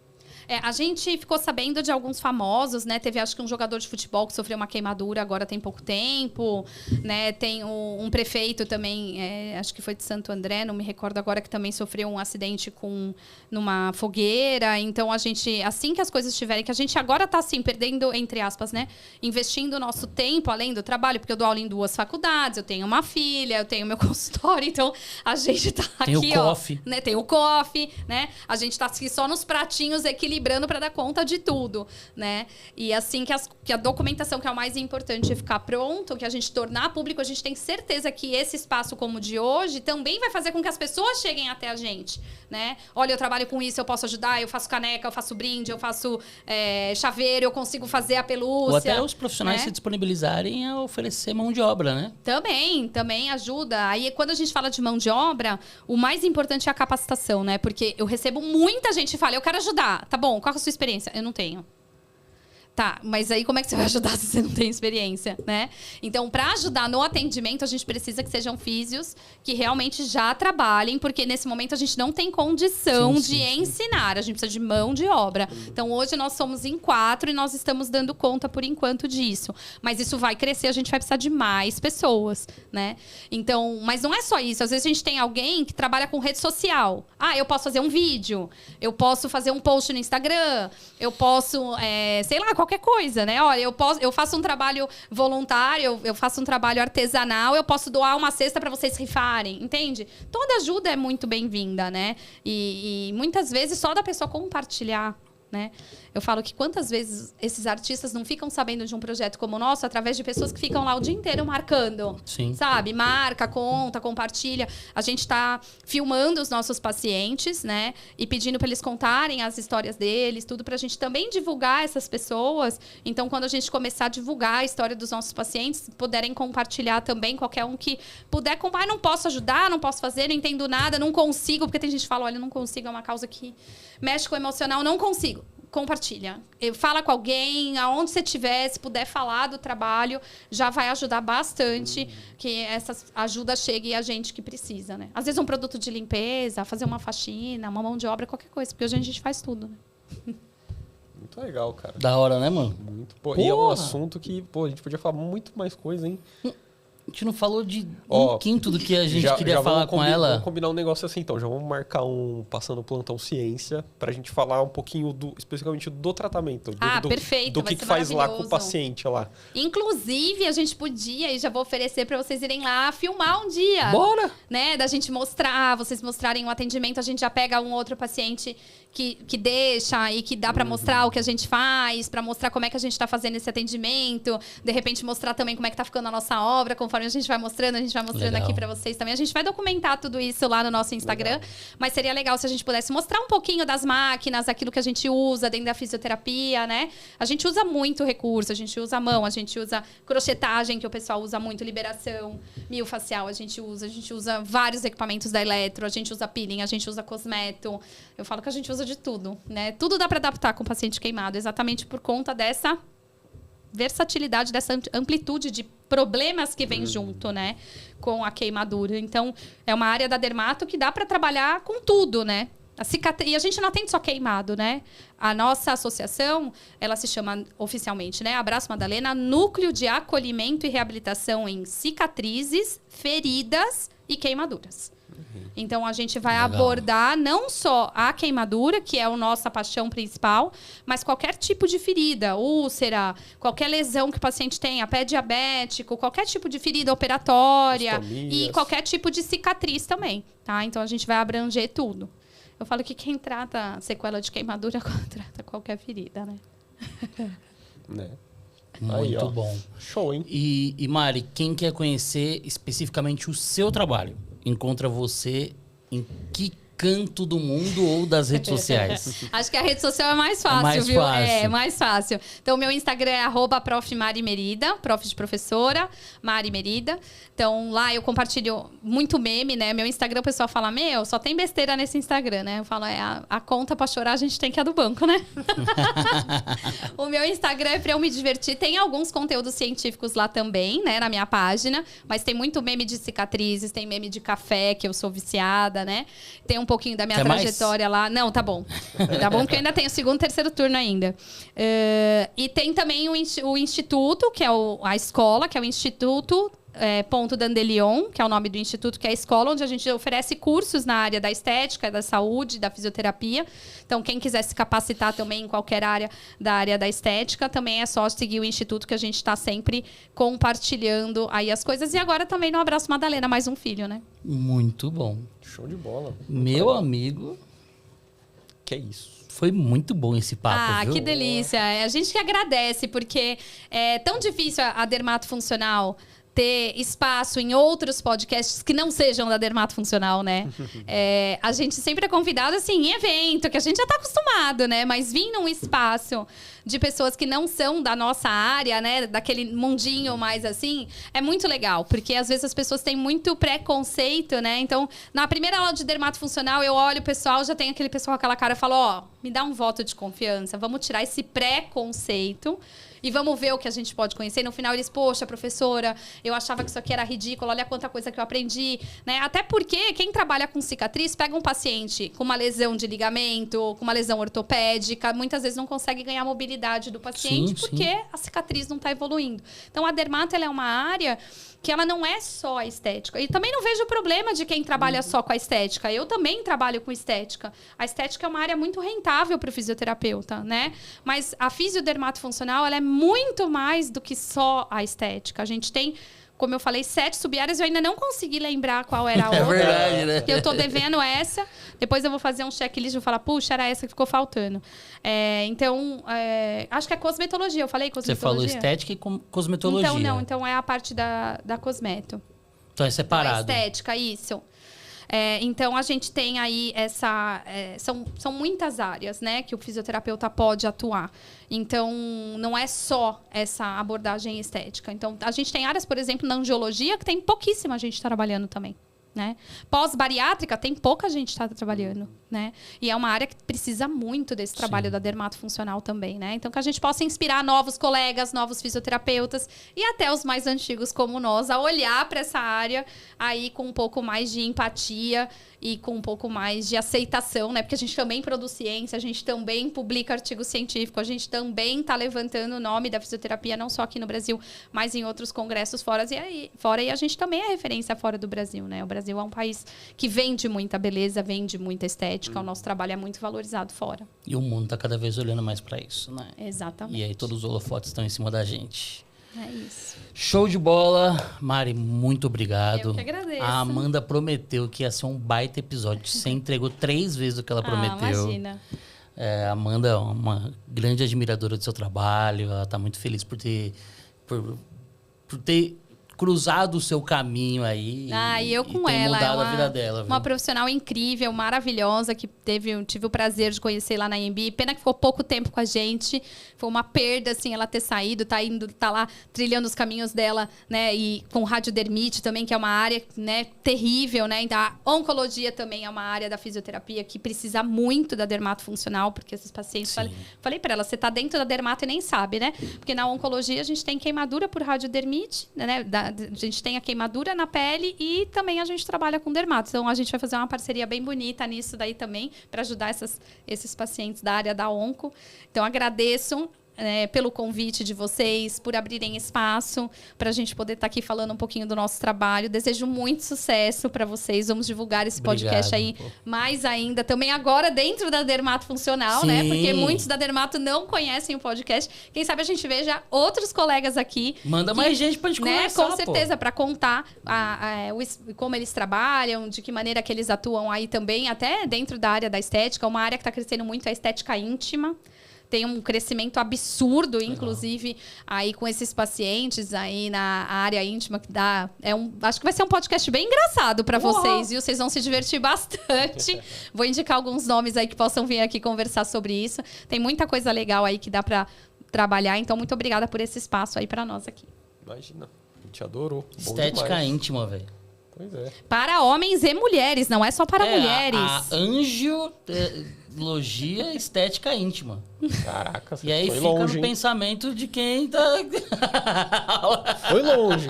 [SPEAKER 3] A gente ficou sabendo de alguns famosos, né? Teve, acho que um jogador de futebol que sofreu uma queimadura agora tem pouco tempo, né? Tem um prefeito também, acho que foi de Santo André, não me recordo agora, que também sofreu um acidente numa fogueira. Então, a gente, assim que as coisas estiverem, que a gente agora está, assim, perdendo, entre aspas, né? Investindo o nosso tempo, além do trabalho, porque eu dou aula em 2 faculdades, eu tenho uma filha, eu tenho meu consultório, então a gente está aqui,
[SPEAKER 1] Tem o coffee.
[SPEAKER 3] né? Tem o coffee, né? A gente está aqui só nos pratinhos equilibrando desequilibrando para dar conta de tudo, né? E assim que a documentação, que é o mais importante, ficar pronto, que a gente tornar público, a gente tem certeza que esse espaço como o de hoje também vai fazer com que as pessoas cheguem até a gente, né? Olha, eu trabalho com isso, eu posso ajudar, eu faço caneca, eu faço brinde, eu faço chaveiro, eu consigo fazer a pelúcia.
[SPEAKER 1] Ou até os profissionais
[SPEAKER 3] né?
[SPEAKER 1] se disponibilizarem a oferecer mão de obra, né?
[SPEAKER 3] Também ajuda. Aí, quando a gente fala de mão de obra, o mais importante é a capacitação, né? Porque eu recebo muita gente que fala, eu quero ajudar. Tá bom, qual é a sua experiência? Eu não tenho. Tá, mas aí como é que você vai ajudar se você não tem experiência, né? Então, para ajudar no atendimento, a gente precisa que sejam físios que realmente já trabalhem, porque nesse momento a gente não tem condição de ensinar, a gente precisa de mão de obra. Então, hoje nós somos em 4 e nós estamos dando conta, por enquanto, disso. Mas isso vai crescer, a gente vai precisar de mais pessoas, né? Então, mas não é só isso. Às vezes a gente tem alguém que trabalha com rede social. Ah, eu posso fazer um vídeo, eu posso fazer um post no Instagram, eu posso, sei lá, qualquer coisa, né? Olha, eu faço um trabalho voluntário, eu faço um trabalho artesanal, eu posso doar uma cesta para vocês rifarem, entende? Toda ajuda é muito bem-vinda, né? E muitas vezes só da pessoa compartilhar, né? Eu falo que quantas vezes esses artistas não ficam sabendo de um projeto como o nosso através de pessoas que ficam lá o dia inteiro marcando.
[SPEAKER 1] Sim.
[SPEAKER 3] Sabe? Marca, conta, compartilha. A gente está filmando os nossos pacientes, né? E pedindo para eles contarem as histórias deles, tudo para a gente também divulgar essas pessoas. Então, quando a gente começar a divulgar a história dos nossos pacientes, puderem compartilhar também, qualquer um que puder compartilhar. Não posso ajudar, não posso fazer, não entendo nada, não consigo. Porque tem gente que fala, olha, não consigo, é uma causa que mexe com o emocional, não consigo. Compartilha. Fala com alguém, aonde você estiver, se puder falar do trabalho, já vai ajudar bastante que essa ajuda chegue a gente que precisa, né? Às vezes um produto de limpeza, fazer uma faxina, uma mão de obra, qualquer coisa, porque hoje a gente faz tudo, né?
[SPEAKER 2] Muito legal, cara.
[SPEAKER 1] Da hora, né, mano?
[SPEAKER 2] Muito. Pô, e é um assunto que, a gente podia falar muito mais coisa, hein?
[SPEAKER 1] A gente não falou de um quinto do que a gente queria falar com ela.
[SPEAKER 2] Vamos combinar um negócio assim, então. Já vamos marcar Passando Plantão Ciência pra gente falar um pouquinho especificamente do tratamento.
[SPEAKER 3] Perfeito.
[SPEAKER 2] Do que faz lá com o paciente lá.
[SPEAKER 3] Inclusive, a gente podia, e já vou oferecer pra vocês irem lá filmar um dia.
[SPEAKER 1] Bora!
[SPEAKER 3] Né? Da gente mostrar, vocês mostrarem o atendimento, a gente já pega um outro paciente que deixa e que dá pra mostrar o que a gente faz, pra mostrar como é que a gente tá fazendo esse atendimento, de repente mostrar também como é que tá ficando a nossa obra, conforme a gente vai mostrando
[SPEAKER 1] Legal.
[SPEAKER 3] aqui pra vocês também. A gente vai documentar tudo isso lá no nosso Instagram, mas seria legal se a gente pudesse mostrar um pouquinho das máquinas, aquilo que a gente usa dentro da fisioterapia, né? A gente usa muito recurso, a gente usa mão, a gente usa crochetagem, que o pessoal usa muito, liberação, miofacial, a gente usa vários equipamentos da Eletro, a gente usa peeling, a gente usa cosmeto. Eu falo que a gente usa de tudo, né? Tudo dá para adaptar com o paciente queimado, exatamente por conta dessa versatilidade, dessa amplitude de problemas que vem junto, né? Com a queimadura. Então, é uma área da dermato que dá para trabalhar com tudo, né? E a gente não atende só queimado, né? A nossa associação, ela se chama oficialmente, né? Abraço Madalena, Núcleo de Acolhimento e Reabilitação em Cicatrizes, Feridas e Queimaduras. Então, a gente vai abordar não só a queimadura, que é a nossa paixão principal, mas qualquer tipo de ferida, úlcera, qualquer lesão que o paciente tenha, pé diabético, qualquer tipo de ferida operatória e qualquer tipo de cicatriz também, tá? Então, a gente vai abranger tudo. Eu falo que quem trata sequela de queimadura trata qualquer ferida, né?
[SPEAKER 2] Né?
[SPEAKER 1] Muito bom.
[SPEAKER 2] Show, hein?
[SPEAKER 1] E Mari, quem quer conhecer especificamente o seu trabalho, encontra você em que canto do mundo ou das redes sociais?
[SPEAKER 3] Acho que a rede social é mais fácil, viu? É mais fácil. Então, meu Instagram é @profMariMerida, prof de professora, Mari Merida. Então, lá eu compartilho muito meme, né? Meu Instagram, o pessoal fala, só tem besteira nesse Instagram, né? Eu falo, a conta pra chorar a gente tem que é do banco, né? O meu Instagram é pra eu me divertir. Tem alguns conteúdos científicos lá também, né? Na minha página. Mas tem muito meme de cicatrizes, tem meme de café, que eu sou viciada, né? Tem um pouquinho da minha trajetória lá. Não, tá bom. Tá bom, porque eu ainda tenho o segundo e terceiro turno ainda. E tem também o Instituto, que é a escola, que é o Instituto Ponto Dandelion, que é o nome do instituto, que é a escola onde a gente oferece cursos na área da estética, da saúde, da fisioterapia. Então, quem quiser se capacitar também em qualquer área da estética, também é só seguir o instituto, que a gente está sempre compartilhando aí as coisas. E agora também no Abraço Madalena, mais um filho, né?
[SPEAKER 1] Muito bom.
[SPEAKER 2] Show de bola.
[SPEAKER 1] Meu amigo...
[SPEAKER 2] Que é isso.
[SPEAKER 1] Foi muito bom esse papo, viu?
[SPEAKER 3] Que delícia. A gente que agradece, porque é tão difícil a Dermato Funcional ter espaço em outros podcasts que não sejam da Dermato Funcional, né? A gente sempre é convidado, assim, em evento, que a gente já tá acostumado, né? Mas vir num espaço de pessoas que não são da nossa área, né? Daquele mundinho mais assim, é muito legal. Porque, às vezes, as pessoas têm muito preconceito, né? Então, na primeira aula de Dermato Funcional, eu olho o pessoal, já tem aquele pessoal com aquela cara e falo, ó, me dá um voto de confiança. Vamos tirar esse preconceito e vamos ver o que a gente pode conhecer. No final, eles, poxa, professora, eu achava que isso aqui era ridículo, olha quanta coisa que eu aprendi, né? Até porque quem trabalha com cicatriz pega um paciente com uma lesão de ligamento, com uma lesão ortopédica, muitas vezes não consegue ganhar a mobilidade do paciente porque a cicatriz não está evoluindo. Então, a dermato, ela é uma área que ela não é só a estética. E também não vejo problema de quem trabalha só com a estética. Eu também trabalho com estética. A estética é uma área muito rentável para o fisioterapeuta, né? Mas a fisiodermatofuncional, ela é muito mais do que só a estética. A gente tem, como eu falei, 7 sub-áreas. Eu ainda não consegui lembrar qual era a outra.
[SPEAKER 1] É verdade, né?
[SPEAKER 3] Porque eu tô devendo essa. Depois eu vou fazer um checklist e vou falar, puxa, era essa que ficou faltando. Então, acho que é cosmetologia. Eu falei cosmetologia?
[SPEAKER 1] Você falou estética e cosmetologia.
[SPEAKER 3] Então, não. Então, é a parte da cosmeto.
[SPEAKER 1] Então, é separado.
[SPEAKER 3] Da estética, isso. Então, a gente tem aí são muitas áreas, né, que o fisioterapeuta pode atuar. Então, não é só essa abordagem estética. Então, a gente tem áreas, por exemplo, na angiologia, que tem pouquíssima gente trabalhando também. Né? Pós-bariátrica, tem pouca gente que está trabalhando. Né? E é uma área que precisa muito desse trabalho da dermatofuncional também. Né? Então, que a gente possa inspirar novos colegas, novos fisioterapeutas e até os mais antigos como nós a olhar para essa área aí com um pouco mais de empatia e com um pouco mais de aceitação, né? Porque a gente também produz ciência, a gente também publica artigo científico, a gente também está levantando o nome da fisioterapia, não só aqui no Brasil, mas em outros congressos fora. E a gente também é referência fora do Brasil, né? O Brasil é um país que vende muita beleza, vende muita estética, o nosso trabalho é muito valorizado fora.
[SPEAKER 1] E o mundo está cada vez olhando mais para isso, né?
[SPEAKER 3] Exatamente.
[SPEAKER 1] E aí todos os holofotes estão em cima da gente.
[SPEAKER 3] É isso.
[SPEAKER 1] Show de bola. Mari, muito obrigado.
[SPEAKER 3] Eu que agradeço.
[SPEAKER 1] A Amanda prometeu que ia ser um baita episódio. Você entregou 3 vezes o que ela prometeu.
[SPEAKER 3] Imagina.
[SPEAKER 1] A Amanda é uma grande admiradora do seu trabalho. Ela está muito feliz por ter cruzado o seu caminho aí
[SPEAKER 3] e eu com
[SPEAKER 1] ter
[SPEAKER 3] ela.
[SPEAKER 1] mudado a vida dela.
[SPEAKER 3] Uma profissional incrível, maravilhosa, que tive o prazer de conhecer lá na AMB. Pena que ficou pouco tempo com a gente. Foi uma perda, assim, ela ter saído, tá lá trilhando os caminhos dela, né? E com radiodermite também, que é uma área, né, terrível, né? Então, a oncologia também é uma área da fisioterapia que precisa muito da dermatofuncional, porque esses pacientes... Falei para ela, você tá dentro da dermato e nem sabe, né? Porque na oncologia a gente tem queimadura por radiodermite, né? A gente tem a queimadura na pele e também a gente trabalha com dermato. Então, a gente vai fazer uma parceria bem bonita nisso daí também, para ajudar esses pacientes da área da onco. Então, agradeço pelo convite de vocês, por abrirem espaço para a gente poder estar aqui falando um pouquinho do nosso trabalho. Desejo muito sucesso para vocês. Vamos divulgar esse podcast aí mais ainda. Também agora dentro da Dermato Funcional, né? Porque muitos da Dermato não conhecem o podcast. Quem sabe a gente veja outros colegas aqui.
[SPEAKER 1] Manda mais gente para a gente conversar,
[SPEAKER 3] com certeza, para contar como eles trabalham, de que maneira que eles atuam aí também, até dentro da área da estética. Uma área que está crescendo muito é a estética íntima. Tem um crescimento absurdo, inclusive, aí com esses pacientes aí na área íntima, que dá... acho que vai ser um podcast bem engraçado para vocês, viu? Vocês vão se divertir bastante. Vou indicar alguns nomes aí que possam vir aqui conversar sobre isso. Tem muita coisa legal aí que dá para trabalhar. Então, muito obrigada por esse espaço aí para nós aqui.
[SPEAKER 2] Imagina, a gente adorou.
[SPEAKER 1] Estética íntima, velho.
[SPEAKER 2] Pois é.
[SPEAKER 3] Para homens e mulheres, não é só para mulheres.
[SPEAKER 1] A angiologia estética íntima.
[SPEAKER 2] Caraca,
[SPEAKER 1] e aí
[SPEAKER 2] foi
[SPEAKER 1] fica
[SPEAKER 2] longe,
[SPEAKER 1] no pensamento de quem tá...
[SPEAKER 2] Foi longe.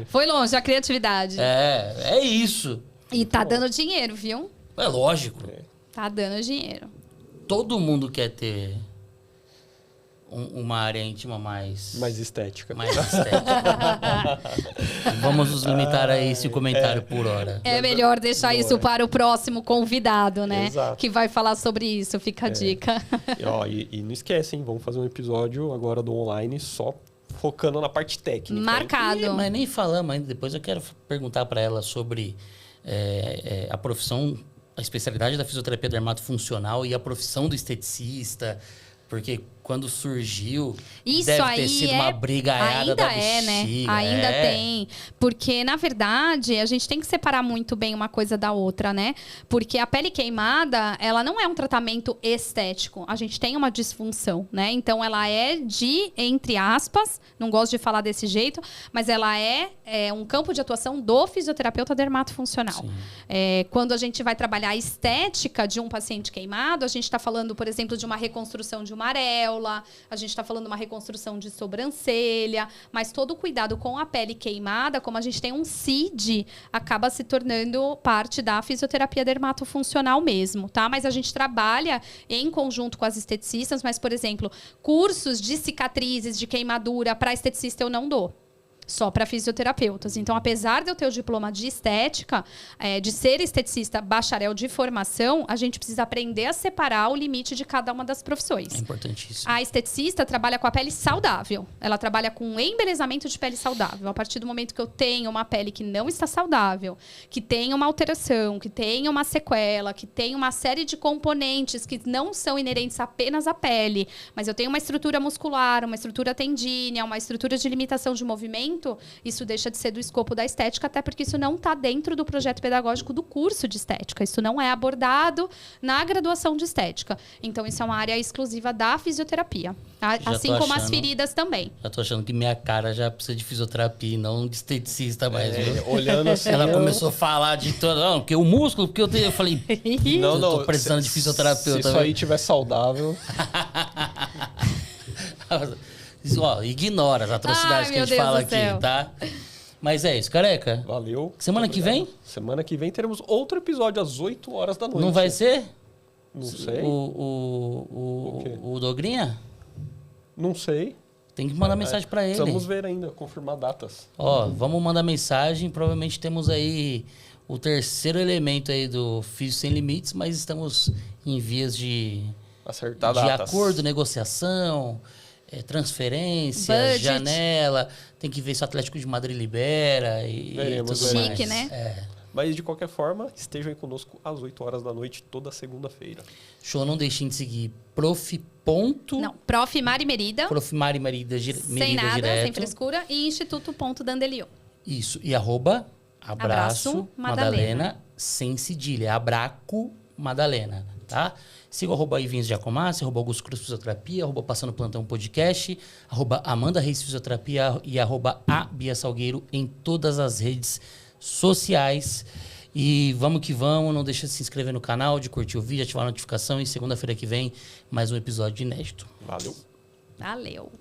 [SPEAKER 3] Foi longe a criatividade.
[SPEAKER 1] É isso.
[SPEAKER 3] E tá dando dinheiro, viu?
[SPEAKER 1] É lógico.
[SPEAKER 3] Tá dando dinheiro.
[SPEAKER 1] Todo mundo quer ter uma área íntima mais
[SPEAKER 2] estética.
[SPEAKER 1] Mais estética. Vamos nos limitar a esse comentário por hora.
[SPEAKER 3] É melhor deixar isso para o próximo convidado, né?
[SPEAKER 2] Exato.
[SPEAKER 3] Que vai falar sobre isso, fica a dica.
[SPEAKER 2] E não esquecem, vamos fazer um episódio agora do online só focando na parte técnica.
[SPEAKER 3] Marcado.
[SPEAKER 1] Mas nem falamos ainda, depois eu quero perguntar para ela sobre a profissão a especialidade da fisioterapia dermatofuncional e a profissão do esteticista, porque quando surgiu,
[SPEAKER 3] Isso
[SPEAKER 1] deve
[SPEAKER 3] aí
[SPEAKER 1] ter sido uma brigaiada da bexiga.
[SPEAKER 3] né? Ainda tem. Porque, na verdade, a gente tem que separar muito bem uma coisa da outra, né? Porque a pele queimada, ela não é um tratamento estético. A gente tem uma disfunção, né? Então, ela é entre aspas, não gosto de falar desse jeito, mas ela é um campo de atuação do fisioterapeuta dermatofuncional. Quando a gente vai trabalhar a estética de um paciente queimado, a gente está falando, por exemplo, de uma reconstrução de uma areola, a gente está falando de uma reconstrução de sobrancelha, mas todo o cuidado com a pele queimada, como a gente tem um CID, acaba se tornando parte da fisioterapia dermatofuncional mesmo, tá? Mas a gente trabalha em conjunto com as esteticistas, mas, por exemplo, cursos de cicatrizes, de queimadura, para esteticista eu não dou. Só para fisioterapeutas. Então, apesar de eu ter o diploma de estética, de ser esteticista bacharel de formação, a gente precisa aprender a separar o limite de cada uma das profissões.
[SPEAKER 1] É importantíssimo.
[SPEAKER 3] A esteticista trabalha com a pele saudável. Ela trabalha com embelezamento de pele saudável. A partir do momento que eu tenho uma pele que não está saudável, que tem uma alteração, que tem uma sequela, que tem uma série de componentes que não são inerentes apenas à pele, mas eu tenho uma estrutura muscular, uma estrutura tendínea, uma estrutura de limitação de movimento, isso deixa de ser do escopo da estética, até porque isso não está dentro do projeto pedagógico do curso de estética. Isso não é abordado na graduação de estética. Então, isso é uma área exclusiva da fisioterapia. Assim como as feridas também.
[SPEAKER 1] Já tô achando que minha cara já precisa de fisioterapia e não de esteticista mais.
[SPEAKER 2] Olhando assim...
[SPEAKER 1] Ela começou a falar de todo... Não, porque o músculo, porque eu falei...
[SPEAKER 2] Não,
[SPEAKER 1] eu tô precisando de fisioterapeuta.
[SPEAKER 2] Se isso aí estiver saudável...
[SPEAKER 1] Ó, ignora as atrocidades que a gente fala aqui, tá? Mas é isso, careca.
[SPEAKER 2] Valeu.
[SPEAKER 1] Semana que vem?
[SPEAKER 2] Semana que vem teremos outro episódio às 8 horas da noite.
[SPEAKER 1] Não vai ser?
[SPEAKER 2] Não sei.
[SPEAKER 1] O Dogrinha?
[SPEAKER 2] Não sei.
[SPEAKER 1] Tem que mandar mensagem pra ele.
[SPEAKER 2] Precisamos ver ainda, confirmar datas.
[SPEAKER 1] Ó, vamos mandar mensagem. Provavelmente temos aí o terceiro elemento aí do Físio Sem Limites, mas estamos em vias de
[SPEAKER 2] acertar datas.
[SPEAKER 1] Acordo, negociação... transferência,
[SPEAKER 3] budget,
[SPEAKER 1] janela, tem que ver se o Atlético de Madrid libera e
[SPEAKER 2] veremos,
[SPEAKER 1] tudo
[SPEAKER 3] chique,
[SPEAKER 1] mais.
[SPEAKER 3] né?
[SPEAKER 2] Mas, de qualquer forma, estejam aí conosco às 8 horas da noite, toda segunda-feira.
[SPEAKER 1] Show, não deixem de seguir Prof.
[SPEAKER 3] Não, Prof. Mari Merida.
[SPEAKER 1] Prof. Mari Merida,
[SPEAKER 3] sem nada,
[SPEAKER 1] direto.
[SPEAKER 3] sem frescura. E Instituto Dandelio.
[SPEAKER 1] Isso, e @abraço Madalena, sem cedilha, Abraco Madalena, tá? Siga o @Ivinhos Giacomassi, @Augusto Cruz Fisioterapia, @Passando Plantão Podcast, @Amanda Reis Fisioterapia e @Bia Salgueiro em todas as redes sociais. E vamos que vamos, não deixa de se inscrever no canal, de curtir o vídeo, ativar a notificação e segunda-feira que vem mais um episódio inédito.
[SPEAKER 2] Valeu.
[SPEAKER 3] Valeu.